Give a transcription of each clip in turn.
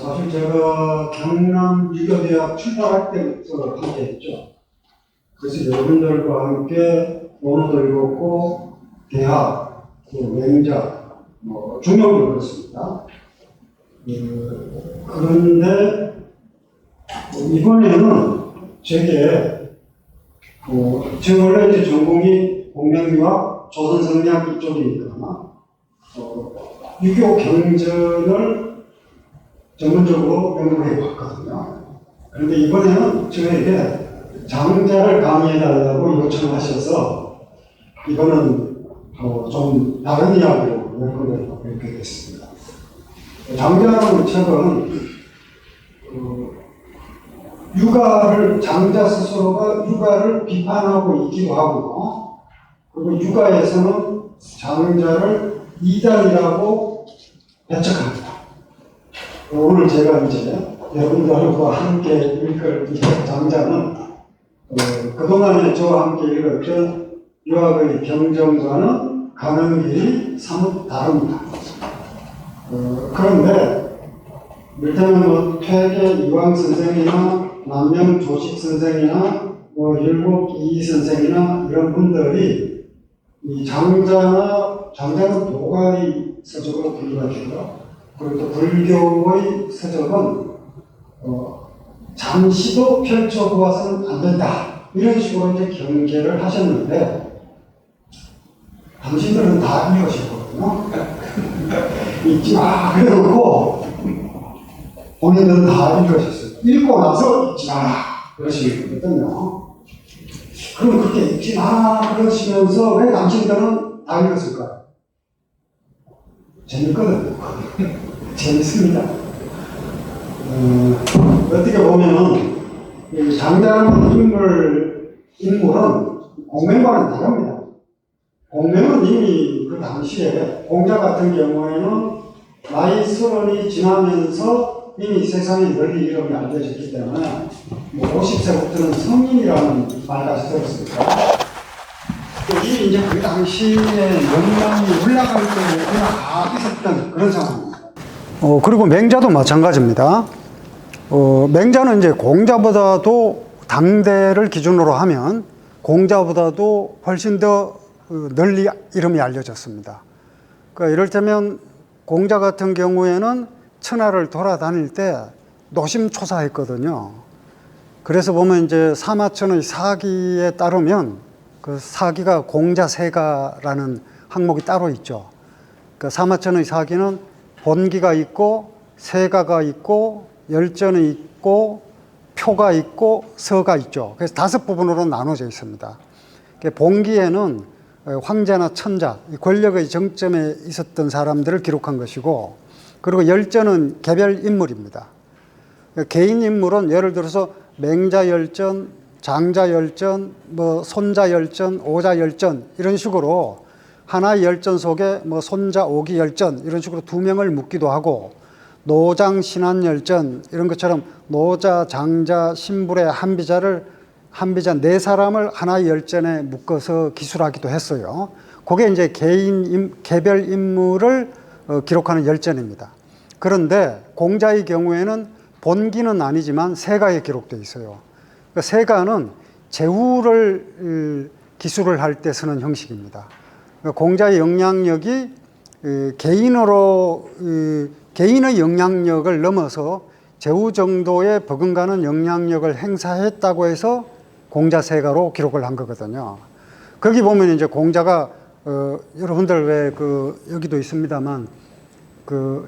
사실 제가 경남 유교대학 출발할 때부터 함께 했죠. 그래서 여러분들과 함께 논어도 읽었고, 대학, 맹자, 중용도 그렇습니다. 그런데 이번에는 제게 제가 원래 이제 전공이 공명유학, 조선성리학 이쪽이니까 유교 경전을 전문적으로 연구해 봤거든요. 그런데 이번에는 저에게 장자를 강의해달라고 요청하셔서 이거는 좀 다른 이야기로 연구를 이렇게 됐습니다. 장자라는 책은 장자 스스로가 육아를 비판하고 있기도 하고, 그리고 육아에서는 장자를 이단이라고 배척합니다. 오늘 제가 이제 여러분들과 함께 읽을 이 장자는 그동안에 저와 함께 읽었던 유학의 경전과는 가는 길이 사뭇 다릅니다. 그런데 이를테면 퇴계 이광 선생이나 남명 조식 선생이나 율곡 이희 선생이나 이런 분들이 이 장자는 도가의 서적으로 분류가 되고요. 그리고 또 불교의 서적은 잠시도 펼쳐보아서는 안 된다. 이런 식으로 이제 경계를 하셨는데, 당신들은 다 읽으셨거든요. 읽지 마. 그래놓고, 본인들은 다 읽으셨어요. 읽고 나서 읽지 마라. 그러시거든요. 그럼 그렇게 읽지 마라. 그러시면서 왜 당신들은 다 읽었을까요? 재밌거든요. 재밌습니다. 어떻게 보면은 장자라는 인물은 공명과는 다릅니다. 공명은 이미 그 당시에 공자 같은 경우에는 나이 30이 지나면서 이미 세상에 널리 이름이 알려졌기 때문에 50세부터는 성인이라는 말까지 들었습니다. 이미 이제 그 당시에 명망이 올라갈 때 다 있었던 그런 상황입니다. 그리고 맹자도 마찬가지입니다. 맹자는 이제 공자보다도 당대를 기준으로 하면 공자보다도 훨씬 더 널리 이름이 알려졌습니다. 그러니까 이를테면 공자 같은 경우에는 천하를 돌아다닐 때 노심초사했거든요. 그래서 보면 이제 사마천의 사기에 따르면 그 사기가 공자세가라는 항목이 따로 있죠. 그 사마천의 사기는 본기가 있고 세가가 있고 열전이 있고 표가 있고 서가 있죠. 그래서 5부분으로 나눠져 있습니다. 본기에는 황제나 천자, 권력의 정점에 있었던 사람들을 기록한 것이고, 그리고 열전은 개별 인물입니다. 개인 인물은 예를 들어서 맹자열전, 장자열전, 손자열전, 오자열전 이런 식으로 하나의 열전 속에 손자, 오기 열전 이런 식으로 2명을 묶기도 하고, 노장, 신한열전 이런 것처럼 노자, 장자, 신불의 한비자 4사람을 하나의 열전에 묶어서 기술하기도 했어요. 그게 이제 개별 인물을 기록하는 열전입니다. 그런데 공자의 경우에는 본기는 아니지만 세가에 기록되어 있어요. 그러니까 세가는 제후를 기술을 할 때 쓰는 형식입니다. 그러니까 공자의 영향력이 개인의 영향력을 넘어서 제후 정도의 버금가는 영향력을 행사했다고 해서 공자세가로 기록을 한 거거든요. 거기 보면 이제 공자가 여러분들 왜 여기도 있습니다만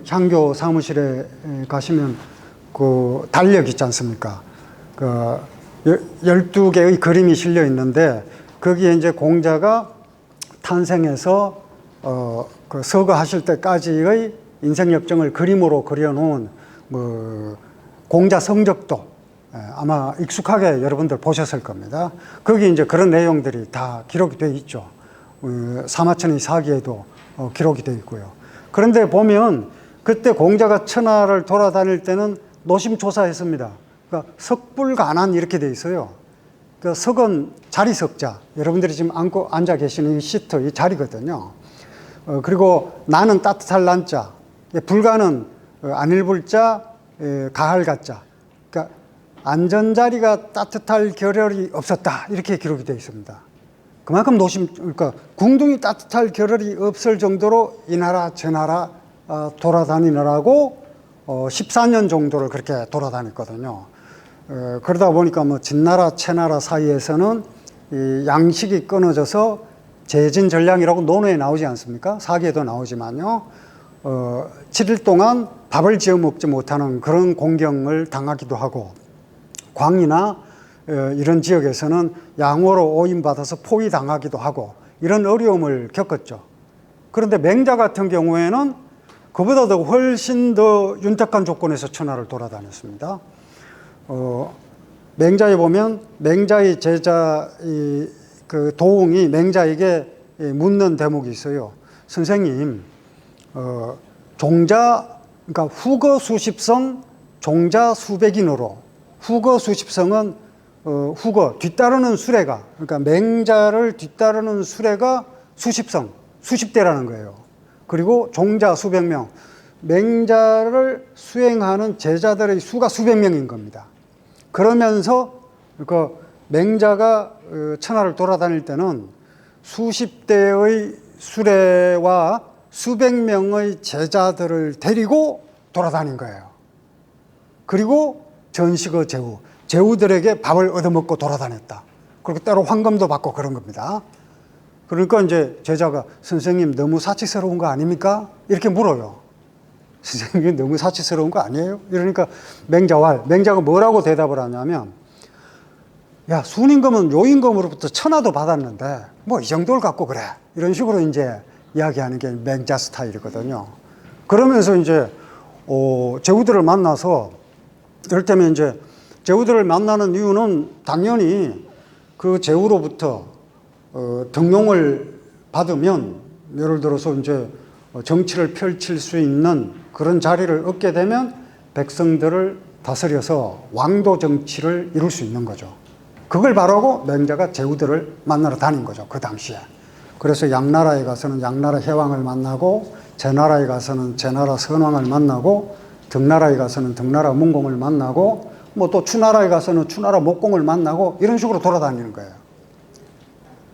향교 사무실에 가시면 달력 있지 않습니까? 12개의 그림이 실려 있는데 거기에 이제 공자가 탄생해서 서거하실 때까지의 인생 역정을 그림으로 그려놓은 공자 성적도 아마 익숙하게 여러분들 보셨을 겁니다. 거기 이제 그런 내용들이 다 기록이 되어 있죠. 사마천의 사기에도 기록이 되어 있고요. 그런데 보면 그때 공자가 천하를 돌아다닐 때는 노심초사했습니다. 그러니까 석불간안 이렇게 되어 있어요. 그 석은 자리석자, 여러분들이 지금 앉아 계시는 이 시트, 이 자리거든요. 그리고 나는 따뜻할 난자, 불가는 안일불자, 가할 가자. 그러니까 안전자리가 따뜻할 겨를이 없었다. 이렇게 기록이 되어 있습니다. 그만큼 그러니까 궁둥이 따뜻할 겨를이 없을 정도로 이 나라 저 나라 돌아다니느라고 14년 정도를 그렇게 돌아다녔거든요. 그러다 보니까 뭐 진나라 채나라 사이에서는 이 양식이 끊어져서 재진전량이라고 논어에 나오지 않습니까? 사기에도 나오지만요. 7일 동안 밥을 지어 먹지 못하는 그런 공경을 당하기도 하고, 광이나 이런 지역에서는 양호로 오인받아서 포위당하기도 하고 이런 어려움을 겪었죠. 그런데 맹자 같은 경우에는 그보다도 훨씬 더 윤택한 조건에서 천하를 돌아다녔습니다. 맹자에 보면 맹자의 제자 그 도웅이 맹자에게 묻는 대목이 있어요. 선생님, 종자, 그러니까 후거 수십성, 종자 수백인으로, 후거 수십성은 후거 뒤따르는 수레가, 그러니까 맹자를 뒤따르는 수레가 수십성, 수십대라는 거예요. 그리고 종자 수백 명, 맹자를 수행하는 제자들의 수가 수백 명인 겁니다. 그러면서 그 맹자가 천하를 돌아다닐 때는 수십 대의 수레와 수백 명의 제자들을 데리고 돌아다닌 거예요. 그리고 전식의 제후들에게 밥을 얻어먹고 돌아다녔다. 그리고 때로 황금도 받고 그런 겁니다. 그러니까 이제 제자가 선생님 너무 사치스러운 거 아닙니까? 이렇게 물어요. 선생님 너무 사치스러운 거 아니에요? 이러니까 맹자가 뭐라고 대답을 하냐면, 야, 순임금은 요임금으로부터 천하도 받았는데 뭐 이 정도를 갖고 그래. 이런 식으로 이제 이야기하는 게 맹자 스타일이거든요. 그러면서 이제 제후들을 만나서, 이럴 때면 이제 제후들을 만나는 이유는 당연히 그 제후로부터 등용을 받으면, 예를 들어서 이제 정치를 펼칠 수 있는 그런 자리를 얻게 되면 백성들을 다스려서 왕도 정치를 이룰 수 있는 거죠. 그걸 바라고 맹자가 제후들을 만나러 다닌 거죠, 그 당시에. 그래서 양나라에 가서는 양나라 해왕을 만나고, 제나라에 가서는 제나라 선왕을 만나고, 등나라에 가서는 등나라 문공을 만나고, 뭐 또 추나라에 가서는 추나라 목공을 만나고, 이런 식으로 돌아다니는 거예요.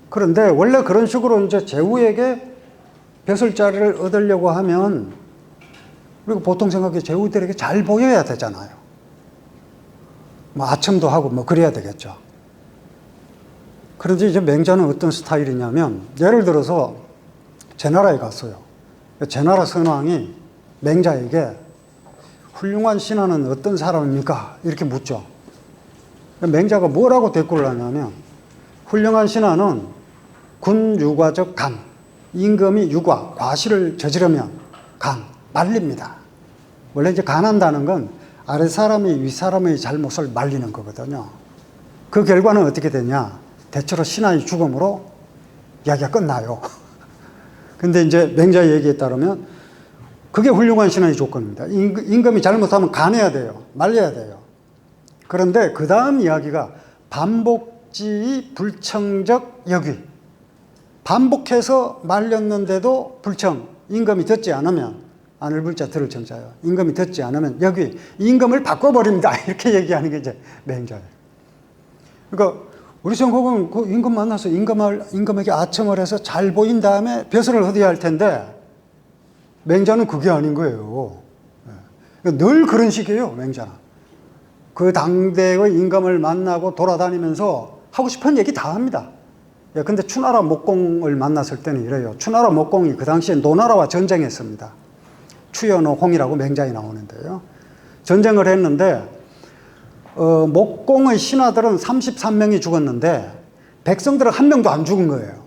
그런데 원래 그런 식으로 이제 제후에게 벼슬자리를 얻으려고 하면, 그리고 보통 생각해 제후들에게 잘 보여야 되잖아요. 뭐 아첨도 하고 뭐 그래야 되겠죠. 그런데 이제 맹자는 어떤 스타일이냐면, 예를 들어서 제나라에 갔어요. 제나라 선왕이 맹자에게 훌륭한 신하는 어떤 사람입니까? 이렇게 묻죠. 맹자가 뭐라고 대꾸를 하냐면, 훌륭한 신하는 군유과적 간, 임금이 유과, 과실을 저지르면 간, 말립니다. 원래 이제 간한다는 건 아랫사람이 윗사람의 잘못을 말리는 거거든요. 그 결과는 어떻게 되냐? 대체로 신하의 죽음으로 이야기가 끝나요. 근데 이제 맹자의 얘기에 따르면 그게 훌륭한 신하의 조건입니다. 임금이 잘못하면 간해야 돼요. 말려야 돼요. 그런데 그 다음 이야기가 반복지의 불청적 역위. 반복해서 말렸는데도 불청, 임금이 듣지 않으면, 안을 불자 들을 청자요. 임금이 듣지 않으면 역위, 임금을 바꿔버립니다. 이렇게 얘기하는 게 이제 맹자예요. 그러니까 우리 생각은 그 임금 만나서 임금에게 아첨을 해서 잘 보인 다음에 벼슬을 얻어야 할 텐데, 맹자는 그게 아닌 거예요. 늘 그런 식이에요, 맹자는. 그 당대의 임금을 만나고 돌아다니면서 하고 싶은 얘기 다 합니다. 근데 추나라 목공을 만났을 때는 이래요. 추나라 목공이 그 당시에 노나라와 전쟁했습니다. 추연호 홍이라고 맹자에 나오는데요. 전쟁을 했는데 목공의 신하들은 33명이 죽었는데 백성들은 한 명도 안 죽은 거예요.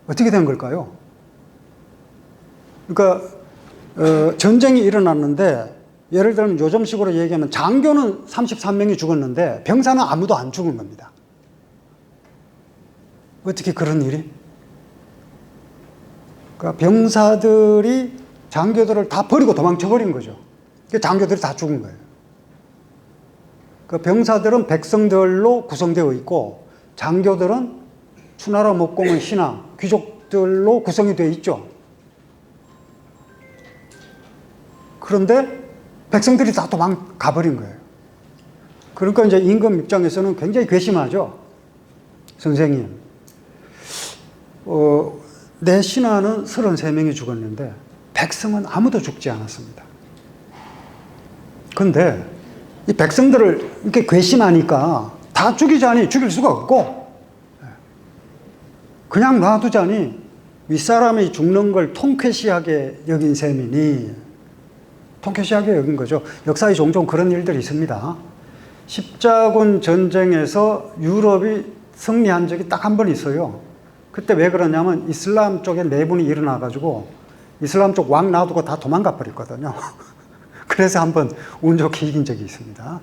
어떻게 된 걸까요? 그러니까 전쟁이 일어났는데, 예를 들면 요즘식으로 얘기하면 장교는 33명이 죽었는데 병사는 아무도 안 죽은 겁니다. 어떻게 그런 일이? 그러니까 병사들이 장교들을 다 버리고 도망쳐버린 거죠. 장교들이 다 죽은 거예요. 그 병사들은 백성들로 구성되어 있고, 장교들은 추나라 목공의 신하, 귀족들로 구성이 되어 있죠. 그런데 백성들이 다 도망가버린 거예요. 그러니까 이제 임금 입장에서는 굉장히 괘씸하죠. 선생님, 내 신하는 33명이 죽었는데 백성은 아무도 죽지 않았습니다. 근데 이 백성들을 이렇게 괘씸하니까 다 죽이자니 죽일 수가 없고, 그냥 놔두자니 윗사람이 죽는 걸 통쾌시하게 여긴 셈이니, 통쾌시하게 여긴 거죠. 역사에 종종 그런 일들이 있습니다. 십자군 전쟁에서 유럽이 승리한 적이 딱 한 번 있어요. 그때 왜 그러냐면 이슬람 쪽에 내분이 일어나가지고 이슬람 쪽 왕 놔두고 다 도망가 버렸거든요. 그래서 한번 운 좋게 이긴 적이 있습니다.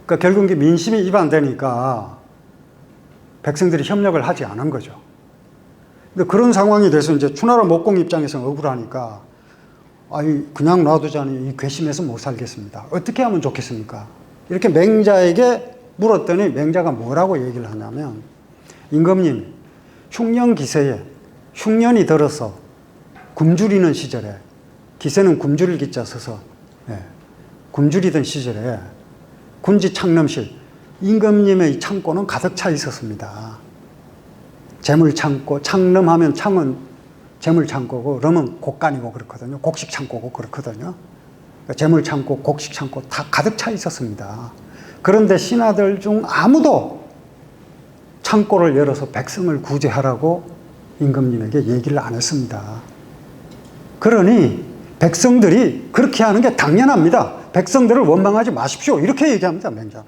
그러니까 결국 민심이 이반되니까 백성들이 협력을 하지 않은 거죠. 근데 그런 상황이 돼서 이제 추나라 목공 입장에서는 억울하니까, 아니, 그냥 놔두자니 이 괘씸해서 못 살겠습니다. 어떻게 하면 좋겠습니까? 이렇게 맹자에게 물었더니 맹자가 뭐라고 얘기를 하냐면, 임금님, 흉년 기세에 흉년이 들어서 굶주리는 시절에, 기세는 굶주릴 기자 써서 굶주리던 시절에 군지 창름실, 임금님의 창고는 가득 차 있었습니다. 재물창고, 창름하면 창은 재물창고고 름은 곡간이고 그렇거든요. 곡식창고고 그렇거든요. 재물창고, 곡식창고 다 가득 차 있었습니다. 그런데 신하들 중 아무도 창고를 열어서 백성을 구제하라고 임금님에게 얘기를 안 했습니다. 그러니 백성들이 그렇게 하는 게 당연합니다. 백성들을 원망하지 마십시오. 이렇게 얘기합니다, 맹자는.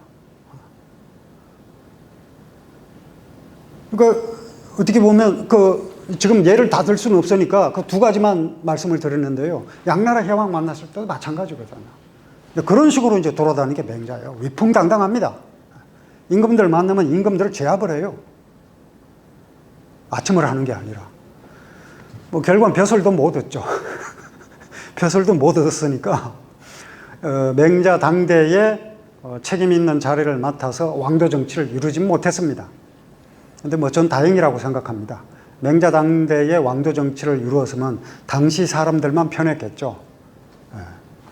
그러니까 어떻게 보면 지금 예를 다 들 수는 없으니까 그 두 가지만 말씀을 드렸는데요. 양나라 해왕 만났을 때도 마찬가지거든요. 그런 식으로 이제 돌아다니는 게 맹자예요. 위풍당당합니다. 임금들 만나면 임금들을 제압을 해요. 아첨을 하는 게 아니라. 결국은 벼슬도 못 얻죠. 벼슬도 못 얻었으니까 맹자 당대에 책임 있는 자리를 맡아서 왕도 정치를 이루지 못했습니다. 근데 전 다행이라고 생각합니다. 맹자 당대에 왕도 정치를 이루었으면 당시 사람들만 편했겠죠.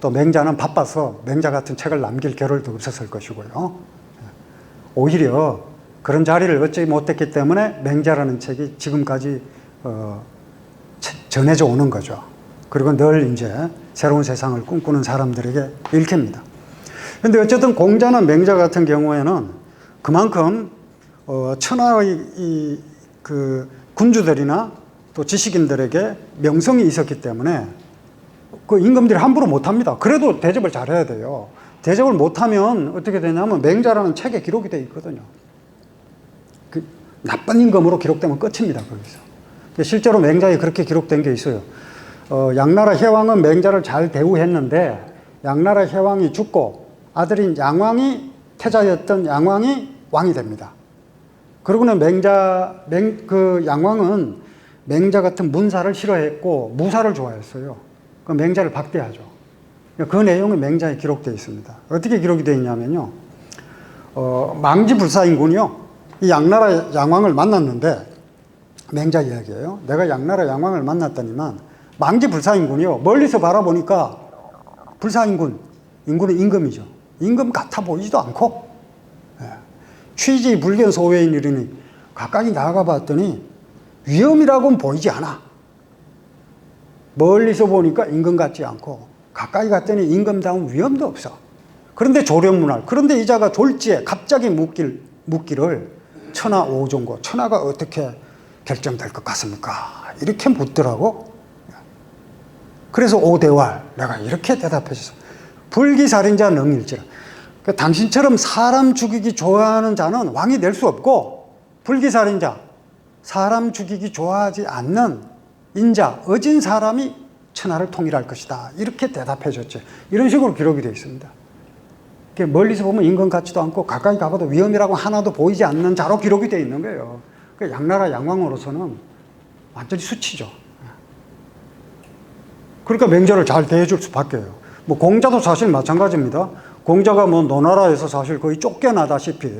또 맹자는 바빠서 맹자 같은 책을 남길 겨를도 없었을 것이고요. 오히려 그런 자리를 얻지 못했기 때문에 맹자라는 책이 지금까지 전해져 오는 거죠. 그리고 늘 이제 새로운 세상을 꿈꾸는 사람들에게 읽힙니다. 그런데 어쨌든 공자나 맹자 같은 경우에는 그만큼 천하의 그 군주들이나 또 지식인들에게 명성이 있었기 때문에 그 임금들이 함부로 못합니다. 그래도 대접을 잘해야 돼요. 대접을 못하면 어떻게 되냐면 맹자라는 책에 기록이 되어 있거든요. 그 나쁜 임금으로 기록되면 끝입니다. 거기서. 실제로 맹자에 그렇게 기록된 게 있어요. 양나라 해왕은 맹자를 잘 대우했는데 양나라 해왕이 죽고 아들인 양왕이 태자였던 양왕이 왕이 됩니다. 그러고는 그 양왕은 맹자 같은 문사를 싫어했고 무사를 좋아했어요. 그 맹자를 박대하죠. 그 내용이 맹자에 기록되어 있습니다. 어떻게 기록이 되어 있냐면요. 망지불사인군이요. 이 양나라 양왕을 만났는데 맹자 이야기예요. 내가 양나라 양왕을 만났더니만 망지불사인군이요. 멀리서 바라보니까 불사인군, 인군은 임금이죠. 임금 같아 보이지도 않고 취지 불견 소외인이라니 가까이 나가 봤더니 위험이라고는 보이지 않아. 멀리서 보니까 임금 같지 않고 가까이 갔더니 임금다운 위험도 없어. 그런데 조련문할, 그런데 이자가 졸지에 갑자기 묻기를 천하 오종고, 천하가 어떻게 결정될 것 같습니까? 이렇게 묻더라고. 그래서 오대왈, 내가 이렇게 대답했어. 불기살인자 능일지라. 그러니까 당신처럼 사람 죽이기 좋아하는 자는 왕이 될 수 없고, 불기살인자, 사람 죽이기 좋아하지 않는 인자, 어진 사람이 천하를 통일할 것이다. 이렇게 대답해 줬지. 이런 식으로 기록이 되어 있습니다. 멀리서 보면 임금 같지도 않고 가까이 가봐도 위험이라고 하나도 보이지 않는 자로 기록이 되어 있는 거예요. 그러니까 양나라 양왕으로서는 완전히 수치죠. 그러니까 맹자를 잘 대해줄 수밖에요. 공자도 사실 마찬가지입니다. 공자가 노나라에서 사실 거의 쫓겨나다시피,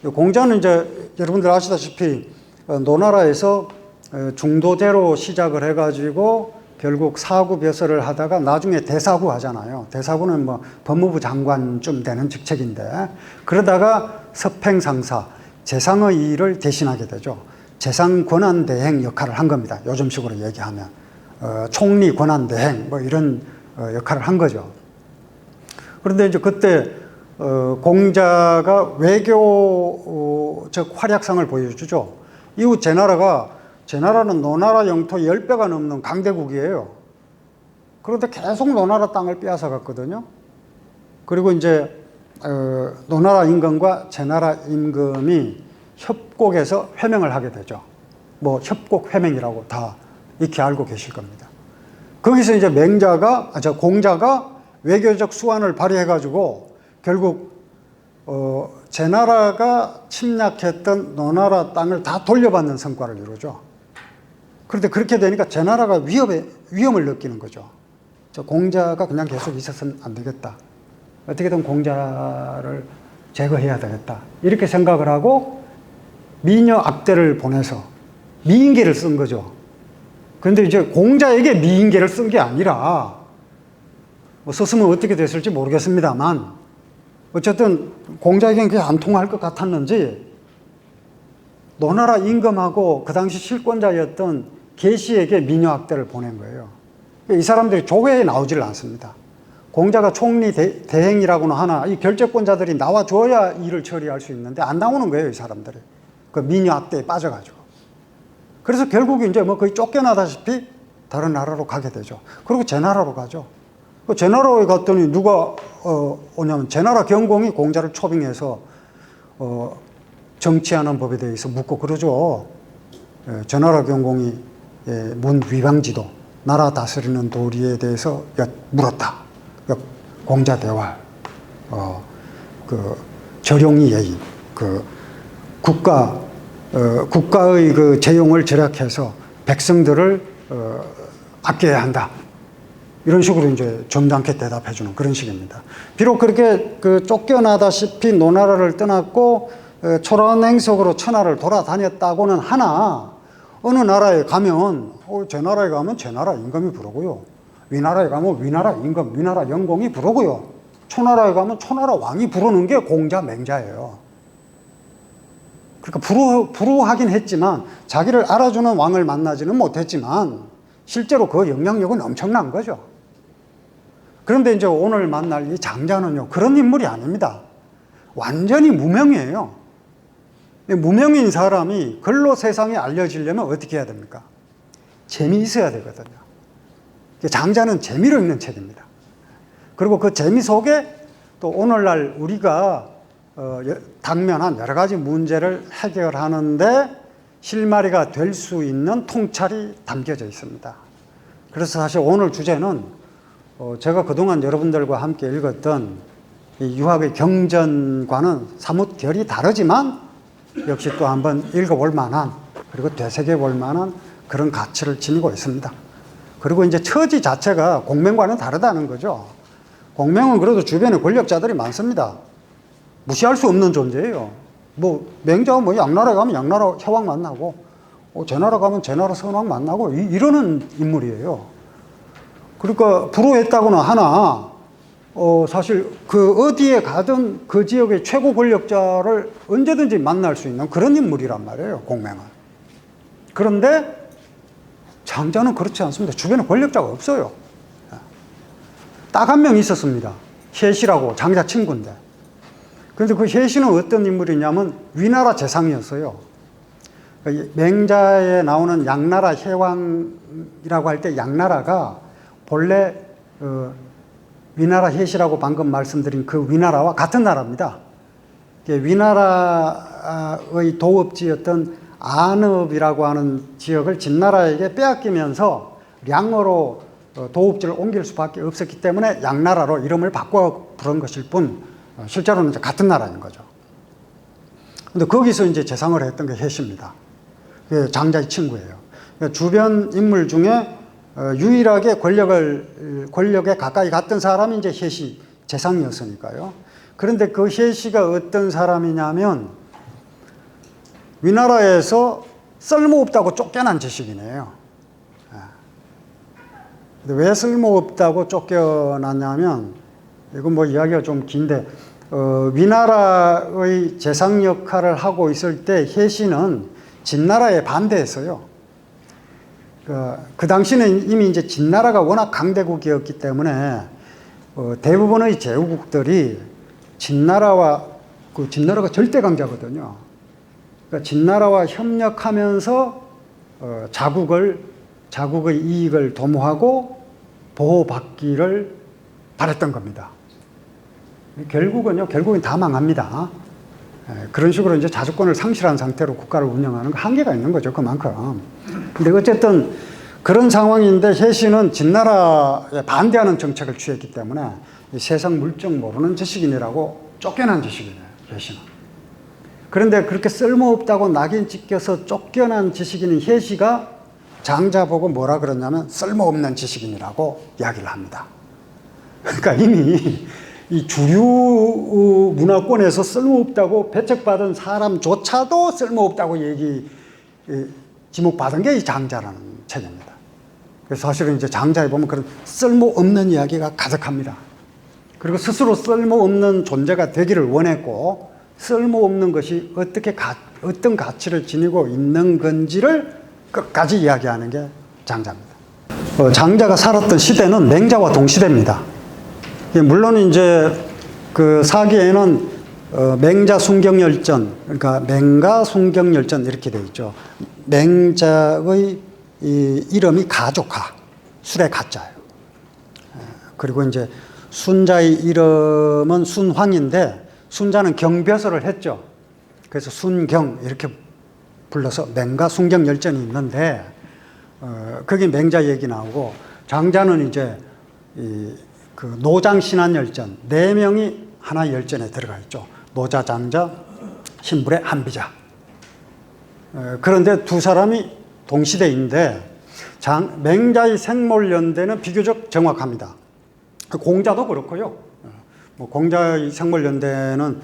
공자는 이제 여러분들 아시다시피 노나라에서 중도제로 시작을 해가지고 결국 사구 벼슬을 하다가 나중에 대사구 하잖아요. 대사구는 뭐 법무부 장관쯤 되는 직책인데, 그러다가 서팽상사, 재상의 일을 대신하게 되죠. 재상 권한 대행 역할을 한 겁니다. 요즘식으로 얘기하면 총리 권한 대행 뭐 이런 역할을 한 거죠. 그런데 이제 그때 공자가 외교적 활약상을 보여주죠. 이후 제나라는 노나라 영토 10배가 넘는 강대국이에요. 그런데 계속 노나라 땅을 빼앗아 갔거든요. 그리고 이제 노나라 임금과 제나라 임금이 협곡에서 회명을 하게 되죠. 뭐 협곡 회명이라고 다 익히 알고 계실 겁니다. 거기서 이제 공자가 외교적 수완을 발휘해가지고 결국 제나라가 침략했던 노나라 땅을 다 돌려받는 성과를 이루죠. 그런데 그렇게 되니까 제나라가 위험을 느끼는 거죠. 공자가 그냥 계속 있었으면 안 되겠다. 어떻게든 공자를 제거해야 되겠다. 이렇게 생각을 하고 미녀 압대를 보내서 미인계를 쓴 거죠. 그런데 이제 공자에게 미인계를 쓴 게 아니라 뭐 썼으면 어떻게 됐을지 모르겠습니다만 어쨌든 공자에게는 그게 안 통할 것 같았는지 노나라 임금하고 그 당시 실권자였던 계시에게 미녀 압대를 보낸 거예요. 이 사람들이 조회에 나오질 않습니다. 공자가 총리 대행이라고는 하나 이 결재권자들이 나와줘야 일을 처리할 수 있는데 안 나오는 거예요, 이 사람들이. 그 미녀 압대에 빠져가지고. 그래서 결국 이제 뭐 거의 쫓겨나다시피 다른 나라로 가게 되죠. 그리고 제나라로 가죠. 그 제나라에 갔더니 누가 오냐면 제나라 경공이 공자를 초빙해서 정치하는 법에 대해서 묻고 그러죠. 제나라 경공이 문 위방지도 나라 다스리는 도리에 대해서 물었다. 공자 대화, 그 절용이 예의, 그 국가의 그 재용을 절약해서 백성들을 아껴야 한다. 이런 식으로 이제 점잖게 대답해주는 그런 식입니다. 비록 그렇게 쫓겨나다시피 노나라를 떠났고 초란행석으로 천하를 돌아다녔다고는 하나 어느 나라에 가면 제 나라에 가면 제 나라 임금이 부르고요. 위나라에 가면 위나라 임금, 위나라 영공이 부르고요. 초나라에 가면 초나라 왕이 부르는 게 공자 맹자예요. 그러니까 부ru하긴 했지만 자기를 알아주는 왕을 만나지는 못했지만 실제로 그 영향력은 엄청난 거죠. 그런데 이제 오늘 만날 이 장자는요, 그런 인물이 아닙니다. 완전히 무명이에요. 무명인 사람이 글로 세상에 알려지려면 어떻게 해야 됩니까? 재미있어야 되거든요. 장자는 재미로 읽는 책입니다. 그리고 그 재미 속에 또 오늘날 우리가 당면한 여러 가지 문제를 해결하는데 실마리가 될 수 있는 통찰이 담겨져 있습니다. 그래서 사실 오늘 주제는 제가 그동안 여러분들과 함께 읽었던 이 유학의 경전과는 사뭇 결이 다르지만 역시 또 한번 읽어볼 만한 그리고 되새겨볼 만한 그런 가치를 지니고 있습니다. 그리고 이제 처지 자체가 공명과는 다르다는 거죠. 공명은 그래도 주변에 권력자들이 많습니다. 무시할 수 없는 존재예요. 뭐 맹자가 뭐 양나라에 가면 양나라 혜왕 만나고 제나라 가면 제나라 선왕 만나고 이러는 인물이에요. 그러니까 불우했다고는 하나 사실 그 어디에 가든 그 지역의 최고 권력자를 언제든지 만날 수 있는 그런 인물이란 말이에요, 공명은. 그런데 장자는 그렇지 않습니다. 주변에 권력자가 없어요. 딱 한 명 있었습니다. 혜시라고 장자 친구인데. 그런데 그 혜시는 어떤 인물이냐면 위나라 재상이었어요. 맹자에 나오는 양나라 혜왕이라고 할 때 양나라가 본래 위나라 혜시라고 방금 말씀드린 그 위나라와 같은 나라입니다. 위나라의 도읍지였던 안읍이라고 하는 지역을 진나라에게 빼앗기면서 량어로 도읍지를 옮길 수밖에 없었기 때문에 양나라로 이름을 바꿔 부른 것일 뿐 실제로는 이제 같은 나라인 거죠. 근데 거기서 이제 재상을 했던 게 혜시입니다. 장자의 친구예요. 주변 인물 중에 유일하게 권력에 가까이 갔던 사람이 이제 혜시, 재상이었으니까요. 그런데 그 혜시가 어떤 사람이냐면 위나라에서 쓸모없다고 쫓겨난 지식이네요. 왜 쓸모없다고 쫓겨났냐면, 이건 뭐 이야기가 좀 긴데, 위나라의 재상 역할을 하고 있을 때 혜신은 진나라에 반대했어요. 그 당시는 이미 이제 진나라가 워낙 강대국이었기 때문에 대부분의 제후국들이 진나라가 절대 강자거든요. 그러니까 진나라와 협력하면서 자국의 이익을 도모하고 보호받기를 바랬던 겁니다. 결국은 다 망합니다. 그런 식으로 이제 자주권을 상실한 상태로 국가를 운영하는 거 한계가 있는 거죠, 그만큼. 근데 어쨌든 그런 상황인데 혜신은 진나라에 반대하는 정책을 취했기 때문에 세상 물정 모르는 지식인이라고 쫓겨난 지식인이에요, 혜신은. 그런데 그렇게 쓸모없다고 낙인 찍혀서 쫓겨난 지식인인 혜시가 장자 보고 뭐라 그러냐면 쓸모없는 지식인이라고 이야기를 합니다. 그러니까 이미 이 주류 문화권에서 쓸모없다고 배척받은 사람조차도 쓸모없다고 지목받은 게 이 장자라는 책입니다. 그래서 사실은 이제 장자에 보면 그런 쓸모없는 이야기가 가득합니다. 그리고 스스로 쓸모없는 존재가 되기를 원했고, 쓸모없는 것이 어떤 가치를 지니고 있는 건지를 끝까지 이야기하는 게 장자입니다. 장자가 살았던 시대는 맹자와 동시대입니다. 물론 이제 그 사기에는 맹자 순경열전, 그러니까 맹가 순경열전 이렇게 되어 있죠. 맹자의 이 이름이 가조카, 술의 가자예요. 그리고 이제 순자의 이름은 순황인데, 순자는 경벼서를 했죠. 그래서 순경 이렇게 불러서 맹가 순경열전이 있는데, 거기 맹자 얘기 나오고, 장자는 이제 그 노장신한열전, 4명이 하나의 열전에 들어가 있죠. 노자, 장자, 신불의 한비자. 그런데 두 사람이 동시대인데, 맹자의 생몰연대는 비교적 정확합니다. 공자도 그렇고요. 공자의 생몰연대는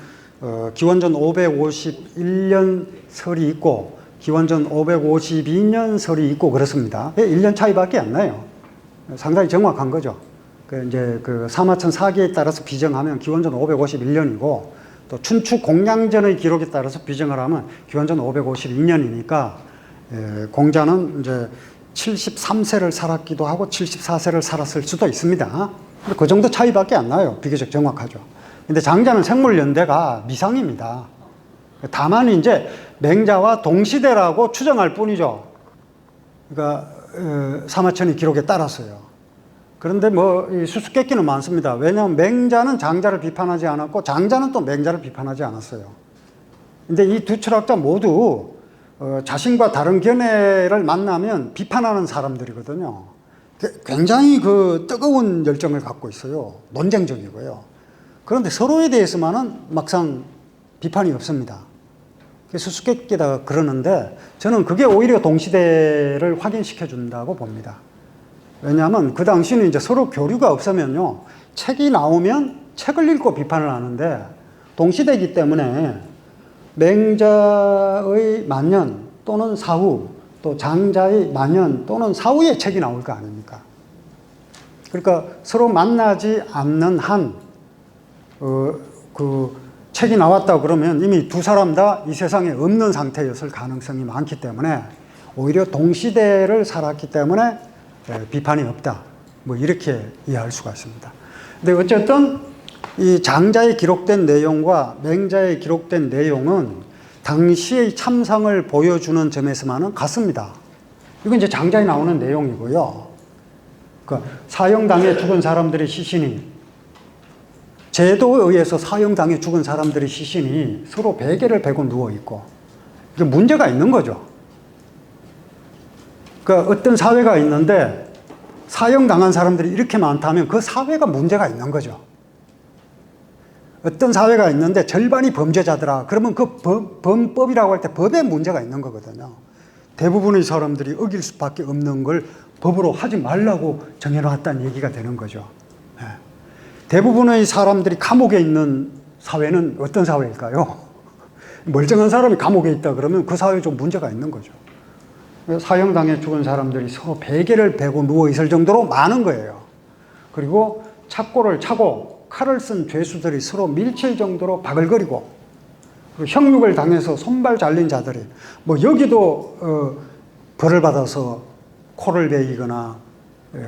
기원전 551년 설이 있고 기원전 552년 설이 있고 그렇습니다. 1년 차이밖에 안 나요. 상당히 정확한 거죠. 이제 그 사마천 사기에 따라서 비정하면 기원전 551년이고, 또 춘추 공양전의 기록에 따라서 비정을 하면 기원전 552년이니까 공자는 이제 73세를 살았기도 하고 74세를 살았을 수도 있습니다. 그 정도 차이밖에 안 나요. 비교적 정확하죠. 근데 장자는 생물연대가 미상입니다. 다만 이제 맹자와 동시대라고 추정할 뿐이죠. 그러니까 사마천이 기록에 따랐어요. 그런데 뭐 수수께끼는 많습니다. 왜냐하면 맹자는 장자를 비판하지 않았고 장자는 또 맹자를 비판하지 않았어요. 근데 이 두 철학자 모두 자신과 다른 견해를 만나면 비판하는 사람들이거든요. 굉장히 그 뜨거운 열정을 갖고 있어요. 논쟁적이고요. 그런데 서로에 대해서만은 막상 비판이 없습니다. 수수께끼다 그러는데 저는 그게 오히려 동시대를 확인시켜 준다고 봅니다. 왜냐하면 그 당시는 이제 서로 교류가 없으면요, 책이 나오면 책을 읽고 비판을 하는데, 동시대이기 때문에 맹자의 만년 또는 사후, 또 장자의 만년 또는 사후에 책이 나올 거 아닙니까? 그러니까 서로 만나지 않는 한, 그 책이 나왔다 그러면 이미 두 사람 다 이 세상에 없는 상태였을 가능성이 많기 때문에, 오히려 동시대를 살았기 때문에 비판이 없다. 뭐 이렇게 이해할 수가 있습니다. 근데 어쨌든 이 장자에 기록된 내용과 맹자에 기록된 내용은 당시의 참상을 보여주는 점에서만은 같습니다. 이건 이제 장자에 나오는 내용이고요. 그러니까 사형당해 죽은 사람들의 시신이, 제도에 의해서 사형당해 죽은 사람들의 시신이 서로 베개를 베고 누워있고, 이게 문제가 있는 거죠. 그러니까 어떤 사회가 있는데 사형당한 사람들이 이렇게 많다면 그 사회가 문제가 있는 거죠. 어떤 사회가 있는데 절반이 범죄자더라. 그러면 그 범법이라고 할 때 법에 문제가 있는 거거든요. 대부분의 사람들이 어길 수밖에 없는 걸 법으로 하지 말라고 정해놨다는 얘기가 되는 거죠. 대부분의 사람들이 감옥에 있는 사회는 어떤 사회일까요? 멀쩡한 사람이 감옥에 있다 그러면 그 사회에 좀 문제가 있는 거죠. 사형당해 죽은 사람들이 서로 베개를 베고 누워있을 정도로 많은 거예요. 그리고 착고를 차고 칼을 쓴 죄수들이 서로 밀칠 정도로 바글거리고, 그리고 형육을 당해서 손발 잘린 자들이 뭐 여기도 벌을 받아서 코를 베이거나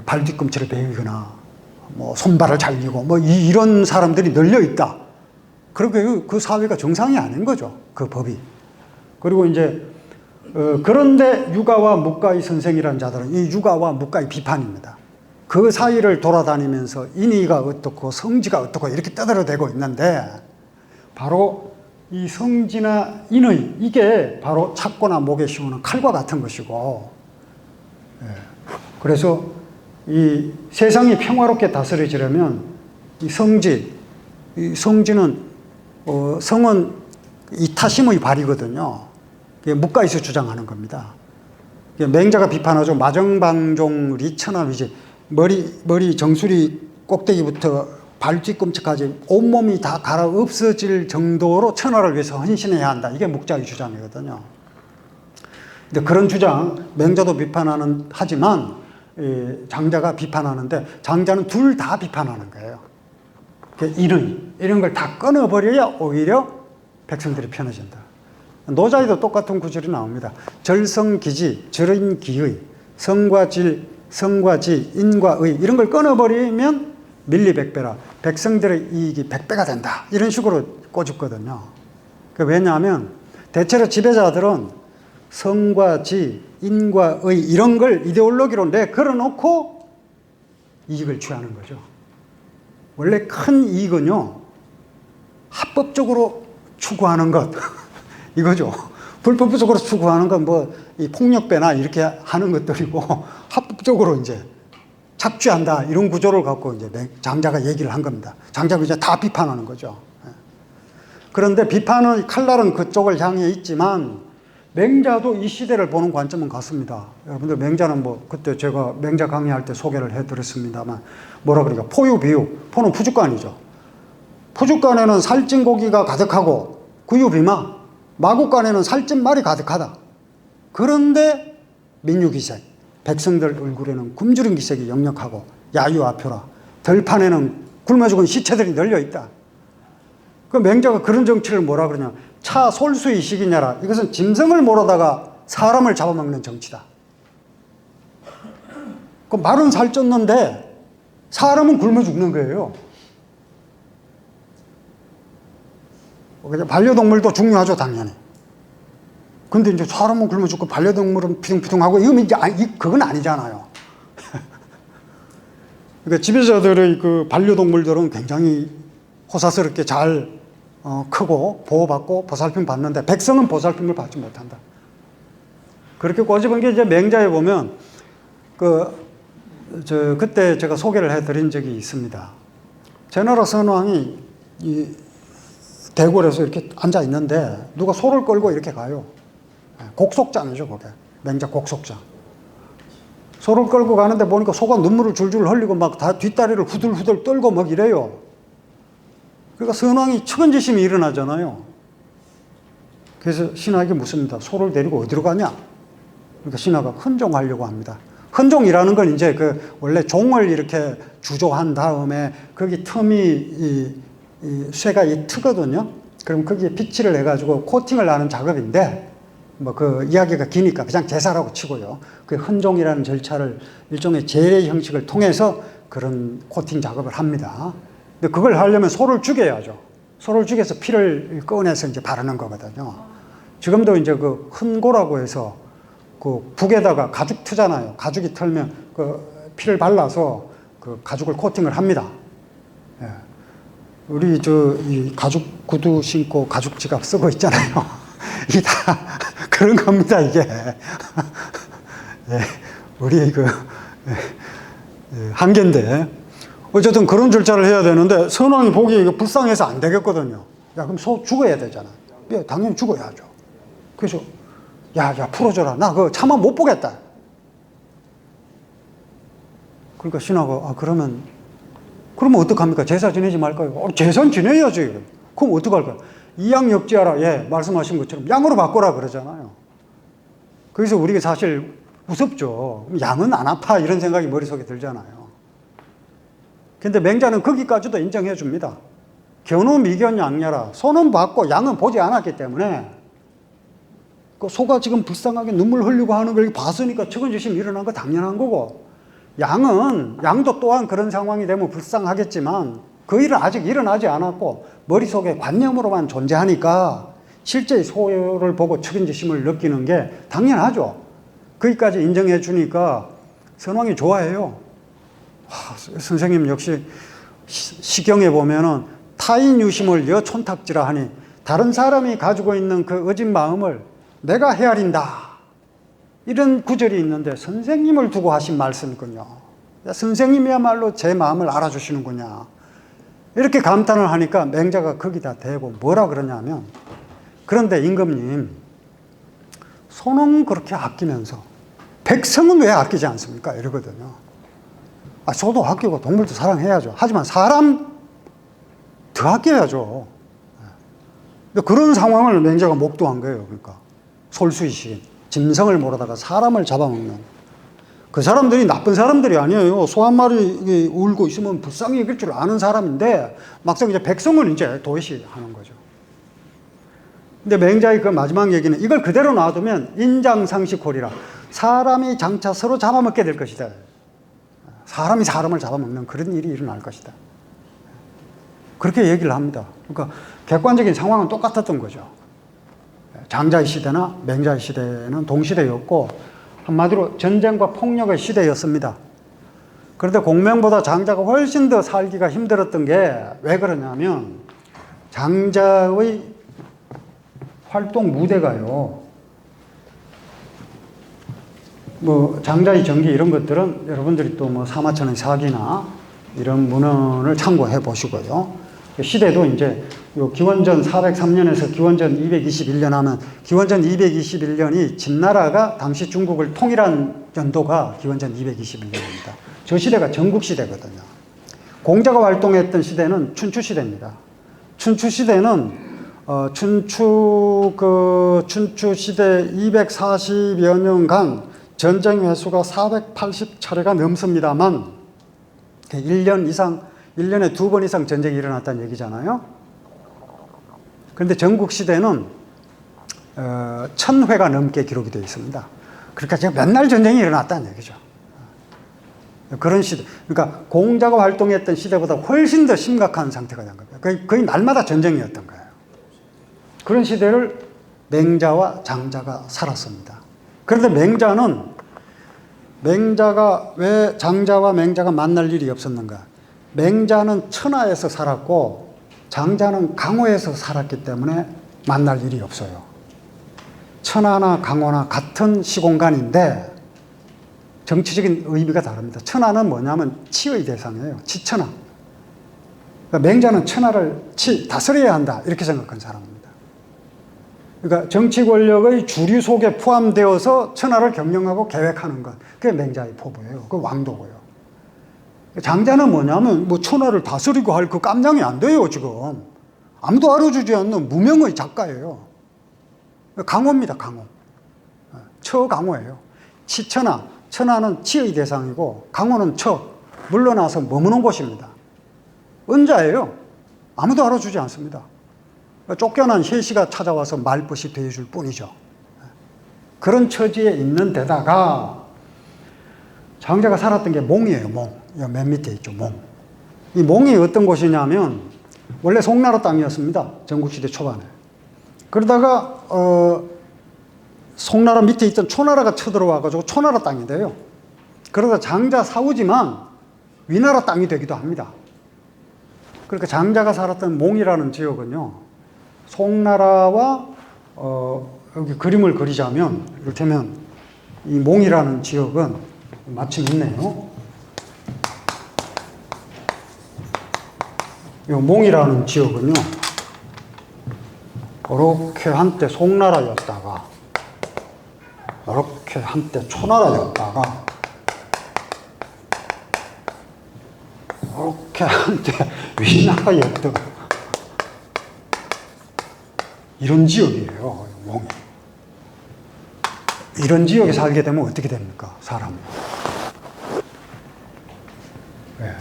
발 뒤꿈치를 베이거나 뭐 손발을 잘리고 뭐 이런 사람들이 널려 있다. 그렇게 그 사회가 정상이 아닌 거죠. 그 법이. 그리고 이제 그런데 유가와 묵가의 선생이라는 자들은 이 유가와 묵가의 비판입니다. 그 사이를 돌아다니면서 인의가 어떻고 성지가 어떻고 이렇게 떠들어대고 있는데, 바로 이 성지나 인의, 이게 바로 착고나 목에 씌우는 칼과 같은 것이고, 그래서 이 세상이 평화롭게 다스려지려면 이 성지는 성은 이타심의 발이거든요. 묵가에서 주장하는 겁니다. 맹자가 비판하죠. 마정방종 리천함이지, 머리 정수리 꼭대기부터 발 뒤꿈치까지 온몸이 다 갈아 없어질 정도로 천하를 위해서 헌신해야 한다. 이게 묵자의 주장이거든요. 근데 그런 주장 맹자도 하지만 장자가 비판하는데, 장자는 둘 다 비판하는 거예요. 이런 걸 다 끊어버려야 오히려 백성들이 편해진다. 노자에도 똑같은 구절이 나옵니다. 절성기지, 절인기의, 성과 질, 성과 지, 인과 의, 이런 걸 끊어버리면 밀리백배라, 백성들의 이익이 100배가 된다. 이런 식으로 꼬집거든요. 왜냐하면 대체로 지배자들은 성과 지, 인과 의 이런 걸 이데올로기로 걸어놓고 이익을 취하는 거죠. 원래 큰 이익은요, 합법적으로 추구하는 것 이거죠. 불법적으로 추구하는 건 뭐 이 폭력배나 이렇게 하는 것들이고, 합법적으로 이제 착취한다 이런 구조를 갖고 이제 장자가 얘기를 한 겁니다. 장자가 이제 다 비판하는 거죠. 그런데 비판은 칼날은 그쪽을 향해 있지만 맹자도 이 시대를 보는 관점은 같습니다. 여러분들 맹자는 뭐 그때 제가 맹자 강의할 때 소개를 해드렸습니다만 뭐라 그러니까 포유 비유, 포는 푸주간이죠. 푸주간에는 살찐 고기가 가득하고 구유비마, 마구간에는 살찐 말이 가득하다. 그런데 민유기색, 백성들 얼굴에는 굶주린 기색이 역력하고 야유아표라, 들판에는 굶어 죽은 시체들이 널려 있다. 그 맹자가 그런 정치를 뭐라 그러냐, 차 솔수의 식이냐라, 이것은 짐승을 몰아다가 사람을 잡아먹는 정치다. 그 말은 살쪘는데 사람은 굶어 죽는 거예요. 반려동물도 중요하죠, 당연히. 근데 이제 사람은 굶어 죽고 반려동물은 피둥피둥하고 이건 이제 그건 아니잖아요. 그러니까 지배자들의 그 반려동물들은 굉장히 호사스럽게 잘 크고 보호받고 보살핌 받는데 백성은 보살핌을 받지 못한다. 그렇게 꼬집은 게 이제 맹자에 보면 그때 제가 소개를 해드린 적이 있습니다. 제나라 선왕이 이 대궐에서 이렇게 앉아 있는데 누가 소를 끌고 이렇게 가요. 곡속장이죠, 그게. 맹자 곡속장. 소를 끌고 가는데 보니까 소가 눈물을 줄줄 흘리고 막 다 뒷다리를 후들후들 떨고 막 이래요. 그러니까 선왕이 측은지심이 일어나잖아요. 그래서 신하에게 묻습니다. 소를 데리고 어디로 가냐? 그러니까 신하가 헌종하려고 합니다. 헌종이라는 건 이제 원래 종을 이렇게 주조한 다음에 거기 틈이 이 쇠가 트거든요. 그럼 거기에 피치를 해가지고 코팅을 하는 작업인데, 뭐 그 이야기가 기니까 그냥 제사라고 치고요. 그 헌종이라는 절차를 일종의 제례 형식을 통해서 그런 코팅 작업을 합니다. 근데 그걸 하려면 소를 죽여야죠. 소를 죽여서 피를 꺼내서 이제 바르는 거거든요. 지금도 이제 그 흔고라고 해서 그 북에다가 가죽 트잖아요. 가죽이 털면 그 피를 발라서 그 가죽을 코팅을 합니다. 예. 우리 이 가죽 구두 신고 가죽 지갑 쓰고 있잖아요. 이게 다 그런 겁니다, 이게. 예. 우리 한계인데. 어쨌든 그런 절차를 해야 되는데 선왕이 보기에 이거 불쌍해서 안 되겠거든요. 야, 그럼 소 죽어야 되잖아. 예, 당연히 죽어야죠. 그래서 야, 풀어줘라. 나 그거 차마 못 보겠다. 그러니까 신하가 그러면 어떡합니까? 제사 지내지 말까요? 제사 지내야지. 그럼 어떡할까요? 이양역지하라. 예, 말씀하신 것처럼 양으로 바꿔라 그러잖아요. 거기서 우리가 사실 무섭죠. 양은 안 아파 이런 생각이 머릿속에 들잖아요. 근데 맹자는 거기까지도 인정해 줍니다. 견우 미견 양녀라. 소는 봤고 양은 보지 않았기 때문에 그 소가 지금 불쌍하게 눈물 흘리고 하는 걸 봤으니까 측은지심이 일어난 거 당연한 거고, 양도 또한 그런 상황이 되면 불쌍하겠지만 그 일은 아직 일어나지 않았고 머릿속에 관념으로만 존재하니까 실제 소를 보고 측은지심을 느끼는 게 당연하죠. 거기까지 인정해 주니까 선왕이 좋아해요. 선생님 역시 시경에 보면은 타인 유심을 여촌탁지라 하니 다른 사람이 가지고 있는 그 어진 마음을 내가 헤아린다. 이런 구절이 있는데 선생님을 두고 하신 말씀이군요. 선생님이야말로 제 마음을 알아주시는구나. 이렇게 감탄을 하니까 맹자가 거기다 대고 뭐라 그러냐면, 그런데 임금님, 소는 그렇게 아끼면서 백성은 왜 아끼지 않습니까? 이러거든요. 소도 아끼고 동물도 사랑해야죠. 하지만 사람 더 아껴야죠. 그런 상황을 맹자가 목도한 거예요. 그러니까 솔수이신 짐승을 몰아다가 사람을 잡아먹는, 그 사람들이 나쁜 사람들이 아니에요. 소 한 마리 울고 있으면 불쌍히 여길 줄 아는 사람인데 막상 이제 백성을 이제 도외시하는 거죠. 근데 맹자의 그 마지막 얘기는 이걸 그대로 놔두면 인장상식홀이라, 사람이 장차 서로 잡아먹게 될 것이다. 사람이 사람을 잡아먹는 그런 일이 일어날 것이다. 그렇게 얘기를 합니다. 그러니까 객관적인 상황은 똑같았던 거죠. 장자의 시대나 맹자의 시대는 동시대였고 한마디로 전쟁과 폭력의 시대였습니다. 그런데 공명보다 장자가 훨씬 더 살기가 힘들었던 게 왜 그러냐면, 장자의 활동 무대가요, 장자의 전기 이런 것들은 여러분들이 또 사마천의 사기나 이런 문헌을 참고해 보시고요. 시대도 이제 기원전 403년에서 기원전 221년 하면, 기원전 221년이 진나라가 당시 중국을 통일한 연도가 기원전 221년입니다. 저 시대가 전국시대거든요. 공자가 활동했던 시대는 춘추시대입니다. 춘추시대는 춘추 시대 240여 년간 전쟁 횟수가 480차례가 넘습니다만, 1년에 2번 이상 전쟁이 일어났다는 얘기잖아요. 그런데 전국시대는 1000회가 넘게 기록이 되어 있습니다. 그러니까 제가 맨날 전쟁이 일어났다는 얘기죠. 그런 시대. 그러니까 공자가 활동했던 시대보다 훨씬 더 심각한 상태가 된 겁니다. 거의 날마다 전쟁이었던 거예요. 그런 시대를 맹자와 장자가 살았습니다. 그런데 맹자가 왜 장자와 맹자가 만날 일이 없었는가? 맹자는 천하에서 살았고 장자는 강호에서 살았기 때문에 만날 일이 없어요. 천하나 강호나 같은 시공간인데 정치적인 의미가 다릅니다. 천하는 뭐냐면 치의 대상이에요. 치천하. 그러니까 맹자는 천하를 다스려야 한다 이렇게 생각한 사람입니다. 그러니까 정치 권력의 주류 속에 포함되어서 천하를 경영하고 계획하는 것, 그게 맹자의 포부예요. 그 왕도고요. 장자는 뭐냐면 천하를 다스리고 할 그 깜냥이 안 돼요. 지금 아무도 알아주지 않는 무명의 작가예요. 강호입니다. 강호. 처강호예요. 치천하. 천하는 치의 대상이고 강호는 물러나서 머무는 곳입니다. 은자예요. 아무도 알아주지 않습니다. 쫓겨난 혜시가 찾아와서 말벗이 되어줄 뿐이죠. 그런 처지에 있는 데다가 장자가 살았던 게 몽이에요. 몽. 맨 밑에 있죠. 몽. 이 몽이 어떤 곳이냐면 원래 송나라 땅이었습니다. 전국시대 초반에. 그러다가 송나라 밑에 있던 초나라가 쳐들어와가지고 초나라 땅이 돼요. 그러다 장자 사후지만 위나라 땅이 되기도 합니다. 그러니까 장자가 살았던 몽이라는 지역은요, 송나라와 여기 그림을 그리자면 이를테면 이 몽이라는 지역은 마침 있네요. 이 몽이라는 지역은요, 이렇게 한때 송나라였다가 이렇게 한때 초나라였다가 이렇게 한때 위나라였던 이런 지역이에요. 몽이. 이런 지역에 살게 되면 어떻게 됩니까? 사람이. 네.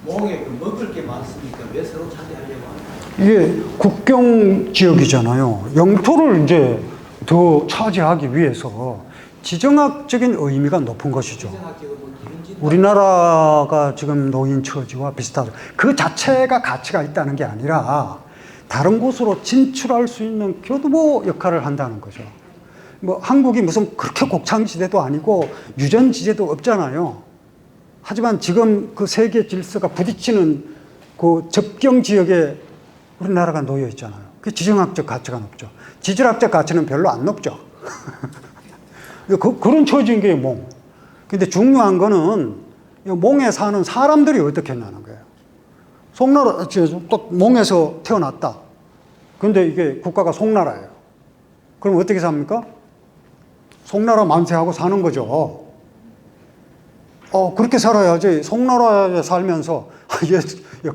몽에 먹을 게 많으니까 왜 서로 차지하려고 하는 이게 국경 지역이잖아요. 영토를 이제 더 차지하기 위해서 지정학적인 의미가 높은 것이죠. 우리나라가 지금 놓인 처지와 비슷하죠. 그 자체가 가치가 있다는 게 아니라 다른 곳으로 진출할 수 있는 교두보 역할을 한다는 거죠. 뭐 한국이 무슨 그렇게 곡창지대도 아니고 유전지대도 없잖아요. 하지만 지금 그 세계 질서가 부딪히는 그 접경 지역에 우리나라가 놓여 있잖아요. 그 지정학적 가치가 높죠. 지질학적 가치는 별로 안 높죠. 그런 처지인 게 몽. 근데 중요한 거는 몽에 사는 사람들이 어떻게 했냐는 거예요. 송나라, 또 몽에서 태어났다. 근데 이게 국가가 송나라예요. 그럼 어떻게 삽니까? 송나라 만세하고 사는 거죠. 그렇게 살아야지. 송나라에 살면서,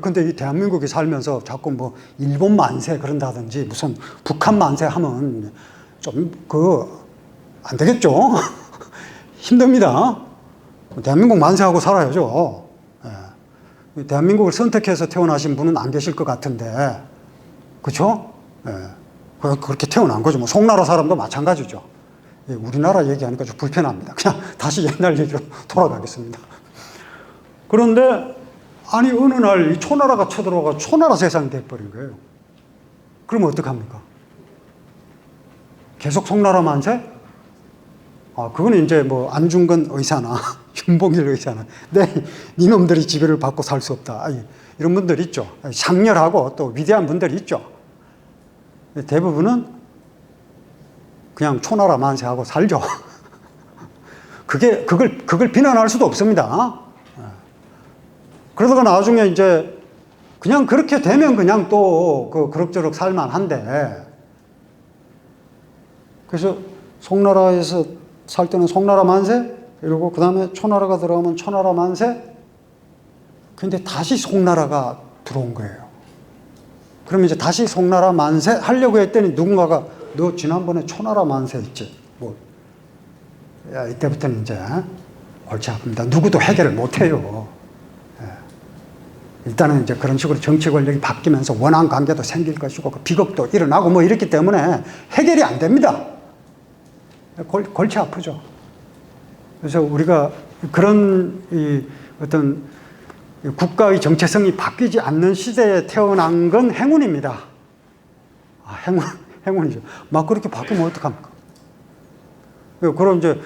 근데 이 대한민국에 살면서 자꾸 뭐 일본 만세 그런다든지 무슨 북한 만세 하면 좀 안 되겠죠? 힘듭니다. 대한민국 만세하고 살아야죠. 예. 대한민국을 선택해서 태어나신 분은 안 계실 것 같은데, 그렇죠? 예. 그렇게 태어난 거죠. 뭐 송나라 사람도 마찬가지죠. 예, 우리나라 얘기하니까 좀 불편합니다. 그냥 다시 옛날 얘기로 돌아가겠습니다. 그런데 아니 어느 날 이 초나라가 쳐들어가 초나라 세상이 돼버린 거예요. 그러면 어떡합니까? 계속 송나라 만세? 그거는 이제 뭐 안중근 의사나 윤봉길 의사나 니놈들이 지배를 받고 살 수 없다. 이런 분들 있죠. 장렬하고 또 위대한 분들이 있죠. 대부분은 그냥 초나라 만세하고 살죠. 그걸 비난할 수도 없습니다. 그러다가 나중에 이제 그냥 그렇게 되면 그냥 또 그럭저럭 살만한데, 그래서 송나라에서 살 때는 송나라 만세, 이러고 그 다음에 초나라가 들어가면 초나라 만세. 근데 다시 송나라가 들어온 거예요. 그러면 이제 다시 송나라 만세 하려고 했더니 누군가가 너 지난번에 초나라 만세 했지? 야, 이때부터는 이제 골치 아픕니다. 누구도 해결을 못 해요. 일단은 이제 그런 식으로 정치 권력이 바뀌면서 원한 관계도 생길 것이고 비극도 일어나고 뭐 이렇기 때문에 해결이 안 됩니다. 골치 아프죠. 그래서 우리가 그런 어떤 국가의 정체성이 바뀌지 않는 시대에 태어난 건 행운입니다. 행운이죠. 막 그렇게 바뀌면 어떡합니까? 그럼 이제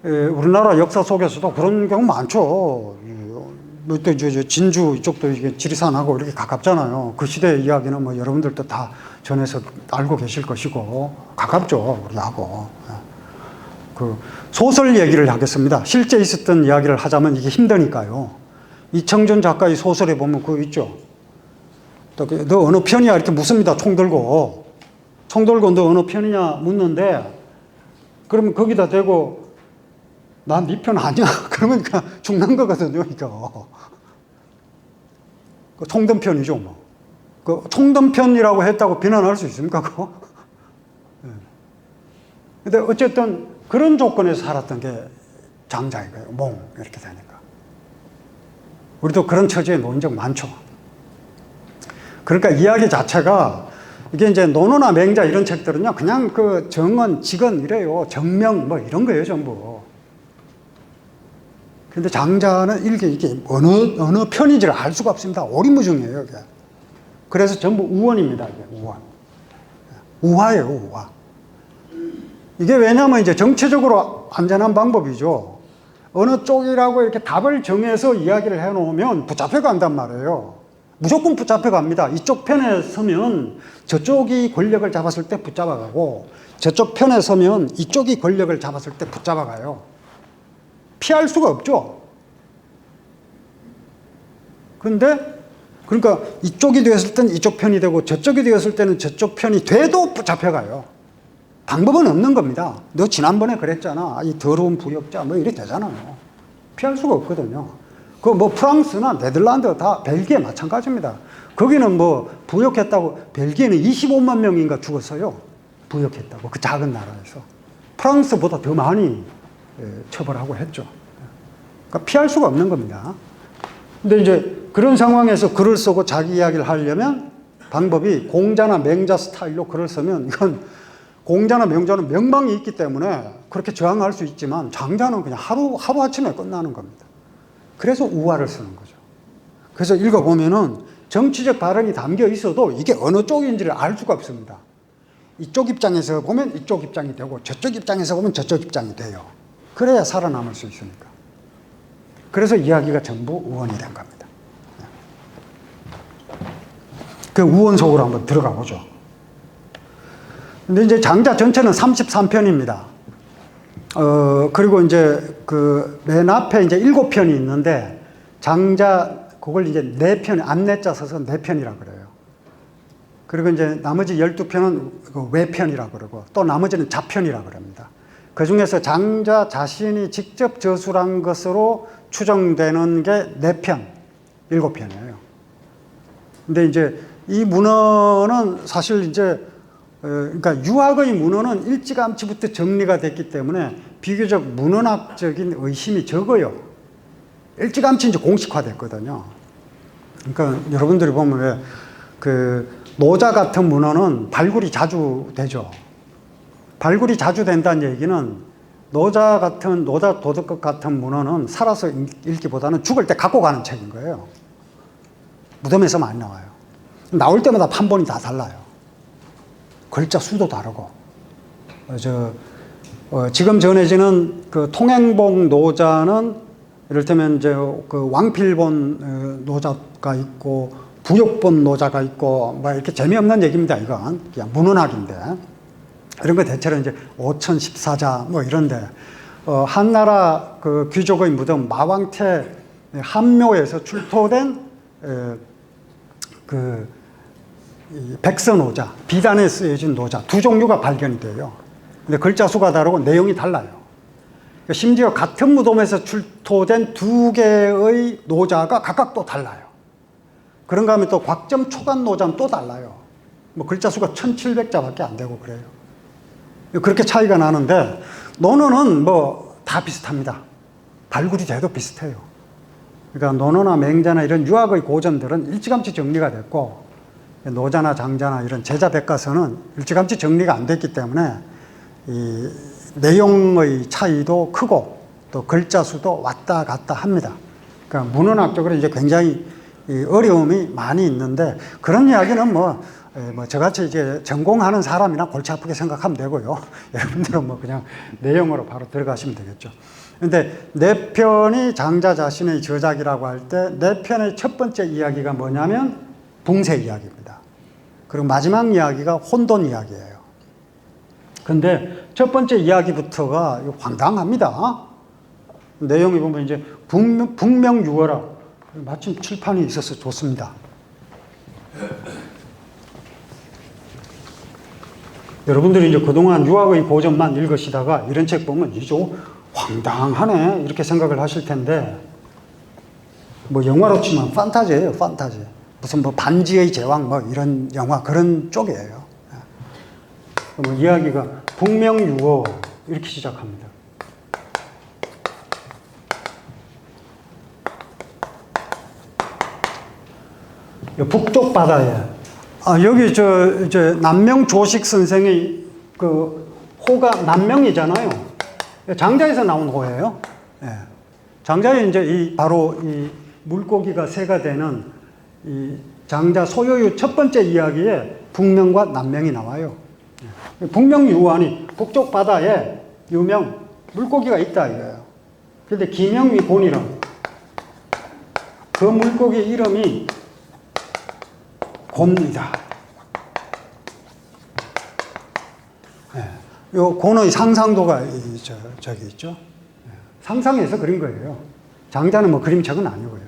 우리나라 역사 속에서도 그런 경우 많죠. 또 이제 진주 이쪽도 이게 지리산하고 이렇게 가깝잖아요. 그 시대의 이야기는 뭐 여러분들도 다 전해서 알고 계실 것이고 가깝죠, 우리하고. 그 소설 얘기를 하겠습니다. 실제 있었던 이야기를 하자면 이게 힘드니까요. 이청준 작가의 소설에 보면 그거 있죠. 너 어느 편이야? 이렇게 묻습니다. 총 들고 너 어느 편이냐 묻는데, 그러면 거기다 대고 난 네 편 아니야. 그러면 그냥 죽는 거거든요, 이거. 그 총든 편이죠, 뭐. 그 총든 편이라고 했다고 비난할 수 있습니까, 그거? 근데 어쨌든 그런 조건에서 살았던 게 장자인 거예요. 몽, 이렇게 되니까. 우리도 그런 처지에 놓인 적 많죠. 그러니까 이야기 자체가 이게 이제 논어나 맹자 이런 책들은요, 그냥 그 정언, 직언 이래요. 정명 뭐 이런 거예요, 전부. 근데 장자는 이게 어느 편인지를 알 수가 없습니다. 오리무중이에요, 이게. 그래서 전부 우원입니다, 이게 우원. 우화예요, 우화. 이게 왜냐면 이제 정치적으로 안전한 방법이죠. 어느 쪽이라고 이렇게 답을 정해서 이야기를 해놓으면 붙잡혀 간단 말이에요. 무조건 붙잡혀 갑니다. 이쪽 편에 서면 저쪽이 권력을 잡았을 때 붙잡아가고, 저쪽 편에 서면 이쪽이 권력을 잡았을 때 붙잡아가요. 피할 수가 없죠. 그런데 그러니까 이쪽이 되었을 때는 이쪽 편이 되고 저쪽이 되었을 때는 저쪽 편이 돼도 붙잡혀가요. 방법은 없는 겁니다. 너 지난번에 그랬잖아. 이 더러운 부역자 뭐 이래 되잖아요. 피할 수가 없거든요. 그 뭐 프랑스나 네덜란드 다 벨기에 마찬가지입니다. 거기는 뭐 부역했다고 벨기에는 25만 명인가 죽었어요. 부역했다고 그 작은 나라에서. 프랑스보다 더 많이 처벌하고 했죠. 그러니까 피할 수가 없는 겁니다. 근데 이제 그런 상황에서 글을 쓰고 자기 이야기를 하려면 방법이 공자나 맹자 스타일로 글을 쓰면 이건 공자나 명자는 명망이 있기 때문에 그렇게 저항할 수 있지만 장자는 그냥 하루아침에 끝나는 겁니다. 그래서 우화를 쓰는 거죠. 그래서 읽어보면은 정치적 발언이 담겨 있어도 이게 어느 쪽인지를 알 수가 없습니다. 이쪽 입장에서 보면 이쪽 입장이 되고 저쪽 입장에서 보면 저쪽 입장이 돼요. 그래야 살아남을 수 있으니까. 그래서 이야기가 전부 우원이 된 겁니다. 그 우원 속으로 한번 들어가 보죠. 근데 이제 장자 전체는 33편입니다. 그리고 이제 그 맨 앞에 이제 7편이 있는데 장자 그걸 이제 4편, 안내자 써서 4편이라 그래요. 그리고 이제 나머지 12편은 그 외편이라 그러고 또 나머지는 자편이라 그럽니다. 그 중에서 장자 자신이 직접 저술한 것으로 추정되는 게 4편, 7편이에요. 근데 이제 이 문헌은 사실 이제 그러니까 유학의 문헌은 일찌감치부터 정리가 됐기 때문에 비교적 문헌학적인 의심이 적어요. 일찌감치 이제 공식화됐거든요. 그러니까 여러분들이 보면 왜 그 노자 같은 문헌은 발굴이 자주 되죠. 발굴이 자주 된다는 얘기는 노자 도덕극 같은 문헌은 살아서 읽기보다는 죽을 때 갖고 가는 책인 거예요. 무덤에서 많이 나와요. 나올 때마다 판본이 다 달라요. 글자 수도 다르고. 지금 전해지는 그 통행봉 노자는 이를테면 이제 그 왕필본 노자가 있고 부욕본 노자가 있고 뭐 이렇게 재미없는 얘기입니다. 이건 그냥 문헌학인데 이런 거 대체로 이제 5014자 뭐 이런데 한나라 그 귀족의 무덤 마왕태 함묘에서 출토된 그 백서노자, 비단에 쓰여진 노자 두 종류가 발견이 돼요. 근데 글자 수가 다르고 내용이 달라요. 심지어 같은 무덤에서 출토된 2개의 노자가 각각 또 달라요. 그런가 하면 또 곽점 초간 노자는 또 달라요. 뭐 글자 수가 1700자밖에 안 되고 그래요. 그렇게 차이가 나는데 논어는 뭐 다 비슷합니다. 발굴이 돼도 비슷해요. 그러니까 논어나 맹자나 이런 유학의 고전들은 일찌감치 정리가 됐고 노자나 장자나 이런 제자백과서는 일찌감치 정리가 안 됐기 때문에 이 내용의 차이도 크고 또 글자 수도 왔다 갔다 합니다. 그러니까 문헌학적으로 이제 굉장히 어려움이 많이 있는데 그런 이야기는 뭐 저같이 이제 전공하는 사람이나 골치 아프게 생각하면 되고요. 여러분들은 뭐 그냥 내용으로 바로 들어가시면 되겠죠. 근데 4편이 장자 자신의 저작이라고 할 때 4편의 첫 번째 이야기가 뭐냐면 붕세 이야기입니다. 그리고 마지막 이야기가 혼돈 이야기예요. 근데 첫 번째 이야기부터가 황당합니다. 내용이 보면 이제 북명유어라 마침 칠판이 있어서 좋습니다. 여러분들이 이제 그동안 유학의 고전만 읽으시다가 이런 책 보면 이제 황당하네 이렇게 생각을 하실 텐데 뭐 영화로 치면 판타지예요, 판타지. 무슨 뭐 반지의 제왕 뭐 이런 영화 그런 쪽이에요. 뭐 이야기가 북명유어 이렇게 시작합니다. 북쪽 바다에 여기 이제 남명 조식 선생의 그 호가 남명이잖아요. 장자에서 나온 호예요. 예. 장자에 이제 바로 이 물고기가 새가 되는 이 장자 소요유 첫 번째 이야기에 북명과 남명이 나와요. 북명유안이 북쪽 바다에 유명 물고기가 있다 이거예요. 그런데 기명위 곤이랑 그 물고기 이름이 곤이다. 네. 요 곤의 상상도가 저기 있죠. 네. 상상해서 그린 거예요. 장자는 뭐 그림책은 아니고요.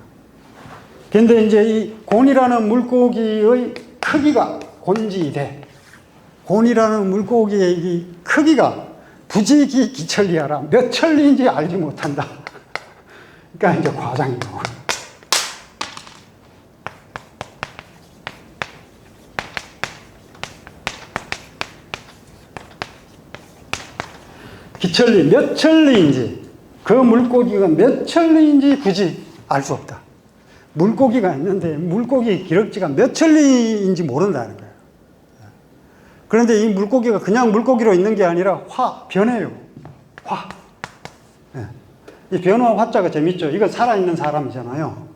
근데 이제 이 곤이라는 물고기의 크기가 곤지대. 곤이라는 물고기의 이 크기가 부지기 기천리하라. 몇 천리인지 알지 못한다. 그러니까 이제 과장이고. 이천리, 몇 천리인지, 그 물고기가 몇 천리인지 굳이 알 수 없다. 물고기가 있는데 물고기 기럭지가 몇 천리인지 모른다는 거예요. 그런데 이 물고기가 그냥 물고기로 있는 게 아니라 변해요. 이 변화 화자가 재밌죠. 이건 살아있는 사람이잖아요.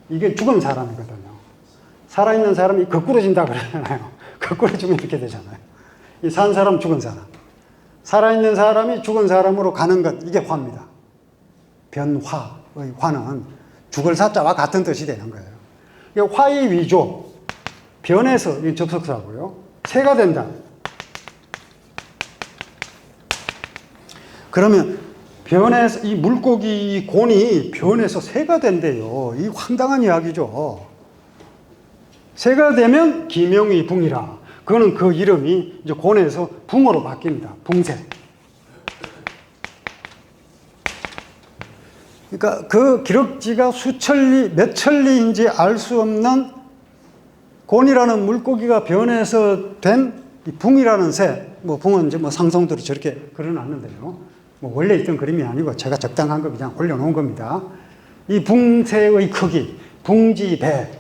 이게 죽은 사람이거든요. 살아있는 사람이 거꾸로진다 그러잖아요. 거꾸로지면 이렇게 되잖아요. 이 산 사람, 죽은 사람. 살아있는 사람이 죽은 사람으로 가는 것, 이게 화입니다. 변화의 화는 죽을 사자와 같은 뜻이 되는 거예요. 이게 화의 위조, 변해서, 이 접속사고요. 새가 된다. 그러면 변해서, 이 물고기 곤이 변해서 새가 된대요. 이 황당한 이야기죠. 새가 되면 기명이 붕이라. 그거는 그 이름이 이제 곤에서 붕어로 바뀝니다. 붕새. 그러니까 그 기럭지가 수천리, 몇 천리인지 알 수 없는 곤이라는 물고기가 변해서 된 이 붕이라는 새, 뭐 붕은 이제 뭐 상성들이 저렇게 그려놨는데요. 뭐 원래 있던 그림이 아니고 제가 적당한 거 그냥 올려놓은 겁니다. 이 붕새의 크기, 붕지배,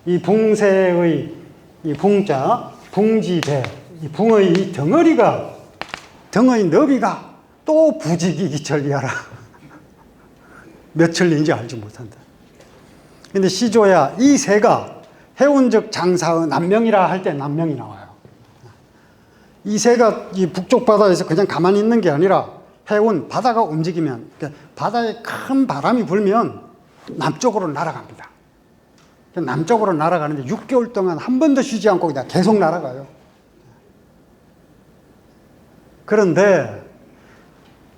이 붕새의 이 붕자, 붕지배, 이 붕의 이 덩어리가, 덩의 너비가 또 부지기 기천리하라. 몇 천리인지 알지 못한다. 근데 시조야, 이 새가 해운적 장사의 남명이라 할 때 남명이 나와요. 이 새가 이 북쪽 바다에서 그냥 가만히 있는 게 아니라 해운, 바다가 움직이면, 그러니까 바다에 큰 바람이 불면 남쪽으로 날아갑니다. 남쪽으로 날아가는데 6개월 동안 한 번도 쉬지 않고 그냥 계속 날아가요. 그런데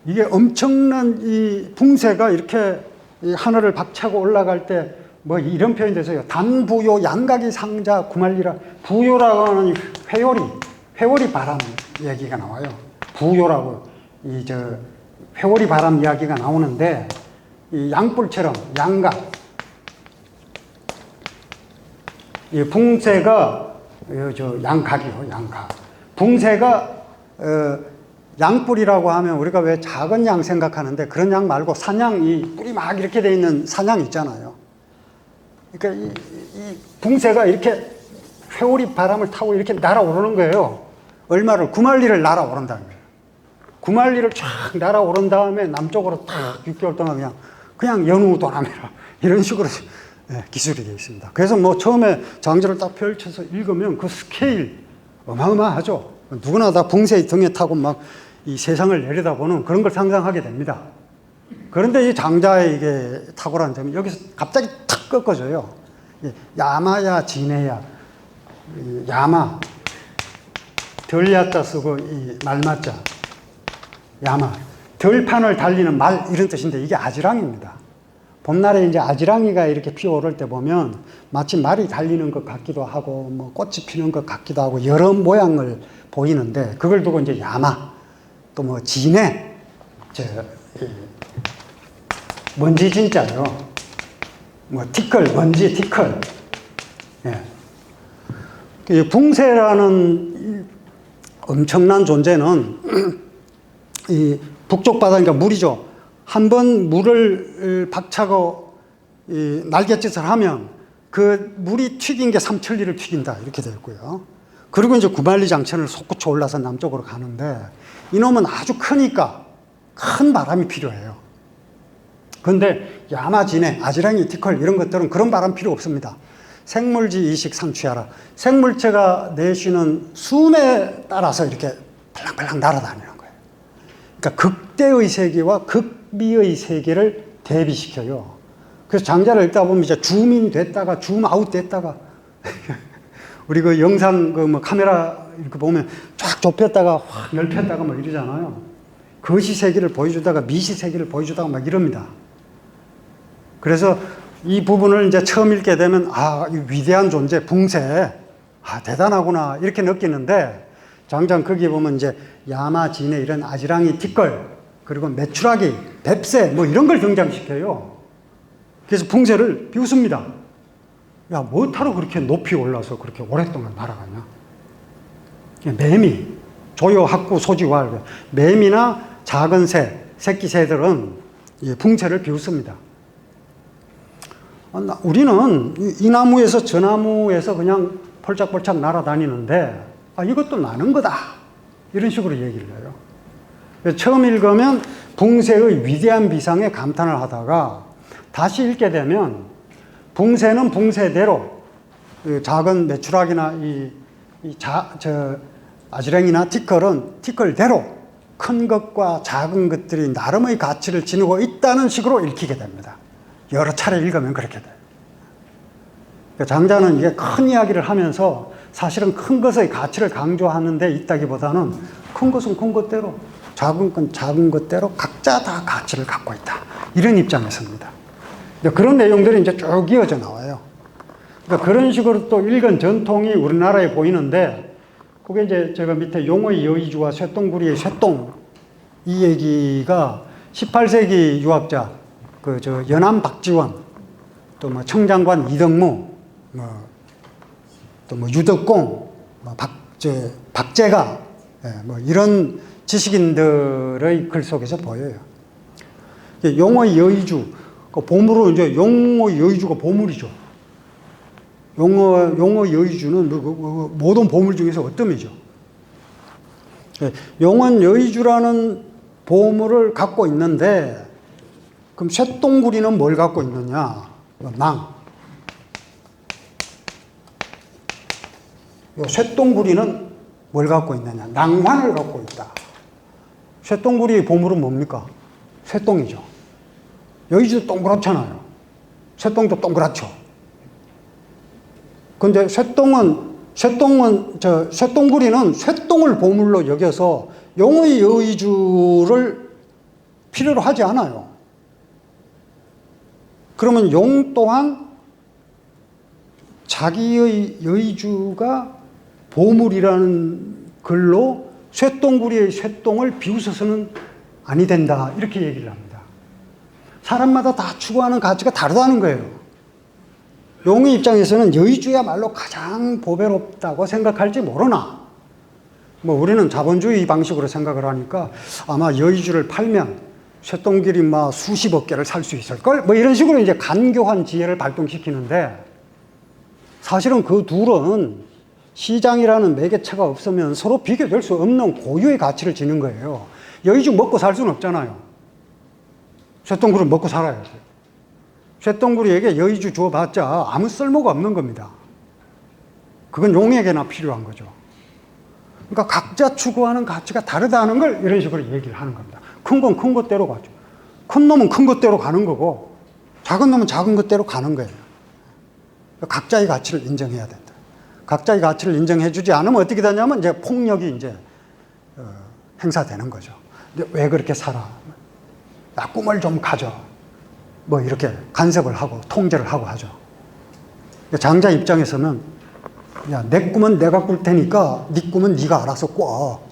이게 엄청난 이 붕새가 이렇게 이 하늘을 박차고 올라갈 때 뭐 이런 표현이 돼서요. 단부요 양각이 상자 구말리라. 부요라고 하는 이 회오리 바람 얘기가 나와요. 부요라고 이 회오리 바람 이야기가 나오는데 이 양뿔처럼 양각. 이 붕새가 양각이요, 양각. 붕새가 양뿔이라고 하면 우리가 왜 작은 양 생각하는데 그런 양 말고 산양, 이 뿔이 막 이렇게 돼 있는 산양 있잖아요. 그러니까 이 붕새가 이렇게 회오리 바람을 타고 이렇게 날아오르는 거예요. 얼마를? 9만리를 날아오른다는 거예요. 9만리를 쫙 날아오른 다음에 남쪽으로 딱 6개월 동안 그냥 연우도남이라 이런 식으로 기술이 되어 있습니다. 그래서 뭐 처음에 장지를 딱 펼쳐서 읽으면 그 스케일 어마어마하죠. 누구나 다 붕새의 등에 타고 막 이 세상을 내려다보는 그런 걸 상상하게 됩니다. 그런데 이 장자의 이게 탁월한 점이 여기서 갑자기 탁 꺾어져요. 야마야 지네야. 야마. 덜야자 쓰고 이 말마자. 야마. 들판을 달리는 말 이런 뜻인데 이게 아지랑입니다. 봄날에 이제 아지랑이가 이렇게 피어오를 때 보면 마치 말이 달리는 것 같기도 하고 뭐 꽃이 피는 것 같기도 하고 여러 모양을 보이는데 그걸 두고 이제 야마 또 뭐 진해 먼지 진짜요. 뭐 티끌 먼지 티끌. 예. 붕새라는 엄청난 존재는 이 북쪽 바다니까 물이죠. 한번 물을 박차고 이 날갯짓을 하면 그 물이 튀긴 게 삼천리를 튀긴다 이렇게 되어 있고요. 그리고 이제 구만리 장천을 솟구쳐 올라서 남쪽으로 가는데 이놈은 아주 크니까 큰 바람이 필요해요. 그런데 야마지네, 아지랑이, 티컬 이런 것들은 그런 바람 필요 없습니다. 생물지 이식 상취하라. 생물체가 내쉬는 숨에 따라서 이렇게 팔랑팔랑 날아다니는 거예요. 그러니까 극대의 세계와 극미의 세계를 대비시켜요. 그래서 장자를 읽다 보면 이제 줌인 됐다가 줌아웃 됐다가 우리 그 영상 그 뭐 카메라 이렇게 보면 쫙 좁혔다가 확 넓혔다가 뭐 이러잖아요. 거시 세계를 보여주다가 미시 세계를 보여주다가 막 이럽니다. 그래서 이 부분을 이제 처음 읽게 되면 아, 이 위대한 존재 붕새 아, 대단하구나 이렇게 느끼는데 장장 거기에 보면 이제 야마, 진해 이런 아지랑이, 티끌 그리고 메추라기, 뱁새 뭐 이런 걸 등장시켜요. 그래서 붕새를 비웃습니다. 야, 뭐하러 그렇게 높이 올라서 그렇게 오랫동안 날아가냐? 매미, 조요, 학구, 소지왈 매미나 작은 새, 새끼 새들은 붕새를 비웃습니다. 우리는 이 나무에서 저 나무에서 그냥 폴짝폴짝 날아다니는데 이것도 나는 거다. 이런 식으로 얘기를 해요. 처음 읽으면 붕새의 위대한 비상에 감탄을 하다가 다시 읽게 되면 붕새는 붕새대로 작은 메추라기나 아지랭이나 티끌대로 큰 것과 작은 것들이 나름의 가치를 지니고 있다는 식으로 읽히게 됩니다. 여러 차례 읽으면 그렇게 돼요. 장자는 이게 큰 이야기를 하면서 사실은 큰 것의 가치를 강조하는 데 있다기보다는 큰 것은 큰 것대로, 작은 건 작은 것대로 각자 다 가치를 갖고 있다. 이런 입장에서입니다. 그런 내용들이 이제 쭉 이어져 나와요. 그러니까 그런 식으로 또 읽은 전통이 우리나라에 보이는데, 그게 이제 제가 밑에 용의 여의주와 쇠똥구리의 쇠똥, 이 얘기가 18세기 유학자, 연암 박지원, 또 청장관 이덕무, 또 유덕공, 박재가, 이런 지식인들의 글 속에서 보여요. 용의 여의주, 보물로 이제 용의 여의주가 보물이죠. 용의 여의주는 모든 보물 중에서 어뜸이죠. 용은 여의주라는 보물을 갖고 있는데, 그럼 쇠똥구리는 뭘 갖고 있느냐? 낭. 쇠똥구리는 뭘 갖고 있느냐? 낭환을 갖고 있다. 쇠똥구리의 보물은 뭡니까? 쇠똥이죠. 여의주도 동그랗잖아요. 쇠똥도 동그랗죠. 근데 쇠똥구리는 쇠똥을 보물로 여겨서 용의 여의주를 필요로 하지 않아요. 그러면 용 또한 자기의 여의주가 보물이라는 글로 쇠똥구리의 쇠똥을 비웃어서는 아니 된다. 이렇게 얘기를 합니다. 사람마다 다 추구하는 가치가 다르다는 거예요. 용의 입장에서는 여의주야말로 가장 보배롭다고 생각할지 모르나, 우리는 자본주의 방식으로 생각을 하니까 아마 여의주를 팔면 쇠똥구리 수십억 개를 살 수 있을걸? 이런 식으로 이제 간교한 지혜를 발동시키는데, 사실은 그 둘은 시장이라는 매개체가 없으면 서로 비교될 수 없는 고유의 가치를 지닌 거예요. 여의주 먹고 살 수는 없잖아요. 쇠똥구리는 먹고 살아야지. 쇠똥구리에게 여의주 주어봤자 아무 쓸모가 없는 겁니다. 그건 용에게나 필요한 거죠. 그러니까 각자 추구하는 가치가 다르다는 걸 이런 식으로 얘기를 하는 겁니다. 큰 건 큰 것대로 가죠. 큰 놈은 큰 것대로 가는 거고, 작은 놈은 작은 것대로 가는 거예요. 각자의 가치를 인정해야 된다. 각자의 가치를 인정해주지 않으면 어떻게 되냐면 이제 폭력이 이제 행사되는 거죠. 왜 그렇게 살아? 나 꿈을 좀 가져. 이렇게 간섭을 하고 통제를 하고 하죠. 장자 입장에서는 내 꿈은 내가 꿀 테니까 네 꿈은 네가 알아서 꿔.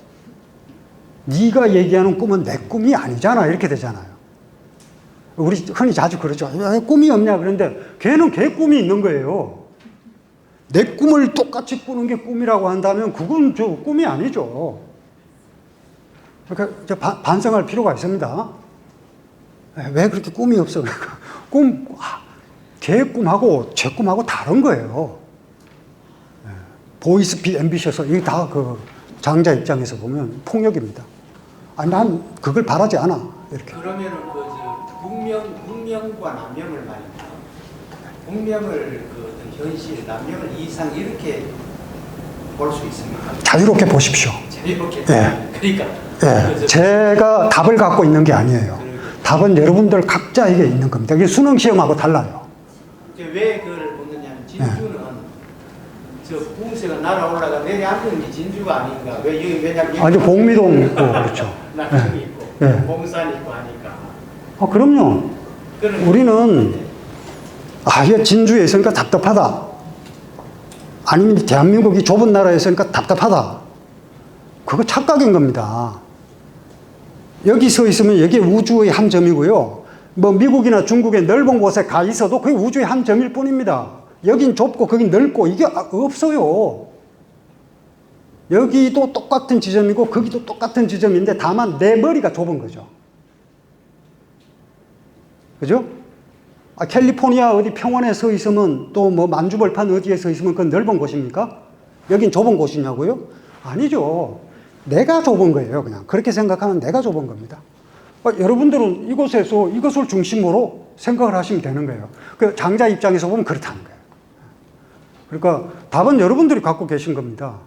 네가 얘기하는 꿈은 내 꿈이 아니잖아. 이렇게 되잖아요. 우리 흔히 자주 그러죠. 왜 꿈이 없냐 그런데 걔는 걔 꿈이 있는 거예요. 내 꿈을 똑같이 꾸는 게 꿈이라고 한다면 그건 꿈이 아니죠. 그러니까 반성할 필요가 있습니다. 왜 그렇게 꿈이 없어? 걔 꿈하고 제 꿈하고 다른 거예요. 보이스피 앰비셔서 이게 다 장자 입장에서 보면 폭력입니다. 난 그걸 바라지 않아. 이렇게. 그러면은 문명과 남명을 말입니다. 문명을 어떤 현실, 남명을 이상 이렇게 볼 수 있습니까? 자유롭게 보십시오. 자유롭게. 예. 그러니까. 제가 답을 갖고 있는 게 아니에요. 답은 여러분들 각자에게 있는 겁니다. 이게 수능 시험하고 달라요. 왜 그걸 묻느냐면 진주는 저 붕새가 날아올라가 내려앉은 게 진주가 아닌가? 왜냐면 아주 복미동 있고 그렇죠. 낙릉이 있고 봉산이 있고 하니까. 그럼요. 우리는 이게 진주에 있으니까 답답하다. 아니면 대한민국이 좁은 나라에 있으니까 답답하다. 그거 착각인 겁니다. 여기 서 있으면 이게 우주의 한 점이고요. 미국이나 중국의 넓은 곳에 가 있어도 그게 우주의 한 점일 뿐입니다. 여긴 좁고 거긴 넓고 이게 없어요. 여기도 똑같은 지점이고 거기도 똑같은 지점인데 다만 내 머리가 좁은 거죠. 그죠? 캘리포니아 어디 평원에 서 있으면 또 뭐 만주벌판 어디에 서 있으면 그건 넓은 곳입니까? 여긴 좁은 곳이냐고요? 아니죠. 내가 좁은 거예요. 그냥 그렇게 생각하면 내가 좁은 겁니다. 여러분들은 이곳에서 이것을 중심으로 생각을 하시면 되는 거예요. 그 장자 입장에서 보면 그렇다는 거예요. 그러니까 답은 여러분들이 갖고 계신 겁니다.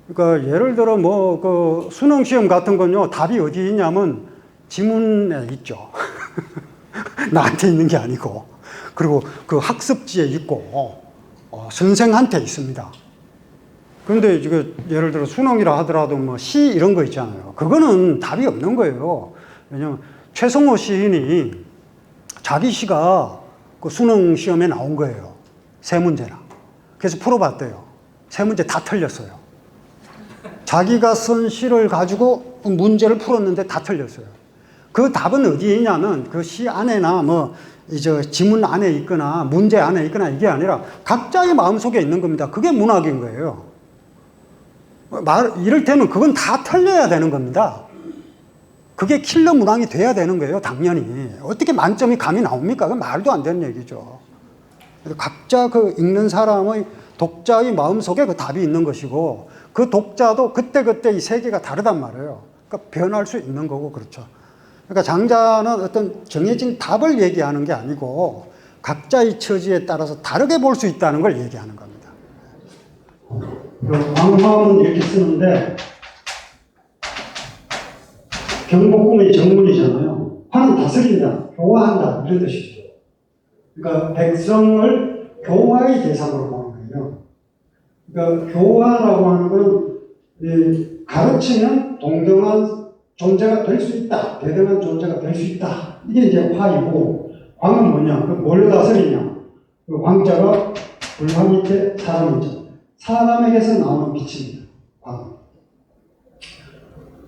그러니까 예를 들어 뭐 그 수능 시험 같은 건요, 답이 어디 있냐면 지문에 있죠. 나한테 있는 게 아니고, 그리고 그 학습지에 있고 선생한테 있습니다. 그런데 이게 예를 들어 수능이라 하더라도 뭐 시 이런 거 있잖아요. 그거는 답이 없는 거예요. 왜냐면 최성호 시인이 자기 시가 그 수능 시험에 나온 거예요. 세 문제나. 그래서 풀어봤대요. 세 문제 다 틀렸어요. 자기가 쓴 시를 가지고 문제를 풀었는데 다 틀렸어요. 그 답은 어디에 있냐면 그 시 안에나 뭐 이제 지문 안에 있거나 문제 안에 있거나 이게 아니라 각자의 마음속에 있는 겁니다. 그게 문학인 거예요. 이를테면 그건 다 틀려야 되는 겁니다. 그게 킬러 문항이 돼야 되는 거예요, 당연히. 어떻게 만점이 감이 나옵니까? 그건 말도 안 되는 얘기죠. 각자 그 읽는 사람의 독자의 마음속에 그 답이 있는 것이고, 그 독자도 그때그때 이 세계가 다르단 말이에요. 그러니까 변할 수 있는 거고, 그렇죠. 그러니까 장자는 어떤 정해진 답을 얘기하는 게 아니고, 각자의 처지에 따라서 다르게 볼 수 있다는 걸 얘기하는 겁니다. 광화는 이렇게 쓰는데, 경복궁의 정문이잖아요. 화는 다스린다, 교화한다, 이런 뜻이죠. 그러니까 백성을 교화의 대상으로 보는 거예요. 그러니까 교화라고 하는 것은 가르치면 동등한 존재가 될 수 있다, 대등한 존재가 될 수 있다. 이게 이제 화이고, 광은 뭐냐? 뭘로 다스리냐? 그 광자가 불화 밑에 사람이죠. 사람에게서 나오는 빛입니다. 광.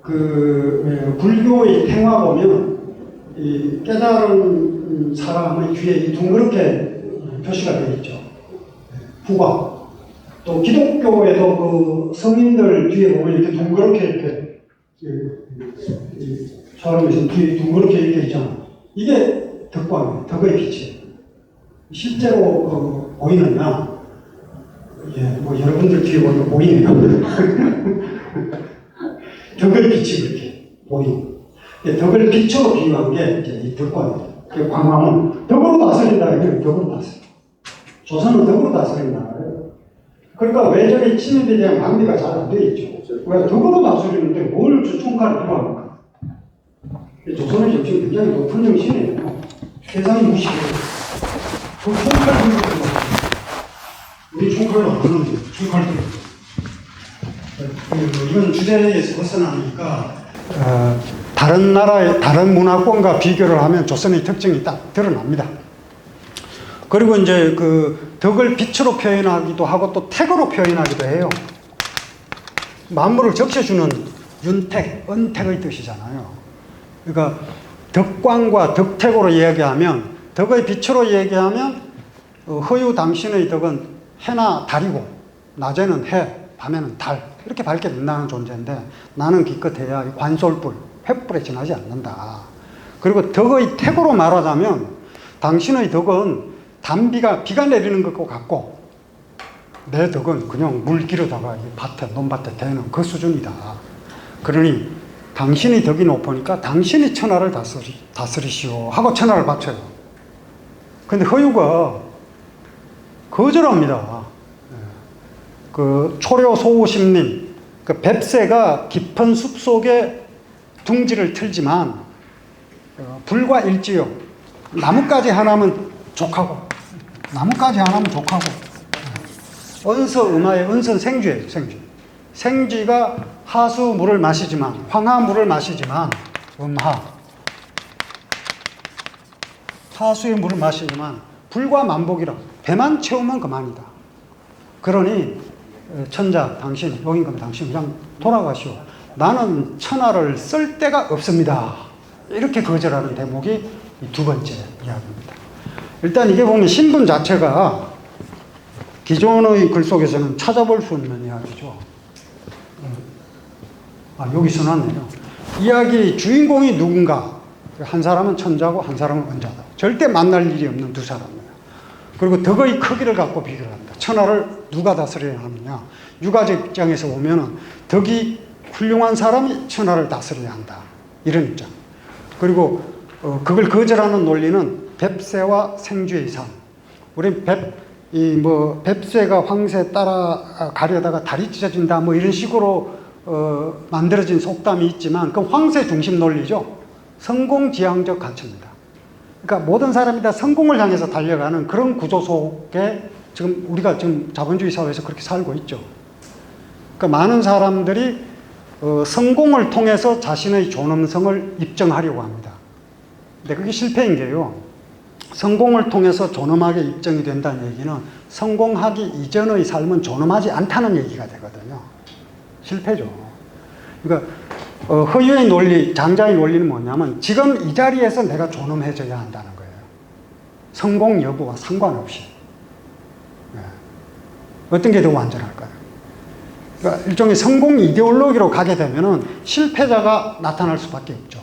불교의 탱화 보면 이 깨달은 사람의 뒤에 이 둥그렇게 표시가 되어 있죠. 후광. 또 기독교에도 그 성인들 뒤에 보면 이렇게 둥그렇게 이렇게 사람이 뒤에 둥그렇게 이렇게 있잖아. 이게 덕광이에요. 덕의 빛이에요. 실제로 보이느냐? 예, 뭐 여러분들 뒤에 보면 보이네요. 덕을 빛이 그렇게 보이고, 덕을 빛으로 비유한 게 이제 이 덕광입니다. 광화문 덕으로 다스린다. 이게 덕으로 다스려. 조선은 덕으로 다스린다. 그러니까 외적의 침입에 대한 방비가 잘 안 되어 있죠. 왜 덕으로 다스리는데 뭘 총칼을 필요합니까? 조선의 정신이 굉장히 높은 정신이에요. 세상이 무시해요. 그 총칼 들고 우리 총칼로 안 하는데 총칼 들고. 이건 주제에서 벗어나니까 다른 나라의 다른 문화권과 비교를 하면 조선의 특징이 딱 드러납니다. 그리고 이제 그 덕을 빛으로 표현하기도 하고 또 택으로 표현하기도 해요. 만물을 적셔주는 윤택, 은택의 뜻이잖아요. 그러니까 덕광과 덕택으로 이야기하면, 덕의 빛으로 얘기하면 허유 당신의 덕은 해나 달이고 낮에는 해, 밤에는 달, 이렇게 밝게 빛나는 존재인데 나는 기껏해야 관솔불, 횃불에 지나지 않는다. 그리고 덕의 택으로 말하자면 당신의 덕은 비가 내리는 것과 같고 내 덕은 그냥 물 기르다가 밭에, 논밭에 대는 그 수준이다. 그러니 당신의 덕이 높으니까 당신이 천하를 다스리시오 하고 천하를 바쳐요. 근데 허유가 거절합니다. 그 초려소우심림, 그 뱁새가 깊은 숲 속에 둥지를 틀지만 불과 일지요. 나뭇가지 하나면 족하고, 나뭇가지 하나면 족하고. 언서음하의 언서는 생쥐예요, 생쥐. 생쥐가 하수 물을 마시지만, 황하물을 마시지만, 하수의 물을 마시지만 불과 만복이라. 배만 채우면 그만이다. 그러니 천자 당신, 용인금 당신 그냥 돌아가시오. 나는 천하를 쓸 데가 없습니다. 이렇게 거절하는 대목이 두 번째 이야기입니다. 일단 이게 보면 신분 자체가 기존의 글 속에서는 찾아볼 수 없는 이야기죠. 여기 써놨네요. 이야기 주인공이 누군가. 한 사람은 천자고 한 사람은 원자다. 절대 만날 일이 없는 두 사람이에요. 그리고 덕의 크기를 갖고 비교를 합니다. 천하를 누가 다스려야 하느냐. 유가적 입장에서 보면은 덕이 훌륭한 사람이 천하를 다스려야 한다. 이런 입장. 그리고 그걸 거절하는 논리는 뱁새와 생쥐의 삶. 우리 뱁새가 황새 따라 가려다가 다리 찢어진다. 뭐 이런 식으로 만들어진 속담이 있지만 그건 황새 중심 논리죠. 성공지향적 가치입니다. 그러니까 모든 사람이 다 성공을 향해서 달려가는 그런 구조 속에 지금 우리가 지금 자본주의 사회에서 그렇게 살고 있죠. 그러니까 많은 사람들이 성공을 통해서 자신의 존엄성을 입증하려고 합니다. 근데 그게 실패인 게요. 성공을 통해서 존엄하게 입증이 된다는 얘기는 성공하기 이전의 삶은 존엄하지 않다는 얘기가 되거든요. 실패죠. 그러니까 허유의 논리, 장자의 논리는 뭐냐면 지금 이 자리에서 내가 존엄해져야 한다는 거예요. 성공 여부와 상관없이. 네. 어떤 게 더 완전할까요? 그러니까 일종의 성공 이데올로기로 가게 되면은 실패자가 나타날 수밖에 없죠.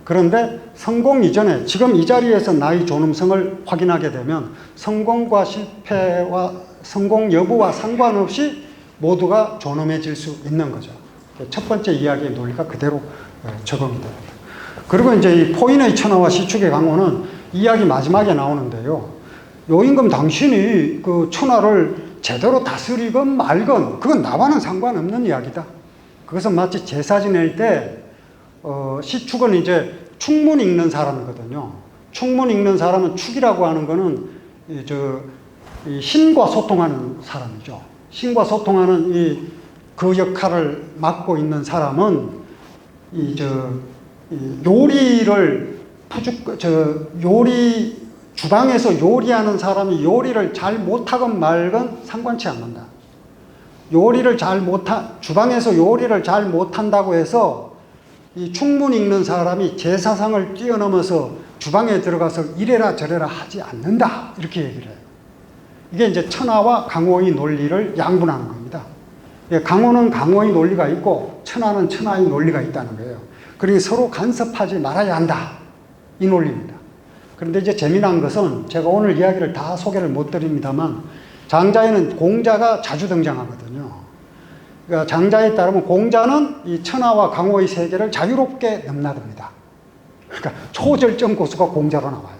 그런데 성공 이전에 지금 이 자리에서 나의 존엄성을 확인하게 되면 성공과 실패와 성공 여부와 상관없이 모두가 존엄해질 수 있는 거죠. 첫 번째 이야기의 논리가 그대로 적용이 됩니다. 그리고 이제 이 포인의 천하와 시축의 강호는 이야기 마지막에 나오는데요. 요임금 당신이 그 천하를 제대로 다스리건 말건 그건 나와는 상관없는 이야기다. 그것은 마치 제사 지낼 때 시축은 이제 축문 읽는 사람이거든요. 축문 읽는 사람은 축이라고 하는 거는 이 신과 소통하는 사람이죠. 신과 소통하는 그 역할을 맡고 있는 사람은 요리를 주방에서 요리하는 사람이 요리를 잘 못하건 말건 상관치 않는다. 주방에서 요리를 잘 못한다고 해서 이 축문 읽는 사람이 제사상을 뛰어넘어서 주방에 들어가서 이래라 저래라 하지 않는다. 이렇게 얘기를 해요. 이게 이제 천하와 강호의 논리를 양분하는 겁니다. 강호는 강호의 논리가 있고 천하는 천하의 논리가 있다는 거예요. 그러니 서로 간섭하지 말아야 한다. 이 논리입니다. 그런데 이제 재미난 것은 제가 오늘 이야기를 다 소개를 못 드립니다만 장자에는 공자가 자주 등장하거든요. 그러니까 장자에 따르면 공자는 이 천하와 강호의 세계를 자유롭게 넘나듭니다. 그러니까 초절정 고수가 공자로 나와요.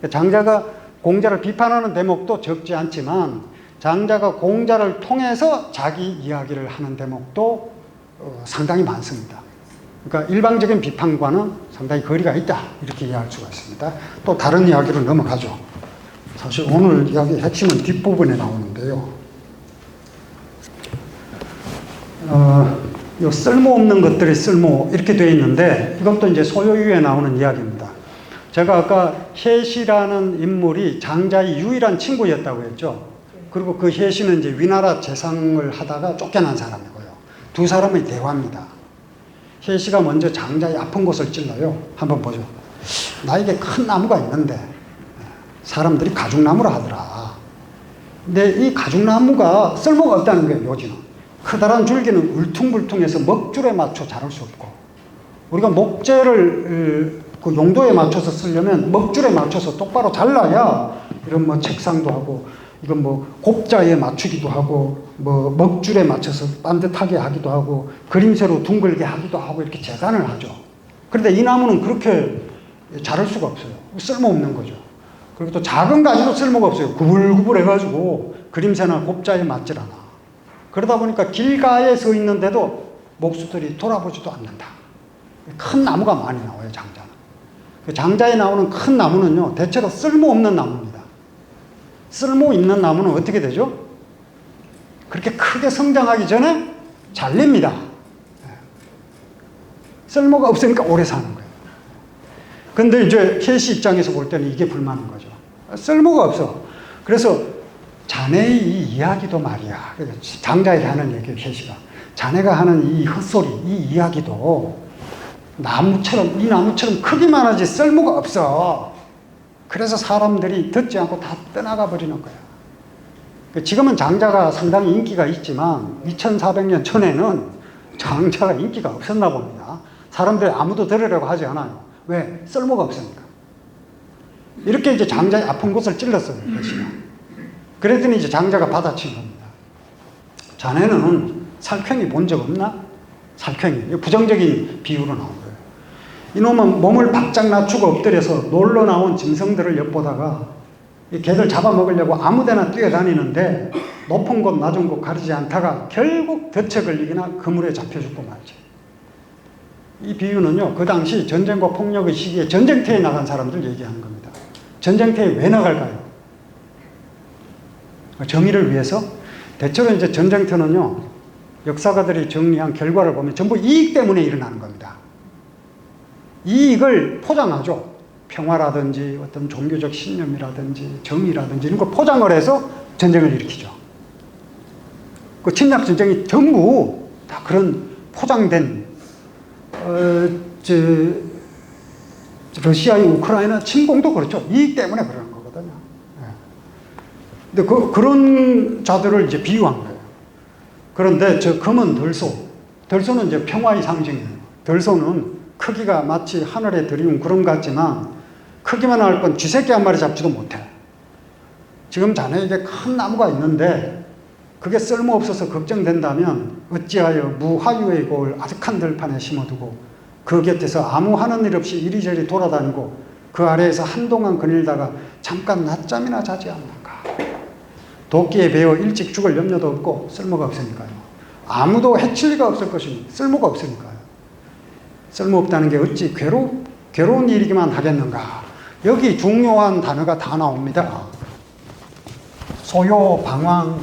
장자가 공자를 비판하는 대목도 적지 않지만 장자가 공자를 통해서 자기 이야기를 하는 대목도 상당히 많습니다. 그러니까 일방적인 비판과는 상당히 거리가 있다. 이렇게 이해할 수가 있습니다. 또 다른 이야기로 넘어가죠. 사실 오늘 이야기의 핵심은 뒷부분에 나오는데요. 요 쓸모없는 것들이 쓸모 이렇게 되어 있는데 이것도 이제 소요유에 나오는 이야기입니다. 제가 아까 혜시라는 인물이 장자의 유일한 친구였다고 했죠. 그리고 그 혜시는 이제 위나라 재상을 하다가 쫓겨난 사람이고요. 두 사람의 대화입니다. 혜시가 먼저 장자의 아픈 곳을 찔러요. 한번 보죠. 나에게 큰 나무가 있는데 사람들이 가죽나무라 하더라. 근데 이 가죽나무가 쓸모가 없다는 거예요. 요지는. 커다란 줄기는 울퉁불퉁해서 먹줄에 맞춰 자를 수 없고 우리가 목재를 그 용도에 맞춰서 쓰려면 먹줄에 맞춰서 똑바로 잘라야 이런 뭐 책상도 하고 이건 뭐 곱자에 맞추기도 하고 뭐 먹줄에 맞춰서 반듯하게 하기도 하고 그림새로 둥글게 하기도 하고 이렇게 재단을 하죠. 그런데 이 나무는 그렇게 자랄 수가 없어요. 쓸모없는 거죠. 그리고 또 작은 가지도 쓸모가 없어요. 구불구불 해가지고 그림새나 곱자에 맞질 않아. 그러다 보니까 길가에 서 있는데도 목수들이 돌아보지도 않는다. 큰 나무가 많이 나와요, 장자는. 그 장자에 나오는 큰 나무는요, 대체로 쓸모없는 나무입니다. 쓸모 있는 나무는 어떻게 되죠? 그렇게 크게 성장하기 전에 잘립니다. 쓸모가 없으니까 오래 사는 거예요. 근데 이제 혜시 입장에서 볼 때는 이게 불만인 거죠. 쓸모가 없어. 그래서 자네의 이 이야기도 말이야. 장자에게 하는 얘기예요, 혜시가. 자네가 하는 이 헛소리, 이 이야기도 이 나무처럼 크기만 하지 쓸모가 없어. 그래서 사람들이 듣지 않고 다 떠나가 버리는 거야. 지금은 장자가 상당히 인기가 있지만 2400년 전에는 장자가 인기가 없었나 봅니다. 사람들이 아무도 들으려고 하지 않아요. 왜? 쓸모가 없으니까. 이렇게 이제 장자의 아픈 곳을 찔렀어요. 혜시가. 그랬더니 이제 장자가 받아친 겁니다. 자네는 살쾡이 본 적 없나? 살쾡이. 부정적인 비유로 나온 거예요. 이놈은 몸을 바짝 낮추고 엎드려서 놀러 나온 짐승들을 엿보다가 이 개들 잡아먹으려고 아무데나 뛰어다니는데 높은 곳 낮은 곳 가리지 않다가 결국 덫에 걸리거나 그물에 잡혀 죽고 말지. 이 비유는요, 그 당시 전쟁과 폭력의 시기에 전쟁터에 나간 사람들 얘기하는 겁니다. 전쟁터에 왜 나갈까요? 정의를 위해서? 대체로 이제 전쟁터는요, 역사가들이 정리한 결과를 보면 전부 이익 때문에 일어나는 겁니다. 이익을 포장하죠. 평화라든지 어떤 종교적 신념이라든지 정의라든지 이런 걸 포장을 해서 전쟁을 일으키죠. 그 침략 전쟁이 전부 다 그런 포장된 러시아의 우크라이나 침공도 그렇죠. 이익 때문에 그러는 거거든요. 근데 그런 자들을 이제 비유한 거예요. 그런데 저 검은 들소는 이제 평화의 상징이에요. 들소는 크기가 마치 하늘에 들이운 구름 같지만 크기만 할 건 쥐새끼 한 마리 잡지도 못해. 지금 자네에게 큰 나무가 있는데 그게 쓸모없어서 걱정된다면 어찌하여 무화유의 곡을 아득한 들판에 심어두고 그 곁에서 아무 하는 일 없이 이리저리 돌아다니고 그 아래에서 한동안 거닐다가 잠깐 낮잠이나 자지 않는가. 도끼에 베어 일찍 죽을 염려도 없고 쓸모가 없으니까요. 아무도 해칠 리가 없을 것이니 쓸모가 없으니까요. 쓸모없다는 게 어찌 괴로운 일이기만 하겠는가. 여기 중요한 단어가 다 나옵니다. 소요, 방황,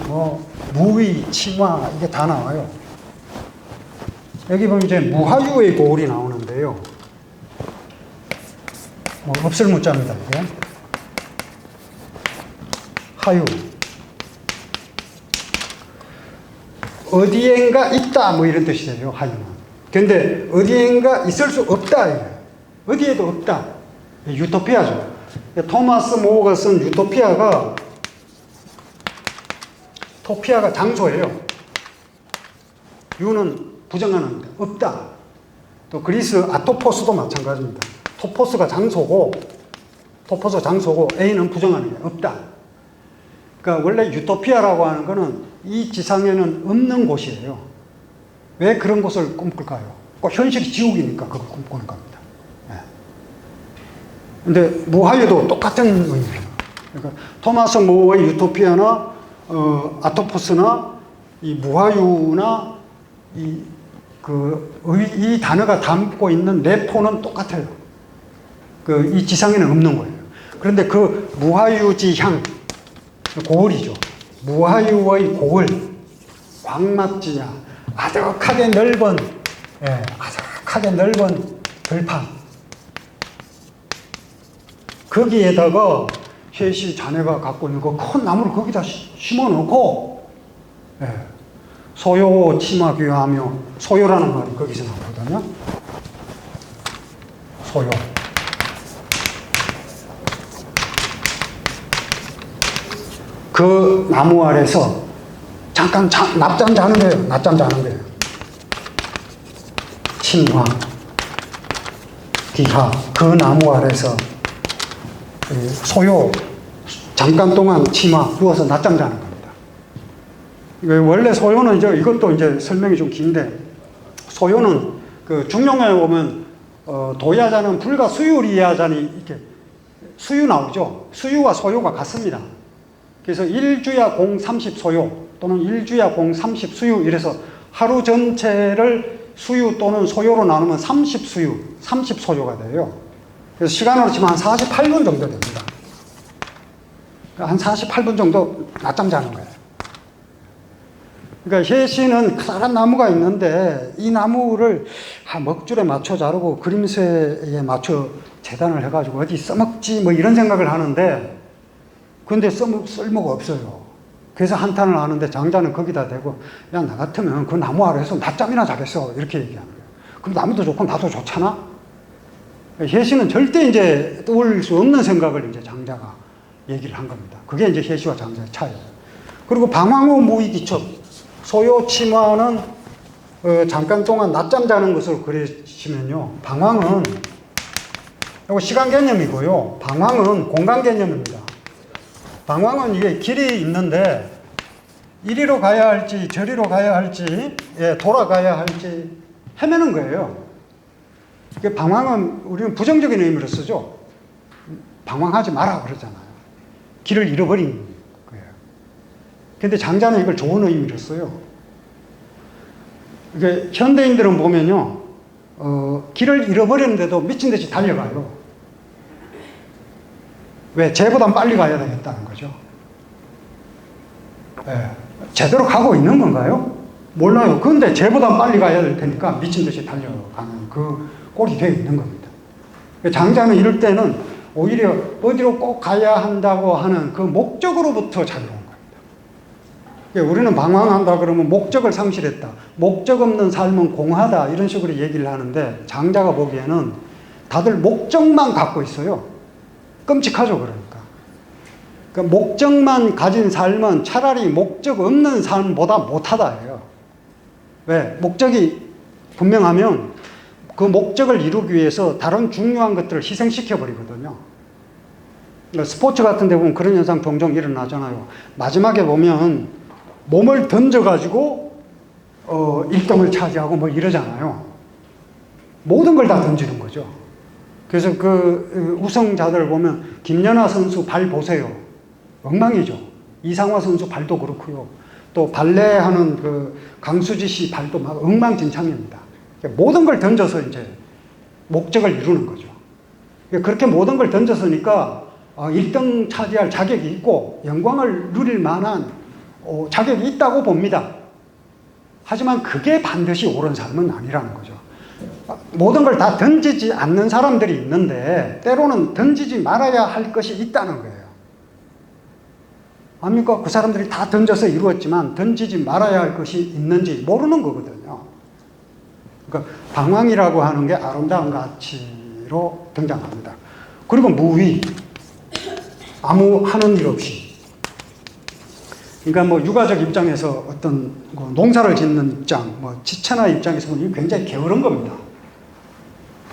무의, 칭화 이게 다 나와요. 여기 보면 이제 무화유의 고을이 나오는데요. 없을 무자입니다. 이게. 하유. 어디엔가 있다 이런 뜻이 돼요. 하유는. 근데 어디엔가 있을 수 없다. 어디에도 없다. 유토피아죠. 토마스 모어가 쓴 유토피아가 장소예요. 유는 부정하는 없다. 또 그리스 아토포스도 마찬가지입니다. 토포스가 장소고 A는 부정하는 게 없다. 그러니까 원래 유토피아라고 하는 거는 이 지상에는 없는 곳이에요. 왜 그런 곳을 꿈꿀까요? 꼭 현실이 지옥이니까 그걸 꿈꾸는 겁니다. 근데 무화유도 똑같은 의미예요. 그러니까 토마스 모어의 유토피아나 아토포스나 이 무화유나 이 단어가 담고 있는 내포는 똑같아요. 이 지상에는 없는 거예요. 그런데 그 무화유지향 고을이죠. 무화유의 고을, 광막지야, 아득하게 넓은 들판. 거기에다가 혜시 자네가 갖고 있는 그 큰 나무를 거기다 심어 놓고, 소요 치마귀하며, 소요라는 말이 거기서 나오거든요. 소요. 그 나무 아래서 잠깐 낮잠 자는 거예요. 침화, 기하, 그 나무 아래서 소요, 잠깐 동안 치마, 누워서 낮잠 자는 겁니다. 원래 소요는 이것도 설명이 좀 긴데, 소요는 중용에 보면, 도야자는 불과 수유리야자니, 이렇게 수유 나오죠. 수유와 소요가 같습니다. 그래서 1주야 공 30소요, 또는 1주야 공 30수유, 이래서 하루 전체를 수유 또는 소요로 나누면 30수유, 30소요가 돼요. 그래서 시간으로 치면 한 48분 정도 됩니다. 한 48분 정도 낮잠 자는 거예요. 그러니까 혜시는 커다란 나무가 있는데 이 나무를 먹줄에 맞춰 자르고 그림새에 맞춰 재단을 해가지고 어디 써먹지 이런 생각을 하는데, 근데 쓸모가 없어요. 그래서 한탄을 하는데 장자는 거기다 대고, 야, 나 같으면 그 나무 아래에서 낮잠이나 자겠어. 이렇게 얘기하는 거예요. 그럼 나무도 좋고 나도 좋잖아? 혜시는 절대 떠올릴 수 없는 생각을 장자가 얘기를 한 겁니다. 그게 혜시와 장자의 차이예요. 그리고 방황후 무의기첩, 소요 침화는 잠깐 동안 낮잠 자는 것으로 그리시면요. 방황은 이거 시간 개념이고요. 방황은 공간 개념입니다. 방황은 이게 길이 있는데 이리로 가야 할지 저리로 가야 할지 돌아가야 할지 헤매는 거예요. 방황은 우리는 부정적인 의미로 쓰죠. 방황하지 마라 그러잖아요. 길을 잃어버린 거예요. 근데 장자는 이걸 좋은 의미로 써요. 이게 현대인들은 보면요, 길을 잃어버렸는데도 미친 듯이 달려가요. 왜? 쟤보단 빨리 가야 되겠다는 거죠. 제대로 가고 있는 건가요? 몰라요. 그런데 쟤보단 빨리 가야 될 테니까 미친 듯이 달려가는 그 꼴이 되어 있는 겁니다. 장자는 이럴 때는 오히려 어디로 꼭 가야 한다고 하는 그 목적으로부터 자유로운 겁니다. 우리는 방황한다 그러면 목적을 상실했다. 목적 없는 삶은 공하다. 이런 식으로 얘기를 하는데 장자가 보기에는 다들 목적만 갖고 있어요. 끔찍하죠, 그러니까. 그러니까 목적만 가진 삶은 차라리 목적 없는 삶보다 못하다예요. 왜? 목적이 분명하면 그 목적을 이루기 위해서 다른 중요한 것들을 희생시켜 버리거든요. 그러니까 스포츠 같은 데 보면 그런 현상 종종 일어나잖아요. 마지막에 보면 몸을 던져가지고 1등을 차지하고 뭐 이러잖아요. 모든 걸 다 던지는 거죠. 그래서 그 우승자들 보면 김연아 선수 발 보세요. 엉망이죠. 이상화 선수 발도 그렇고요. 또 발레하는 그 강수지 씨 발도 막 엉망진창입니다. 모든 걸 던져서 이제 목적을 이루는 거죠. 그렇게 모든 걸 던져서니까 1등 차지할 자격이 있고 영광을 누릴 만한 자격이 있다고 봅니다. 하지만 그게 반드시 옳은 삶은 아니라는 거죠. 모든 걸 다 던지지 않는 사람들이 있는데 때로는 던지지 말아야 할 것이 있다는 거예요. 아닙니까? 그 사람들이 다 던져서 이루었지만 던지지 말아야 할 것이 있는지 모르는 거거든요. 그러니까 방황이라고 하는 게 아름다운 가치로 등장합니다. 그리고 무위, 아무 하는 일 없이. 그러니까 뭐 육아적 입장에서 어떤 농사를 짓는 입장, 뭐 지체나 입장에서 보면 굉장히 게으른 겁니다.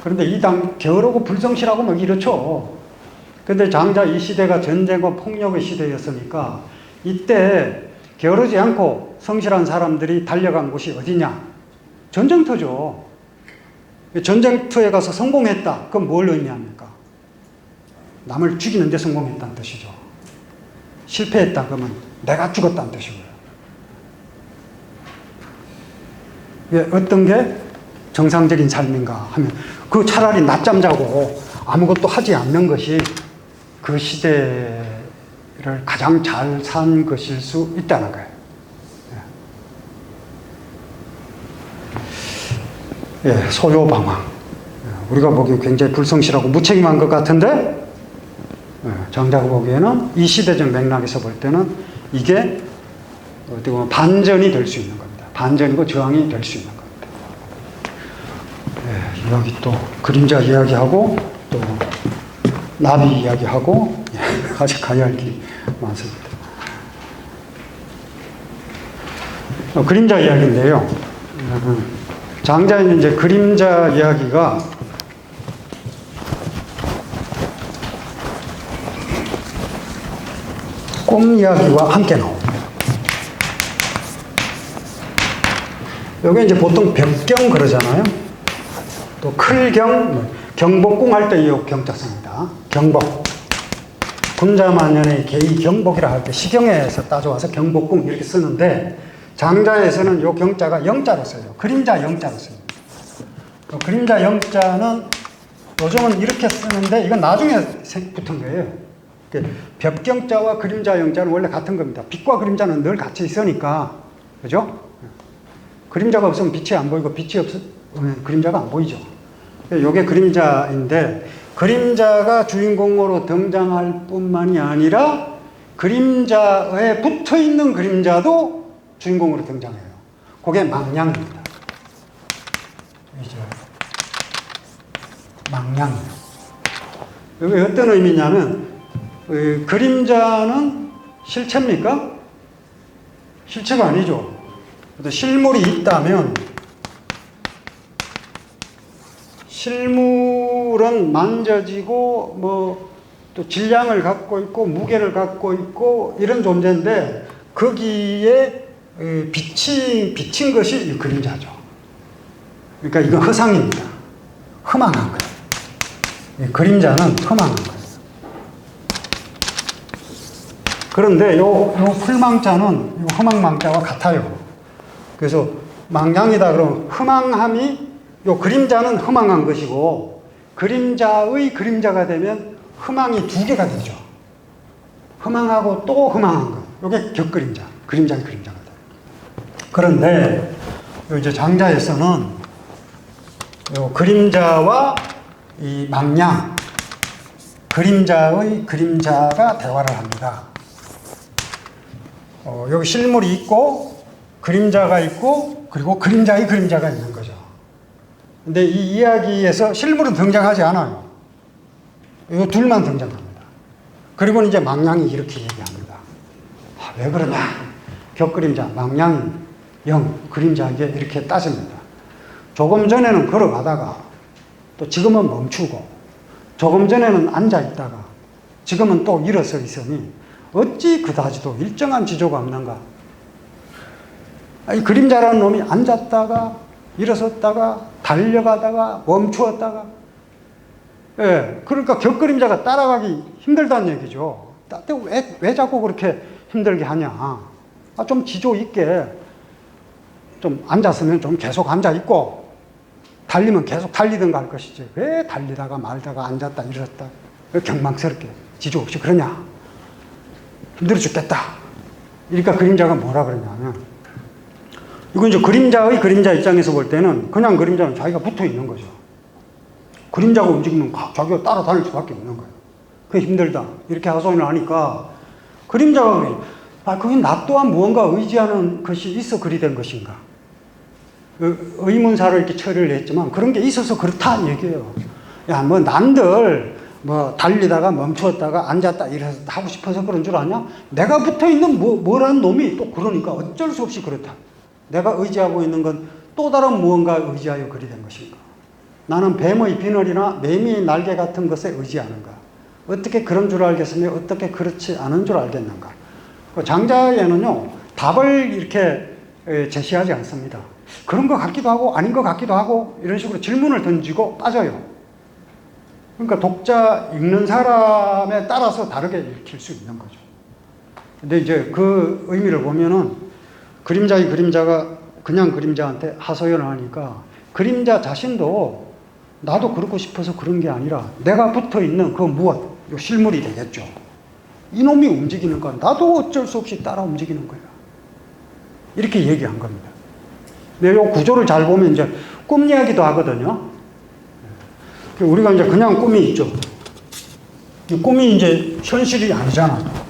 그런데 이 당 게으르고 불성실하고 막 이렇죠. 근데 장자 이 시대가 전쟁과 폭력의 시대였으니까 이때 게으르지 않고 성실한 사람들이 달려간 곳이 어디냐? 전쟁터죠. 전쟁터에 가서 성공했다. 그건 뭘 의미합니까? 남을 죽이는 데 성공했다는 뜻이죠. 실패했다 그러면 내가 죽었다는 뜻이고요. 어떤 게 정상적인 삶인가 하면 그 차라리 낮잠 자고 아무것도 하지 않는 것이 그 시대를 가장 잘 산 것일 수 있다는 거예요. 소요방황. 우리가 보기에 굉장히 불성실하고 무책임한 것 같은데 장자가 보기에는 이 시대적 맥락에서 볼 때는 이게 어떻게 보면 반전이 될 수 있는 겁니다. 반전이고 저항이 될 수 있는 겁니다. 여기 또 그림자 이야기하고 또 나비 이야기하고 아직 가야 할 길이 많습니다. 그림자 이야기인데요. 장자는 이제 그림자 이야기가 꿈 이야기와 함께 나옵니다. 여기 이제 보통 벽경 그러잖아요. 또 클경, 경복궁 할 때 이 경자 씁니다. 경복. 군자만년의 개의 경복이라 할 때 시경에서 따져와서 경복궁 이렇게 쓰는데 장자에서는 이 경자가 영자로 써요. 그림자 영자로 써요. 그림자 영자는 요즘은 이렇게 쓰는데 이건 나중에 붙은 거예요. 벽경자와 그림자 영자는 원래 같은 겁니다. 빛과 그림자는 늘 같이 있으니까. 그죠? 그림자가 없으면 빛이 안 보이고 빛이 없으면 그림자가 안 보이죠. 이게 그림자인데 그림자가 주인공으로 등장할 뿐만이 아니라 그림자에 붙어 있는 그림자도 주인공으로 등장해요. 그게 망량입니다. 망량이에요. 이게 어떤 의미냐면 그림자는 실체입니까? 실체가 아니죠. 실물이 있다면 실물은 만져지고 뭐 또 질량을 갖고 있고 무게를 갖고 있고 이런 존재인데 거기에 비친 것이 이 그림자죠. 그러니까 이건 허상입니다. 허망한 거예요. 이 그림자는 허망한 거예요. 그런데 요 풀망자는 요 허망망자와 같아요. 그래서 망량이다 그러면 허망함이 요 그림자는 허망한 것이고 그림자의 그림자가 되면 허망이 두 개가 되죠. 허망하고 또 허망한 것. 요게 격그림자, 그림자의 그림자가 돼요. 그런데 요 이제 장자에서는 요 그림자와 이 망량, 그림자의 그림자가 대화를 합니다. 여기 실물이 있고 그림자가 있고 그리고 그림자의 그림자가 있는 거죠. 근데 이 이야기에서 실물은 등장하지 않아요. 이 둘만 등장합니다. 그리고 이제 망량이 이렇게 얘기합니다. 왜 그러냐? 격그림자, 망량이 영, 그림자에게 이렇게 따집니다. 조금 전에는 걸어가다가 또 지금은 멈추고 조금 전에는 앉아 있다가 지금은 또 일어서 있으니 어찌 그다지도 일정한 지조가 없는가? 이 그림자라는 놈이 앉았다가 일어섰다가 달려가다가 멈추었다가 그러니까 격그림자가 따라가기 힘들다는 얘기죠. 왜 자꾸 그렇게 힘들게 하냐? 좀 지조 있게 좀 앉았으면 좀 계속 앉아 있고 달리면 계속 달리든가 할 것이지. 왜 달리다가 말다가 앉았다 일어섰다 왜 경망스럽게 지조 없이 그러냐? 힘들어 죽겠다. 그러니까 그림자가 뭐라 그러냐면 이건 이제 그림자의 그림자 입장에서 볼 때는 그냥 그림자는 자기가 붙어 있는 거죠. 그림자가 움직이면 자기가 따라다닐 수밖에 없는 거예요. 그게 힘들다. 이렇게 하소연을 하니까 그림자가 그게 나 또한 무언가 의지하는 것이 있어 그리 된 것인가. 의문사를 이렇게 처리를 했지만 그런 게 있어서 그렇다 얘기예요. 야, 뭐 남들 뭐 달리다가 멈추었다가 앉았다 일어섰다 하고 싶어서 그런 줄 아냐? 내가 붙어 있는 뭐라는 놈이 또 그러니까 어쩔 수 없이 그렇다. 내가 의지하고 있는 건 또 다른 무언가 의지하여 그리 된 것인가? 나는 뱀의 비늘이나 매미의 날개 같은 것에 의지하는가? 어떻게 그런 줄 알겠으며 어떻게 그렇지 않은 줄 알겠는가? 장자에는요, 답을 이렇게 제시하지 않습니다. 그런 것 같기도 하고 아닌 것 같기도 하고 이런 식으로 질문을 던지고 빠져요. 그러니까 독자 읽는 사람에 따라서 다르게 읽힐 수 있는 거죠. 근데 이제 그 의미를 보면은 그림자의 그림자가 그냥 그림자한테 하소연을 하니까 그림자 자신도 나도 그렇고 싶어서 그런 게 아니라 내가 붙어 있는 그 무엇, 요 실물이 되겠죠. 이놈이 움직이는 건 나도 어쩔 수 없이 따라 움직이는 거야. 이렇게 얘기한 겁니다. 근데 요 구조를 잘 보면 이제 꿈 이야기도 하거든요. 우리가 이제 그냥 꿈이 있죠. 이 꿈이 이제 현실이 아니잖아요.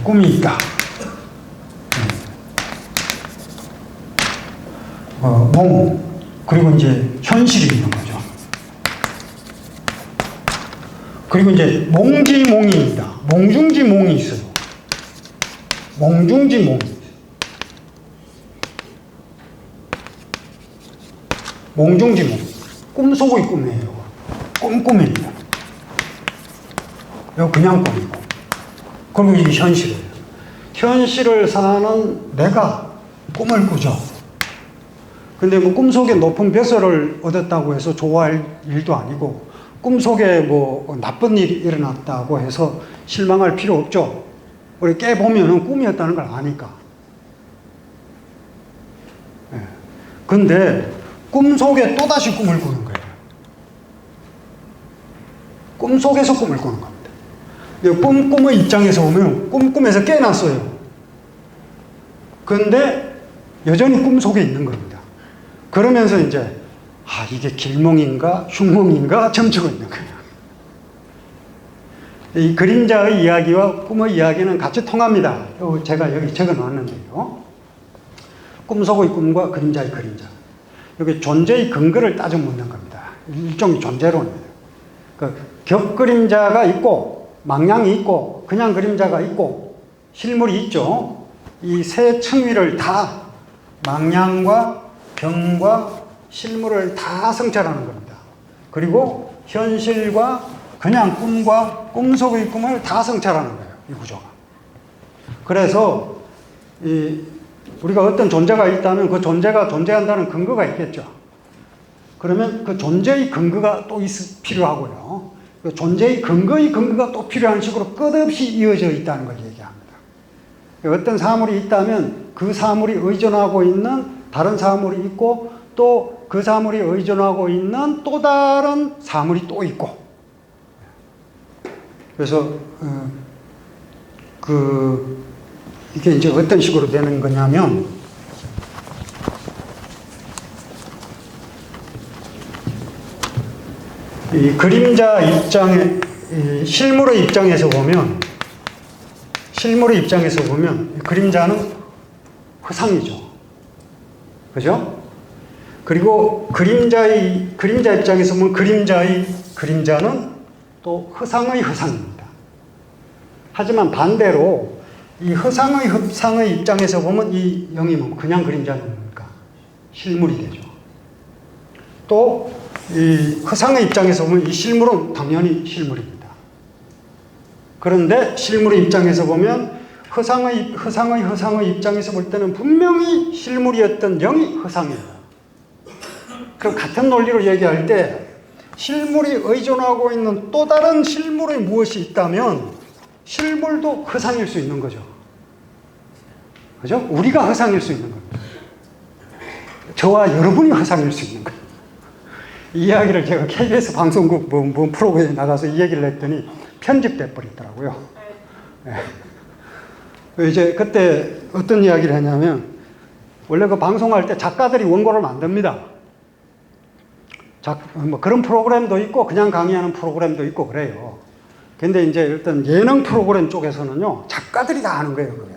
꿈이 있다. 몽, 그리고 이제 현실이 있는 거죠. 그리고 이제 몽지몽입니다. 몽중지몽이 있어요. 몽중지몽. 몽중지몽. 꿈속의 꿈이에요. 꿈입니다. 이거 그냥 꿈이고. 그리고 이게 현실이에요. 현실을 사는 내가 꿈을 꾸죠. 근데 뭐 꿈속에 높은 벼슬을 얻었다고 해서 좋아할 일도 아니고, 꿈속에 뭐 나쁜 일이 일어났다고 해서 실망할 필요 없죠. 우리 깨보면은 꿈이었다는 걸 아니까. 근데 꿈속에 또다시 꿈을 꾸는 거예요. 꿈속에서 꿈을 꾸는 겁니다. 꿈의 입장에서 보면 꿈에서 깨어났어요. 근데 여전히 꿈속에 있는 겁니다. 그러면서 이제 이게 길몽인가 흉몽인가 점치고 있는 거예요. 이 그림자의 이야기와 꿈의 이야기는 같이 통합니다. 제가 여기 적어놨는데요. 꿈속의 꿈과 그림자의 그림자. 여기 존재의 근거를 따져 묻는 겁니다. 일종의 존재론이에요. 격그림자가 있고 망량이 있고 그냥 그림자가 있고 실물이 있죠. 이 세 층위를 다 망량과 병과 실물을 다 성찰하는 겁니다. 그리고 현실과 그냥 꿈과 꿈 속의 꿈을 다 성찰하는 거예요. 이 구조가. 그래서 우리가 어떤 존재가 있다면 그 존재가 존재한다는 근거가 있겠죠. 그러면 그 존재의 근거가 또 필요하고요. 그 존재의 근거가 또 필요한 식으로 끝없이 이어져 있다는 걸 얘기합니다. 어떤 사물이 있다면 그 사물이 의존하고 있는 다른 사물이 있고 또 그 사물이 의존하고 있는 또 다른 사물이 또 있고. 그래서 이게 이제 어떤 식으로 되는 거냐면 이 그림자 입장에 실물의 입장에서 보면 그림자는 허상이죠. 그죠? 그리고 그림자 입장에서 보면 그림자는 또 허상의 허상입니다. 하지만 반대로 이 허상의 입장에서 보면 이 영이 뭐 그냥 그림자는 뭡니까? 실물이 되죠. 또 이 허상의 입장에서 보면 이 실물은 당연히 실물입니다. 그런데 실물의 입장에서 보면 허상의 입장에서 볼 때는 분명히 실물이었던 영이 허상이에요. 그 같은 논리로 얘기할 때 실물이 의존하고 있는 또 다른 실물의 무엇이 있다면 실물도 허상일 수 있는 거죠. 그죠? 우리가 허상일 수 있는 겁니다. 저와 여러분이 허상일 수 있는 거예요. 이 이야기를 제가 KBS 방송국 뭐 프로그램에 나가서 이 얘기를 했더니 편집돼 버리더라고요. 네. 이제 그때 어떤 이야기를 했냐면 원래 그 방송할 때 작가들이 원고를 만듭니다. 뭐 그런 프로그램도 있고 그냥 강의하는 프로그램도 있고 그래요. 근데 이제 일단 예능 프로그램 쪽에서는요, 작가들이 다 하는 거예요, 그게.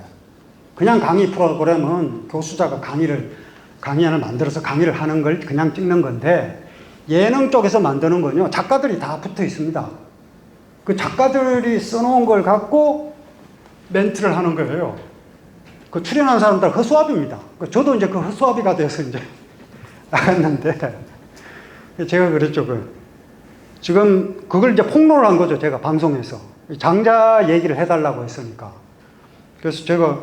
그냥 강의 프로그램은 교수자가 강의안을 만들어서 강의를 하는 걸 그냥 찍는 건데, 예능 쪽에서 만드는 건요, 작가들이 다 붙어 있습니다. 그 작가들이 써놓은 걸 갖고 멘트를 하는 거예요. 그 출연한 사람들 허수아비입니다. 저도 이제 그 허수아비가 돼서 이제 나갔는데, 제가 그랬죠. 지금 그걸 이제 폭로를 한 거죠. 제가 방송에서. 장자 얘기를 해달라고 했으니까. 그래서 제가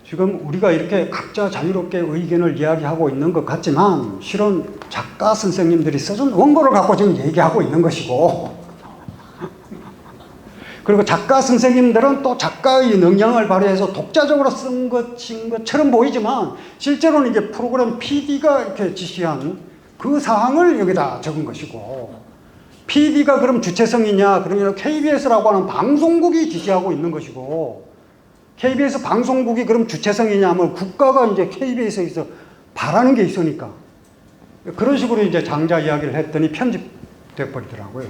지금 우리가 이렇게 각자 자유롭게 의견을 이야기하고 있는 것 같지만 실은 작가 선생님들이 써준 원고를 갖고 지금 얘기하고 있는 것이고 그리고 작가 선생님들은 또 작가의 능력을 발휘해서 독자적으로 쓴 것처럼 보이지만 실제로는 이게 프로그램 PD가 이렇게 지시한 그 사항을 여기다 적은 것이고 PD가 그럼 주체성이냐? 그러면 KBS라고 하는 방송국이 지시하고 있는 것이고 KBS 방송국이 그럼 주체성이냐 하면 국가가 이제 KBS에서 바라는 게 있으니까 그런 식으로 이제 장자 이야기를 했더니 편집돼 버리더라고요.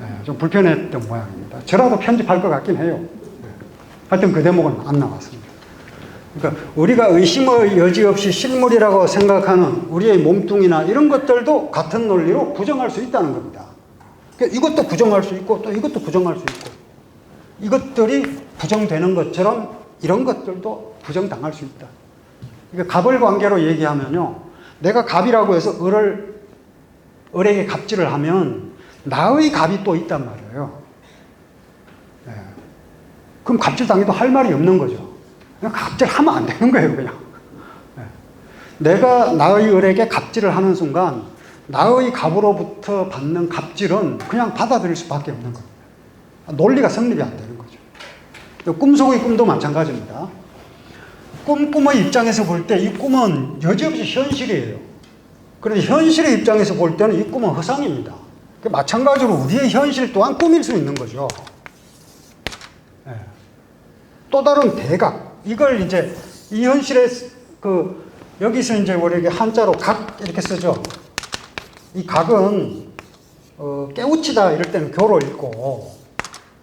네, 좀 불편했던 모양입니다. 저라도 편집할 것 같긴 해요. 네. 하여튼 그 대목은 안 나왔습니다. 그러니까 우리가 의심의 여지 없이 실물이라고 생각하는 우리의 몸뚱이나 이런 것들도 같은 논리로 부정할 수 있다는 겁니다. 그러니까 이것도 부정할 수 있고 또 이것도 부정할 수 있고 이것들이 부정되는 것처럼 이런 것들도 부정당할 수 있다. 그러니까 갑을 관계로 얘기하면요. 내가 갑이라고 해서 을에게 갑질을 하면 나의 갑이 또 있단 말이에요. 네. 그럼 갑질 당해도 할 말이 없는 거죠. 그냥 갑질하면 안 되는 거예요, 그냥. 네. 내가 나의 을에게 갑질을 하는 순간 나의 갑으로부터 받는 갑질은 그냥 받아들일 수밖에 없는 겁니다. 논리가 성립이 안 되는 거죠. 꿈속의 꿈도 마찬가지입니다. 꿈의 입장에서 볼 때 이 꿈은 여지없이 현실이에요. 그런데 현실의 입장에서 볼 때는 이 꿈은 허상입니다. 마찬가지로 우리의 현실 또한 꿈일 수 있는 거죠. 네. 또 다른 대각. 이걸 이제 이 현실에 여기서 이제 우리에게 한자로 각 이렇게 쓰죠. 이 각은 깨우치다 이럴 때는 교로 읽고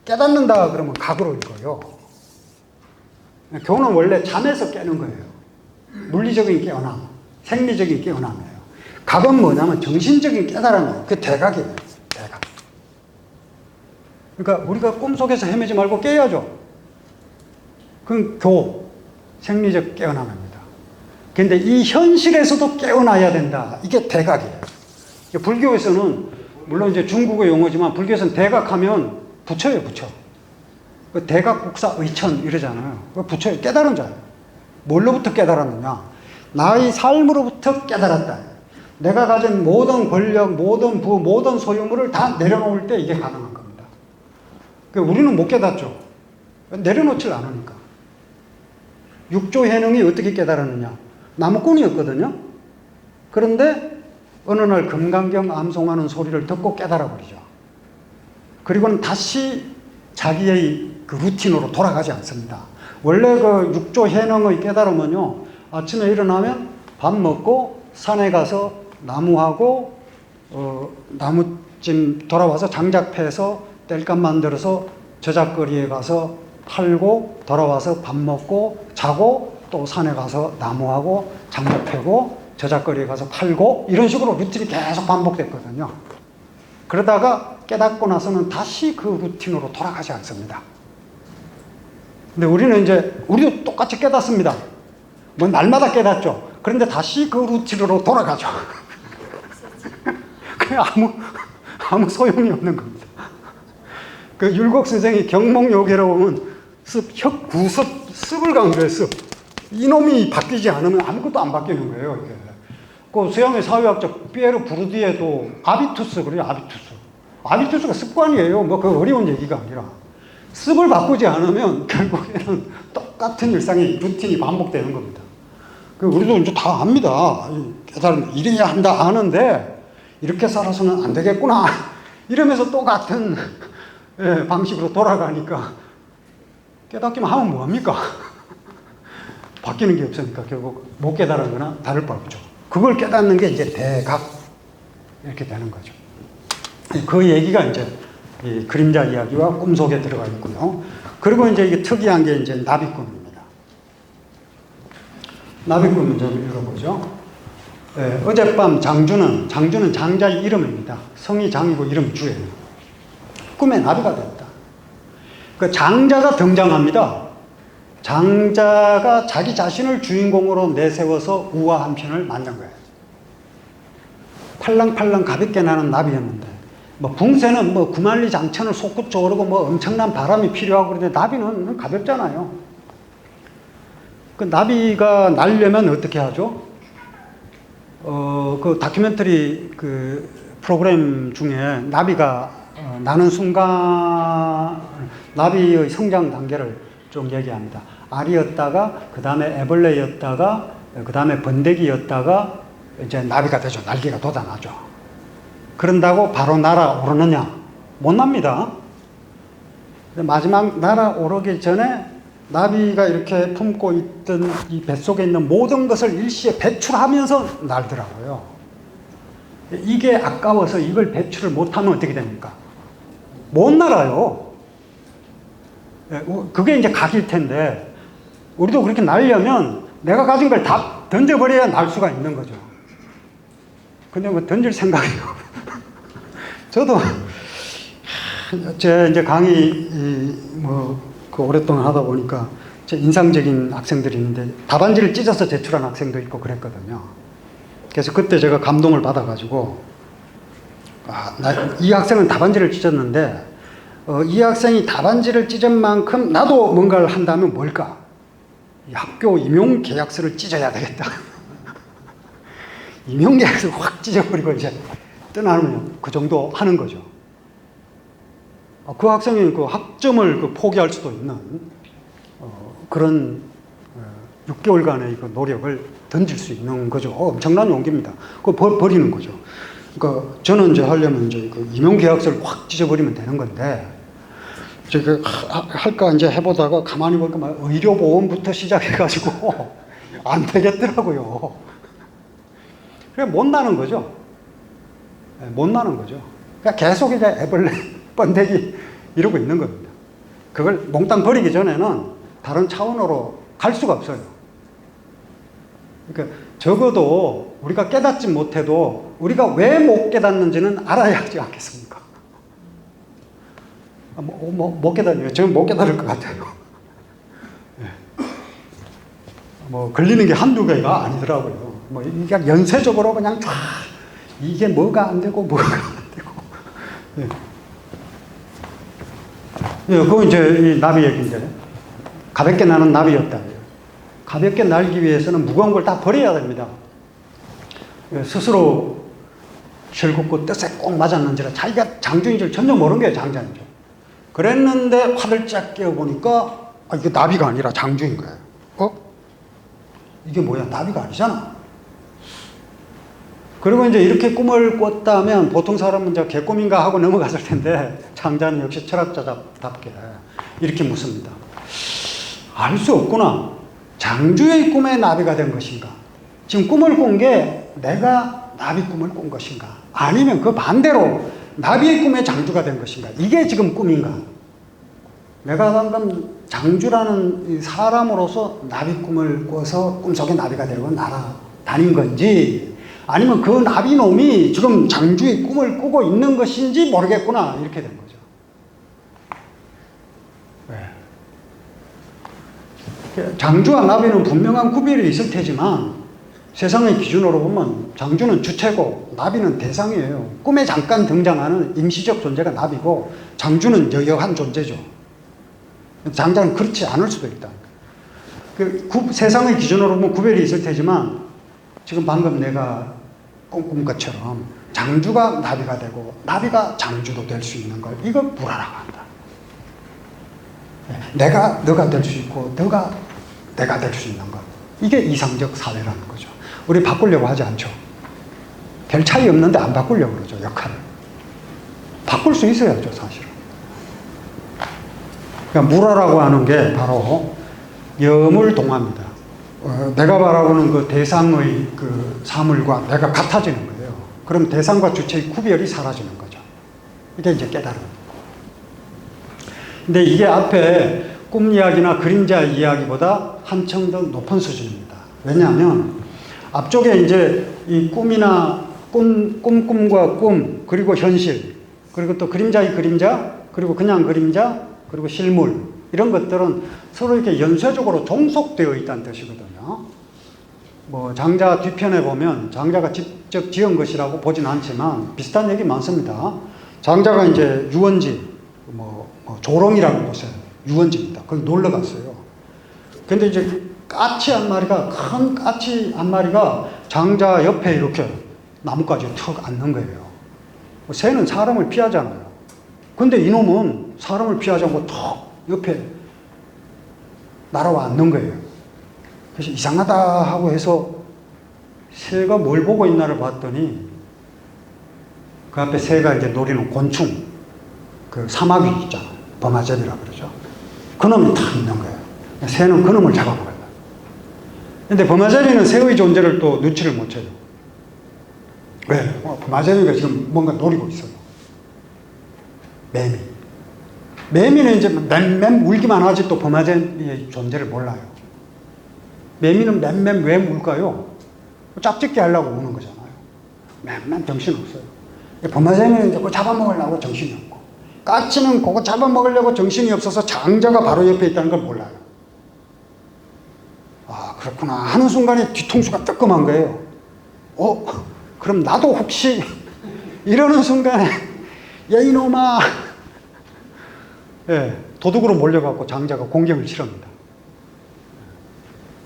깨닫는다 그러면 각으로 읽어요. 교는 원래 잠에서 깨는 거예요. 물리적인 깨어남, 생리적인 깨어남이에요. 각은 뭐냐면 정신적인 깨달음이에요. 그게 대각이에요. 대각. 그러니까 우리가 꿈속에서 헤매지 말고 깨야죠. 그건 생리적 깨어남입니다. 근데 이 현실에서도 깨어나야 된다. 이게 대각이에요. 불교에서는, 물론 이제 중국의 용어지만, 불교에서는 대각하면 부처예요, 부처. 대각국사 의천 이러잖아요. 부처예요. 깨달은 자예요. 뭘로부터 깨달았느냐? 나의 삶으로부터 깨달았다. 내가 가진 모든 권력, 모든 부, 모든 소유물을 다 내려놓을 때 이게 가능한 겁니다. 우리는 못 깨닫죠. 내려놓질 않으니까. 육조 해능이 어떻게 깨달았느냐? 나무꾼이었거든요. 그런데 어느 날 금강경 암송하는 소리를 듣고 깨달아버리죠. 그리고는 다시 자기의 그 루틴으로 돌아가지 않습니다. 원래 그 육조 해능의 깨달음은요, 아침에 일어나면 밥 먹고 산에 가서 나무하고 나무찜 돌아와서 장작 패서 땔감 만들어서 저작거리에 가서 팔고 돌아와서 밥 먹고 자고 또 산에 가서 나무하고 장작 패고 저작거리에 가서 팔고 이런 식으로 루틴이 계속 반복됐거든요. 그러다가 깨닫고 나서는 다시 그 루틴으로 돌아가지 않습니다. 근데 우리는 이제 우리도 똑같이 깨닫습니다. 뭐 날마다 깨닫죠. 그런데 다시 그 루틴으로 돌아가죠. 그냥 아무 소용이 없는 겁니다. 그 율곡 선생이 경목요괴라고 보면 혁구습, 습을 강조해, 습. 이놈이 바뀌지 않으면 아무것도 안 바뀌는 거예요, 이게. 그 서양의 사회학자 피에르 부르디에도 아비투스 그래요, 아비투스. 아비투스가 습관이에요. 뭐 그 어려운 얘기가 아니라. 습을 바꾸지 않으면 결국에는 똑같은 일상의 루틴이 반복되는 겁니다. 우리도 이제 다 압니다. 깨달음, 이래야 한다 아는데, 이렇게 살아서는 안 되겠구나. 이러면서 똑같은 방식으로 돌아가니까, 깨닫기만 하면 뭐합니까? 바뀌는 게 없으니까 결국 못 깨달은 거나 다를 바 없죠. 그걸 깨닫는 게 이제 대각. 이렇게 되는 거죠. 그 얘기가 이제 이 그림자 이야기와 꿈 속에 들어가 있고요. 그리고 이제 이게 특이한 게 이제 나비꿈입니다. 나비꿈 좀 읽어보죠. 어젯밤 장주는 장자의 이름입니다. 성이 장이고 이름이 주예요. 꿈에 나비가 됐다. 그 장자가 등장합니다. 장자가 자기 자신을 주인공으로 내세워서 우화 한 편을 만든 거예요. 팔랑팔랑 가볍게 나는 나비였는데, 뭐 붕새는 뭐 구만리 장천을 솟구쳐 오르고 뭐 엄청난 바람이 필요하고 그런데 나비는 가볍잖아요. 그 나비가 날려면 어떻게 하죠? 그 다큐멘터리 그 프로그램 중에 나비가 나는 순간 나비의 성장 단계를 좀 얘기합니다. 알이었다가 그 다음에 애벌레였다가 그 다음에 번데기였다가 이제 나비가 되죠. 날개가 돋아나죠. 그런다고 바로 날아오르느냐? 못 납니다. 마지막 날아오르기 전에 나비가 이렇게 품고 있던 이 뱃속에 있는 모든 것을 일시에 배출하면서 날더라고요. 이게 아까워서 이걸 배출을 못하면 어떻게 됩니까? 못 날아요. 그게 이제 각일 텐데, 우리도 그렇게 날려면 내가 가진 걸 다 던져버려야 날 수가 있는 거죠. 근데 뭐 던질 생각이 저도 제 이제 강의 그 오랫동안 하다 보니까 제 인상적인 학생들이 있는데 답안지를 찢어서 제출한 학생도 있고 그랬거든요. 그래서 그때 제가 감동을 받아가지고 이 학생은 답안지를 찢었는데 이 학생이 답안지를 찢은 만큼 나도 뭔가를 한다면 뭘까? 이 학교 임용계약서를 찢어야 되겠다. 임용계약서를 확 찢어버리고 이제 떠나면 그 정도 하는 거죠. 그 학생이 그 학점을 그 포기할 수도 있는 그런 6개월간의 그 노력을 던질 수 있는 거죠. 엄청난 용기입니다. 그거 버리는 거죠. 그러니까 저는 이제 하려면 이제 그 임용계약서를 확 찢어버리면 되는 건데, 제가 할까 이제 해보다가 가만히 보니까 막 의료보험부터 시작해가지고 안 되겠더라고요. 그래 못 나는 거죠. 못 나는 거죠. 그러니까 계속 이제 애벌레, 번데기 이러고 있는 겁니다. 그걸 몽땅 버리기 전에는 다른 차원으로 갈 수가 없어요. 그러니까 적어도 우리가 깨닫지 못해도 우리가 왜 못 깨닫는지는 알아야 하지 않겠습니까? 못 깨달아요. 저는 못 깨달을 것 같아요. 네. 뭐 걸리는 게 한두 개가 아니더라고요. 뭐 이게 연쇄적으로 그냥 쫙 이게 뭐가 안 되고 뭐가 안 되고. 예. 예, 그건 이제 이 나비 얘기인데 가볍게 나는 나비였다. 가볍게 날기 위해서는 무거운 걸 다 버려야 됩니다. 예, 스스로 실굽고 뜻에 꼭 맞았는지라 자기가 장주인 줄 전혀 모르는 게 장자인 줄. 그랬는데 화들짝 깨어보니까 이게 나비가 아니라 장주인 거예요. 이게 뭐야? 나비가 아니잖아. 그리고 이제 이렇게 꿈을 꿨다면 보통 사람은 이제 개꿈인가 하고 넘어갔을 텐데 장자는 역시 철학자답게 이렇게 묻습니다. 알 수 없구나. 장주의 꿈에 나비가 된 것인가? 지금 꿈을 꾼 게 내가 나비 꿈을 꾼 것인가? 아니면 그 반대로 나비의 꿈에 장주가 된 것인가? 이게 지금 꿈인가? 내가 방금 장주라는 사람으로서 나비 꿈을 꿔서 꿈속에 나비가 되고 날아다닌 건지 아니면 그 나비놈이 지금 장주의 꿈을 꾸고 있는 것인지 모르겠구나 이렇게 된 거죠. 네. 장주와 나비는 분명한 구별이 있을 테지만 세상의 기준으로 보면 장주는 주체고 나비는 대상이에요. 꿈에 잠깐 등장하는 임시적 존재가 나비고 장주는 여여한 존재죠. 장자는 그렇지 않을 수도 있다. 세상의 기준으로 보면 구별이 있을 테지만 지금 방금 내가 꿈꾼 것처럼 장주가 나비가 되고 나비가 장주도 될 수 있는 걸 이거 불화라고 한다. 내가 너가 될 수 있고 너가 내가 될 수 있는 것 이게 이상적 사회라는 거죠. 우리 바꾸려고 하지 않죠. 별 차이 없는데 안 바꾸려고 그러죠. 역할을 바꿀 수 있어야죠. 사실은. 그러니까 물화라고 하는 게 바로 여물동화입니다. 내가 바라보는 그 대상의 그 사물과 내가 같아지는 거예요. 그럼 대상과 주체의 구별이 사라지는 거죠. 이게 이제 깨달음. 근데 이게 앞에 꿈 이야기나 그림자 이야기보다 한층 더 높은 수준입니다. 왜냐하면 앞쪽에 이제 이 꿈이나 꿈과 꿈, 그리고 현실, 그리고 또 그림자의 그림자, 그리고 그냥 그림자, 그리고 실물 이런 것들은 서로 이렇게 연쇄적으로 종속되어 있다는 뜻이거든요. 뭐 장자 뒤편에 보면 장자가 직접 지은 것이라고 보진 않지만 비슷한 얘기 많습니다. 장자가 이제 유원지, 조롱이라고 보세요. 유원지입니다. 거기 놀러 갔어요. 근데 이제 까치 한 마리가 큰 까치 한 마리가 장자 옆에 이렇게 나뭇가지에 턱 앉는 거예요. 새는 사람을 피하잖아요. 근데 이놈은 사람을 피하지 않고 턱 옆에 날아와 앉는 거예요. 그래서 이상하다 하고 해서 새가 뭘 보고 있나를 봤더니 그 앞에 새가 이제 노리는 곤충, 그 사마귀 있잖아요. 버마제비라고 그러죠. 그놈이 탁 있는 거예요. 새는 그놈을 잡아먹어요. 근데 버마제비는 새의 존재를 또 눈치를 못 채요. 왜? 버마제비가 지금 뭔가 노리고 있어요. 매미는 이제 맴 울기만 하지 또 버마제비의 존재를 몰라요. 매미는 맴 왜 울까요? 짝짓기 하려고 우는 거잖아요. 맴 정신없어요. 버마제비는 이제 그거 잡아먹으려고 정신이 없고 까치는 그거 잡아먹으려고 정신이 없어서 장자가 바로 옆에 있다는 걸 몰라요. 아 그렇구나 하는 순간에 뒤통수가 뜨끔한 거예요. 그럼 나도 혹시 이러는 순간에 야 이놈아 예, 도둑으로 몰려갖고 장자가 공격을 치릅니다.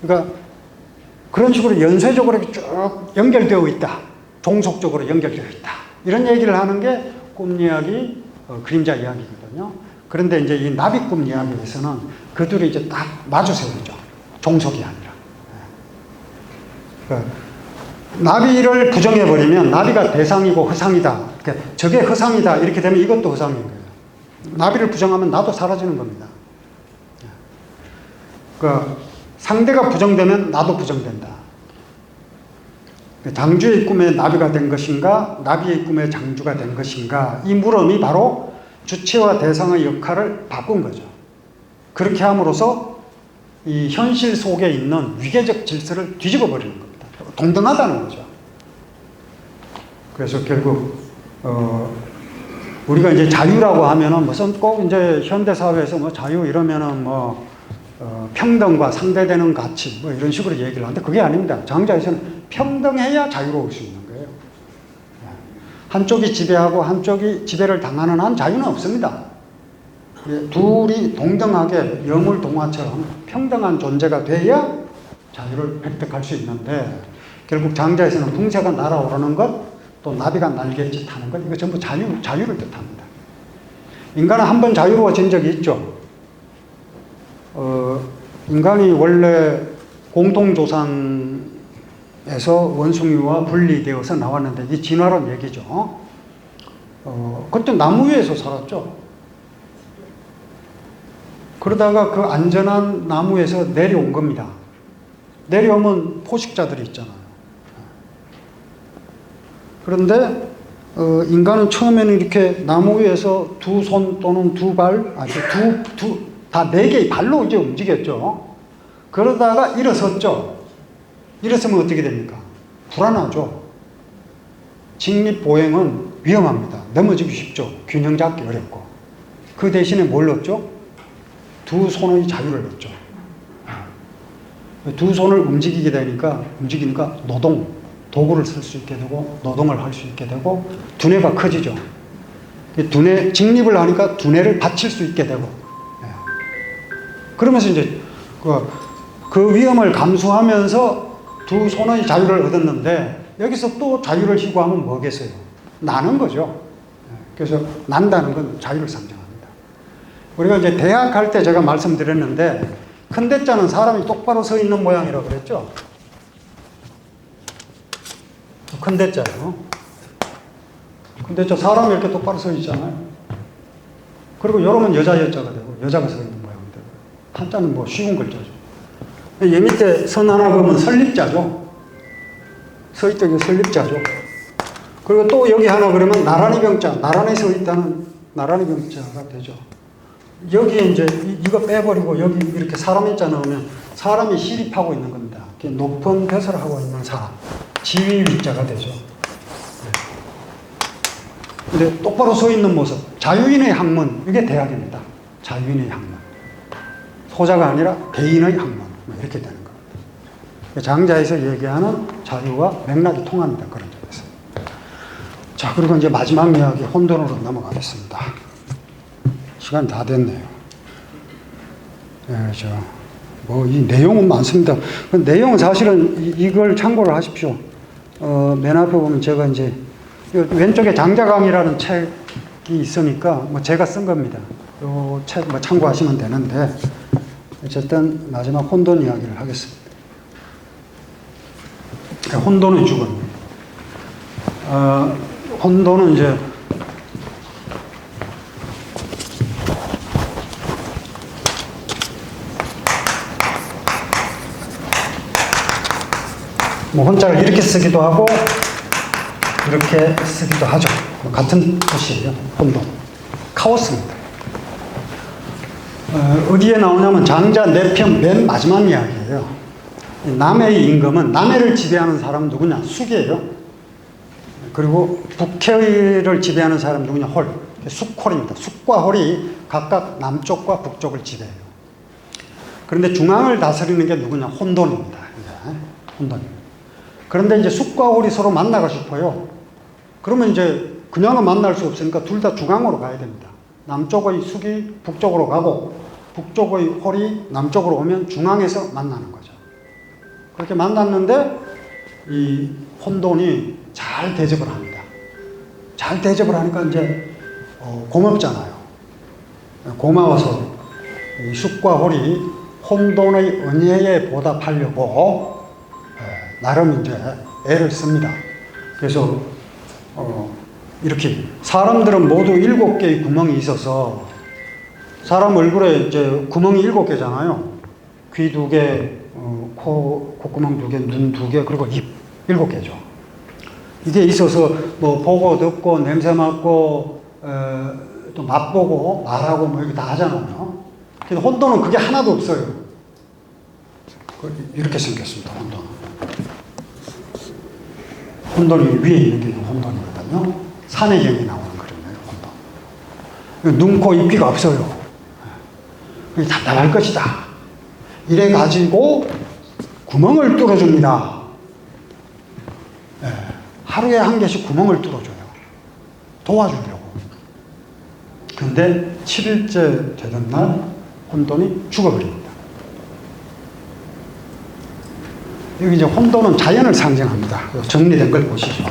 그러니까 그런 식으로 연쇄적으로 쭉 연결되어 있다. 종속적으로 연결되어 있다. 이런 얘기를 하는 게 꿈 이야기, 그림자 이야기거든요. 그런데 이제 이 나비꿈 이야기에서는 그 둘이 이제 딱 마주 세우죠. 종속이 아니라. 그러니까 나비를 부정해버리면 나비가 대상이고 허상이다. 그러니까 저게 허상이다. 이렇게 되면 이것도 허상인 거예요. 나비를 부정하면 나도 사라지는 겁니다. 그러니까 상대가 부정되면 나도 부정된다. 장주의 꿈에 나비가 된 것인가, 나비의 꿈에 장주가 된 것인가, 이 물음이 바로 주체와 대상의 역할을 바꾼 거죠. 그렇게 함으로써 이 현실 속에 있는 위계적 질서를 뒤집어 버리는 겁니다. 동등하다는 거죠. 그래서 결국 우리가 이제 자유라고 하면은 무슨 꼭 이제 현대 사회에서 뭐 자유 이러면은 뭐 평등과 상대되는 가치 뭐 이런 식으로 얘기를 하는데 그게 아닙니다. 장자에서는 평등해야 자유로울 수 있는 거예요. 한쪽이 지배하고 한쪽이 지배를 당하는 한 자유는 없습니다. 둘이 동등하게 영울동화처럼 평등한 존재가 돼야 자유를 획득할 수 있는데 결국 장자에서는 풍새가 날아오르는 것, 또 나비가 날개짓 하는 것, 이거 전부 자유를 뜻합니다. 인간은 한 번 자유로워진 적이 있죠. 인간이 원래 공통조상에서 원숭이와 분리되어서 나왔는데 이게 진화론 얘기죠. 그때 나무 위에서 살았죠. 그러다가 그 안전한 나무에서 내려온 겁니다. 내려오면 포식자들이 있잖아요. 그런데 인간은 처음에는 이렇게 나무 위에서 두 손 또는 두 발, 다 네 개의 발로 이제 움직였죠. 그러다가 일어섰죠. 일어서면 어떻게 됩니까? 불안하죠. 직립보행은 위험합니다. 넘어지기 쉽죠. 균형 잡기 어렵고. 그 대신에 뭘 얻죠? 두 손의 자유를 얻죠. 두 손을 움직이니까 도구를 쓸 수 있게 되고 노동을 할 수 있게 되고 두뇌가 커지죠. 두뇌 직립을 하니까 두뇌를 받칠 수 있게 되고 그러면서 이제 그 위험을 감수하면서 두 손의 자유를 얻었는데 여기서 또 자유를 희구하면 뭐겠어요? 나는 거죠. 그래서 난다는 건 자유를 상징합니다. 우리가 이제 대학 갈 때 제가 말씀드렸는데 큰 대자는 사람이 똑바로 서 있는 모양이라고 그랬죠. 큰 대자요. 큰 대자 사람이 이렇게 똑바로 서 있잖아요. 그리고 여러분 여자가 되고 여자가 서 있는 모양이 되고 한자는 뭐 쉬운 글자죠. 얘 밑에 선 하나 그러면 설립자죠. 서 있던 게 설립자죠. 그리고 또 여기 하나 그러면 나란히 병자, 나란히 서 있다는 나란히 병자가 되죠. 여기에 이제 이거 빼버리고 여기 이렇게 사람 있자 넣으면 사람이 시립하고 있는 겁니다. 높은 벼슬을 하고 있는 사람. 지위 위자가 되죠. 근데 똑바로 서 있는 모습. 자유인의 학문. 이게 대학입니다. 자유인의 학문. 소자가 아니라 개인의 학문. 이렇게 되는 겁니다. 장자에서 얘기하는 자유와 맥락이 통합니다. 그런 점에서. 자, 그리고 이제 마지막 이야기 혼돈으로 넘어가겠습니다. 시간 다 됐네요. 이 내용은 많습니다. 그 내용은 사실은 이걸 참고를 하십시오. 맨 앞에 보면 제가 이제 왼쪽에 장자강이라는 책이 있으니까 뭐 제가 쓴 겁니다. 이 책 뭐 참고하시면 되는데 어쨌든 마지막 혼돈 이야기를 하겠습니다. 혼돈의 죽음. 혼돈은 이제 뭐 혼자를 이렇게 쓰기도 하고 이렇게 쓰기도 하죠. 같은 뜻이에요. 혼돈. 카오스입니다. 어디에 나오냐면 장자 4편 맨 마지막 이야기예요. 남해의 임금은 남해를 지배하는 사람은 누구냐? 숙이에요. 그리고 북해를 지배하는 사람은 누구냐? 홀. 숙홀입니다. 숙과 홀이 각각 남쪽과 북쪽을 지배해요. 그런데 중앙을 다스리는 게 누구냐? 혼돈입니다. 혼돈입니다. 그런데 이제 숙과 홀이 서로 만나고 싶어요. 그러면 이제 그냥은 만날 수 없으니까 둘 다 중앙으로 가야 됩니다. 남쪽의 숙이 북쪽으로 가고 북쪽의 홀이 남쪽으로 오면 중앙에서 만나는 거죠. 그렇게 만났는데 이 혼돈이 잘 대접을 합니다. 잘 대접을 하니까 이제 고맙잖아요. 고마워서 이 숙과 홀이 혼돈의 은혜에 보답하려고 나름 이제 애를 씁니다. 그래서 이렇게 사람들은 모두 7개의 구멍이 있어서 사람 얼굴에 이제 구멍이 7개잖아요. 귀 2개, 콧구멍 2개, 눈 2개, 그리고 입 7개죠. 이게 있어서 뭐 보고 듣고 냄새 맡고 또 맛보고 말하고 뭐 이렇게 다 하잖아요. 근데 혼돈은 그게 하나도 없어요. 이렇게 생겼습니다. 혼돈이 위에 있는 게 혼돈이거든요. 산의 경에 나오는 그림이에요. 혼돈. 눈, 코, 입, 귀가 없어요. 답답할 것이다. 이래 가지고 구멍을 뚫어줍니다. 예, 하루에 한 개씩 구멍을 뚫어줘요. 도와주려고. 근데 7일째 되던 날 혼돈이 죽어버립니다. 여기 이제 혼돈은 자연을 상징합니다. 정리된 걸 보시죠.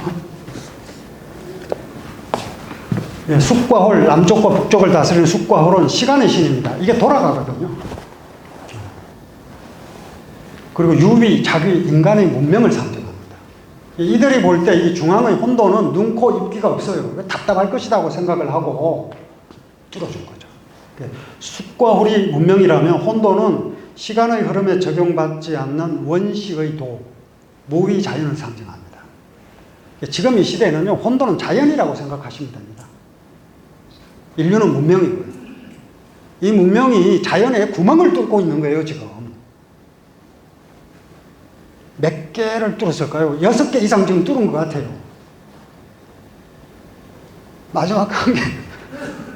예, 숲과 홀, 남쪽과 북쪽을 다스리는 숲과 홀은 시간의 신입니다. 이게 돌아가거든요. 그리고 유비, 자기, 인간의 문명을 상징합니다. 이들이 볼 때 이 중앙의 혼돈은 눈, 코, 입기가 없어요. 답답할 것이다 고 생각을 하고 뚫어준 거죠. 숲과 홀이 문명이라면 혼돈은 시간의 흐름에 적용받지 않는 원시의 도, 무의 자연을 상징합니다. 지금 이 시대에는요, 혼돈은 자연이라고 생각하시면 됩니다. 인류는 문명이고요. 이 문명이 자연에 구멍을 뚫고 있는 거예요, 지금. 몇 개를 뚫었을까요? 6개 이상 지금 뚫은 것 같아요. 마지막 한 개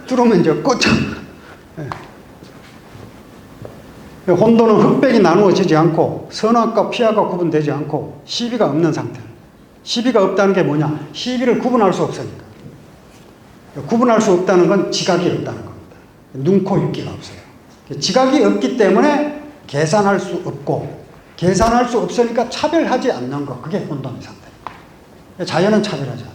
뚫으면 이제 꽂혀. 네. 혼돈은 흑백이 나누어지지 않고 선악과 피악과 구분되지 않고 시비가 없는 상태. 시비가 없다는 게 뭐냐? 시비를 구분할 수 없으니까. 구분할 수 없다는 건 지각이 없다는 겁니다. 눈, 코, 입기가 없어요. 지각이 없기 때문에 계산할 수 없고, 계산할 수 없으니까 차별하지 않는 거. 그게 혼돈의 상태입니다. 자연은 차별하지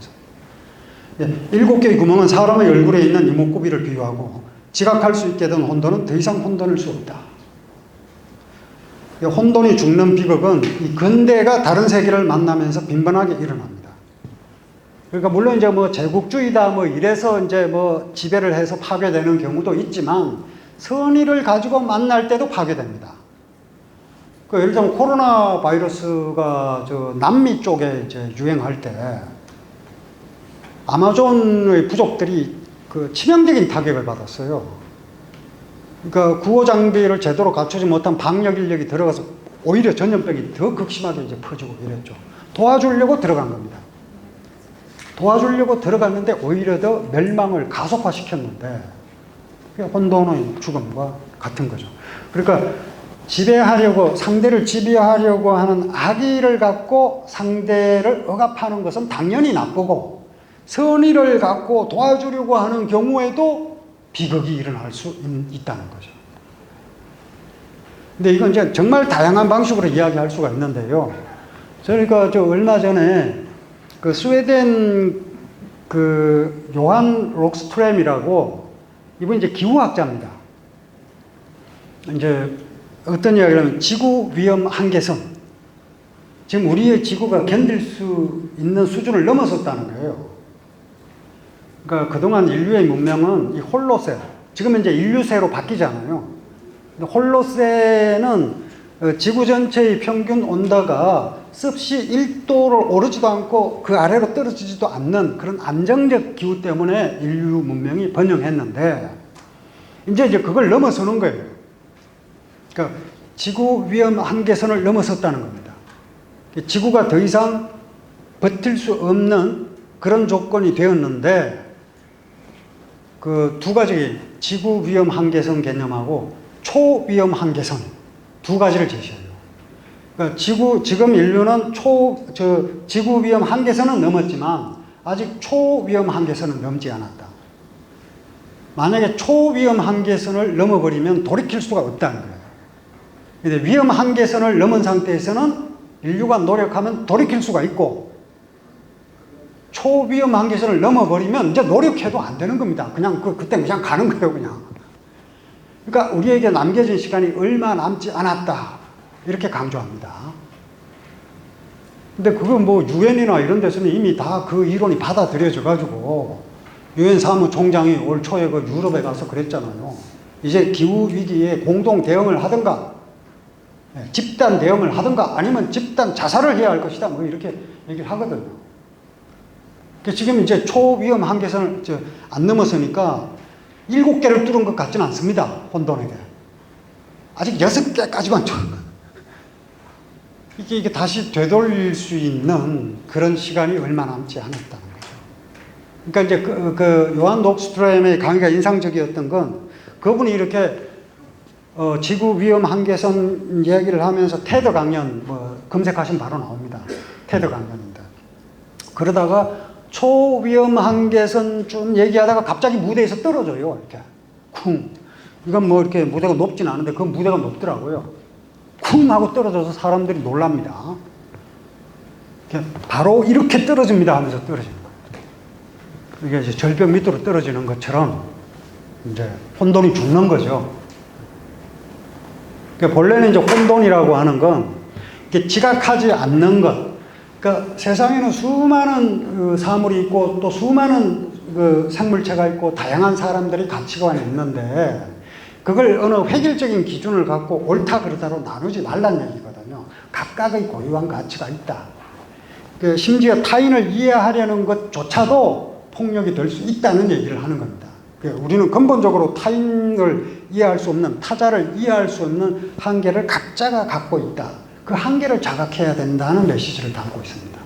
않습니다. 7개의 구멍은 사람의 얼굴에 있는 이목구비를 비유하고, 지각할 수 있게 된 혼돈은 더 이상 혼돈일 수 없다. 혼돈이 죽는 비극은 이 근대가 다른 세계를 만나면서 빈번하게 일어납니다. 그러니까 물론 이제 뭐 제국주의다 뭐 이래서 이제 뭐 지배를 해서 파괴되는 경우도 있지만 선의를 가지고 만날 때도 파괴됩니다. 그 예를 들면 코로나 바이러스가 저 남미 쪽에 이제 유행할 때 아마존의 부족들이 그 치명적인 타격을 받았어요. 그러니까 구호 장비를 제대로 갖추지 못한 방역 인력이 들어가서 오히려 전염병이 더 극심하게 이제 퍼지고 이랬죠. 도와주려고 들어간 겁니다. 도와주려고 들어갔는데 오히려 더 멸망을 가속화시켰는데 그게 혼돈의 죽음과 같은 거죠. 그러니까 지배하려고 상대를 지배하려고 하는 악의를 갖고 상대를 억압하는 것은 당연히 나쁘고 선의를 갖고 도와주려고 하는 경우에도 비극이 일어날 수 있다는 거죠. 근데 이건 이제 정말 다양한 방식으로 이야기할 수가 있는데요. 저희가 저 얼마 전에 그 스웨덴 그 요한 록스트램이라고 이분 이제 기후학자입니다. 이제 어떤 이야기를 하면 지구 위험 한계선. 지금 우리의 지구가 견딜 수 있는 수준을 넘어섰다는 거예요. 그러니까 그동안 인류의 문명은 이 홀로세, 지금 이제 인류세로 바뀌잖아요. 홀로세는 지구 전체의 평균 온도가 습시 1도를 오르지도 않고 그 아래로 떨어지지도 않는 그런 안정적 기후 때문에 인류 문명이 번영했는데 이제 그걸 넘어서는 거예요. 그러니까 지구 위험 한계선을 넘어섰다는 겁니다. 지구가 더 이상 버틸 수 없는 그런 조건이 되었는데 그 두 가지 지구 위험 한계선 개념하고 초위험 한계선 두 가지를 제시해요. 그러니까 지금 인류는 지구 위험 한계선은 넘었지만 아직 초위험 한계선은 넘지 않았다. 만약에 초위험 한계선을 넘어버리면 돌이킬 수가 없다는 거예요. 근데 위험 한계선을 넘은 상태에서는 인류가 노력하면 돌이킬 수가 있고 초위험 한계선을 넘어버리면 이제 노력해도 안 되는 겁니다. 그냥 그때 그냥 가는 거예요, 그냥. 그러니까 우리에게 남겨진 시간이 얼마 남지 않았다. 이렇게 강조합니다. 근데 그건 뭐 유엔이나 이런 데서는 이미 다 그 이론이 받아들여져 가지고 유엔 사무총장이 올 초에 그 유럽에 가서 그랬잖아요. 이제 기후 위기에 공동 대응을 하든가 집단 대응을 하든가 아니면 집단 자살을 해야 할 것이다. 뭐 이렇게 얘기를 하거든요. 지금 이제 초위험 한계선을 안 넘어서니까 7개를 뚫은 것 같지는 않습니다. 혼돈에게. 아직 6개까지만 뚫은 거예요. 이게 다시 되돌릴 수 있는 그런 시간이 얼마 남지 않았다는 거죠. 그러니까 이제 그 요한 록스트램의 강의가 인상적이었던 건 그분이 이렇게 지구 위험 한계선 얘기를 하면서 테드 강연 뭐 검색하시면 바로 나옵니다. 테드 강연인데. 그러다가 초위험 한계선 좀 얘기하다가 갑자기 무대에서 떨어져요. 이렇게 쿵. 이건 뭐 이렇게 무대가 높진 않은데 그 무대가 높더라고요. 쿵 하고 떨어져서 사람들이 놀랍니다. 이렇게 바로 이렇게 떨어집니다 하면서 떨어지는 거예요. 이게 이제 절벽 밑으로 떨어지는 것처럼 이제 혼돈이 죽는 거죠. 그러니까 본래는 이제 혼돈이라고 하는 건 이게 지각하지 않는 것. 그러니까 세상에는 수많은 사물이 있고 또 수많은 생물체가 있고 다양한 사람들이 가치관이 있는데 그걸 어느 획일적인 기준을 갖고 옳다 그르다로 나누지 말란 얘기거든요. 각각의 고유한 가치가 있다. 심지어 타인을 이해하려는 것조차도 폭력이 될 수 있다는 얘기를 하는 겁니다. 우리는 근본적으로 타인을 이해할 수 없는, 타자를 이해할 수 없는 한계를 각자가 갖고 있다. 그 한계를 자각해야 된다는 메시지를 담고 있습니다.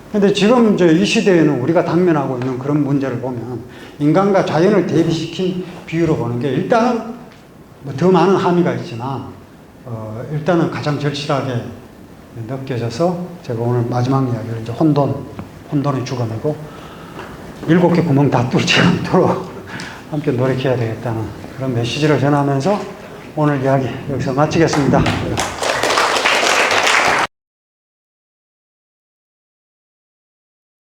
그런데 지금 이제 이 시대에는 우리가 당면하고 있는 그런 문제를 보면 인간과 자연을 대비시킨 비유로 보는 게 일단은 더 많은 함의가 있지만 일단은 가장 절실하게 느껴져서 제가 오늘 마지막 이야기를 이제 혼돈의 죽음이고 7개 구멍 다 뚫지 않도록 함께 노력해야 되겠다는 그런 메시지를 전하면서 오늘 이야기 여기서 마치겠습니다.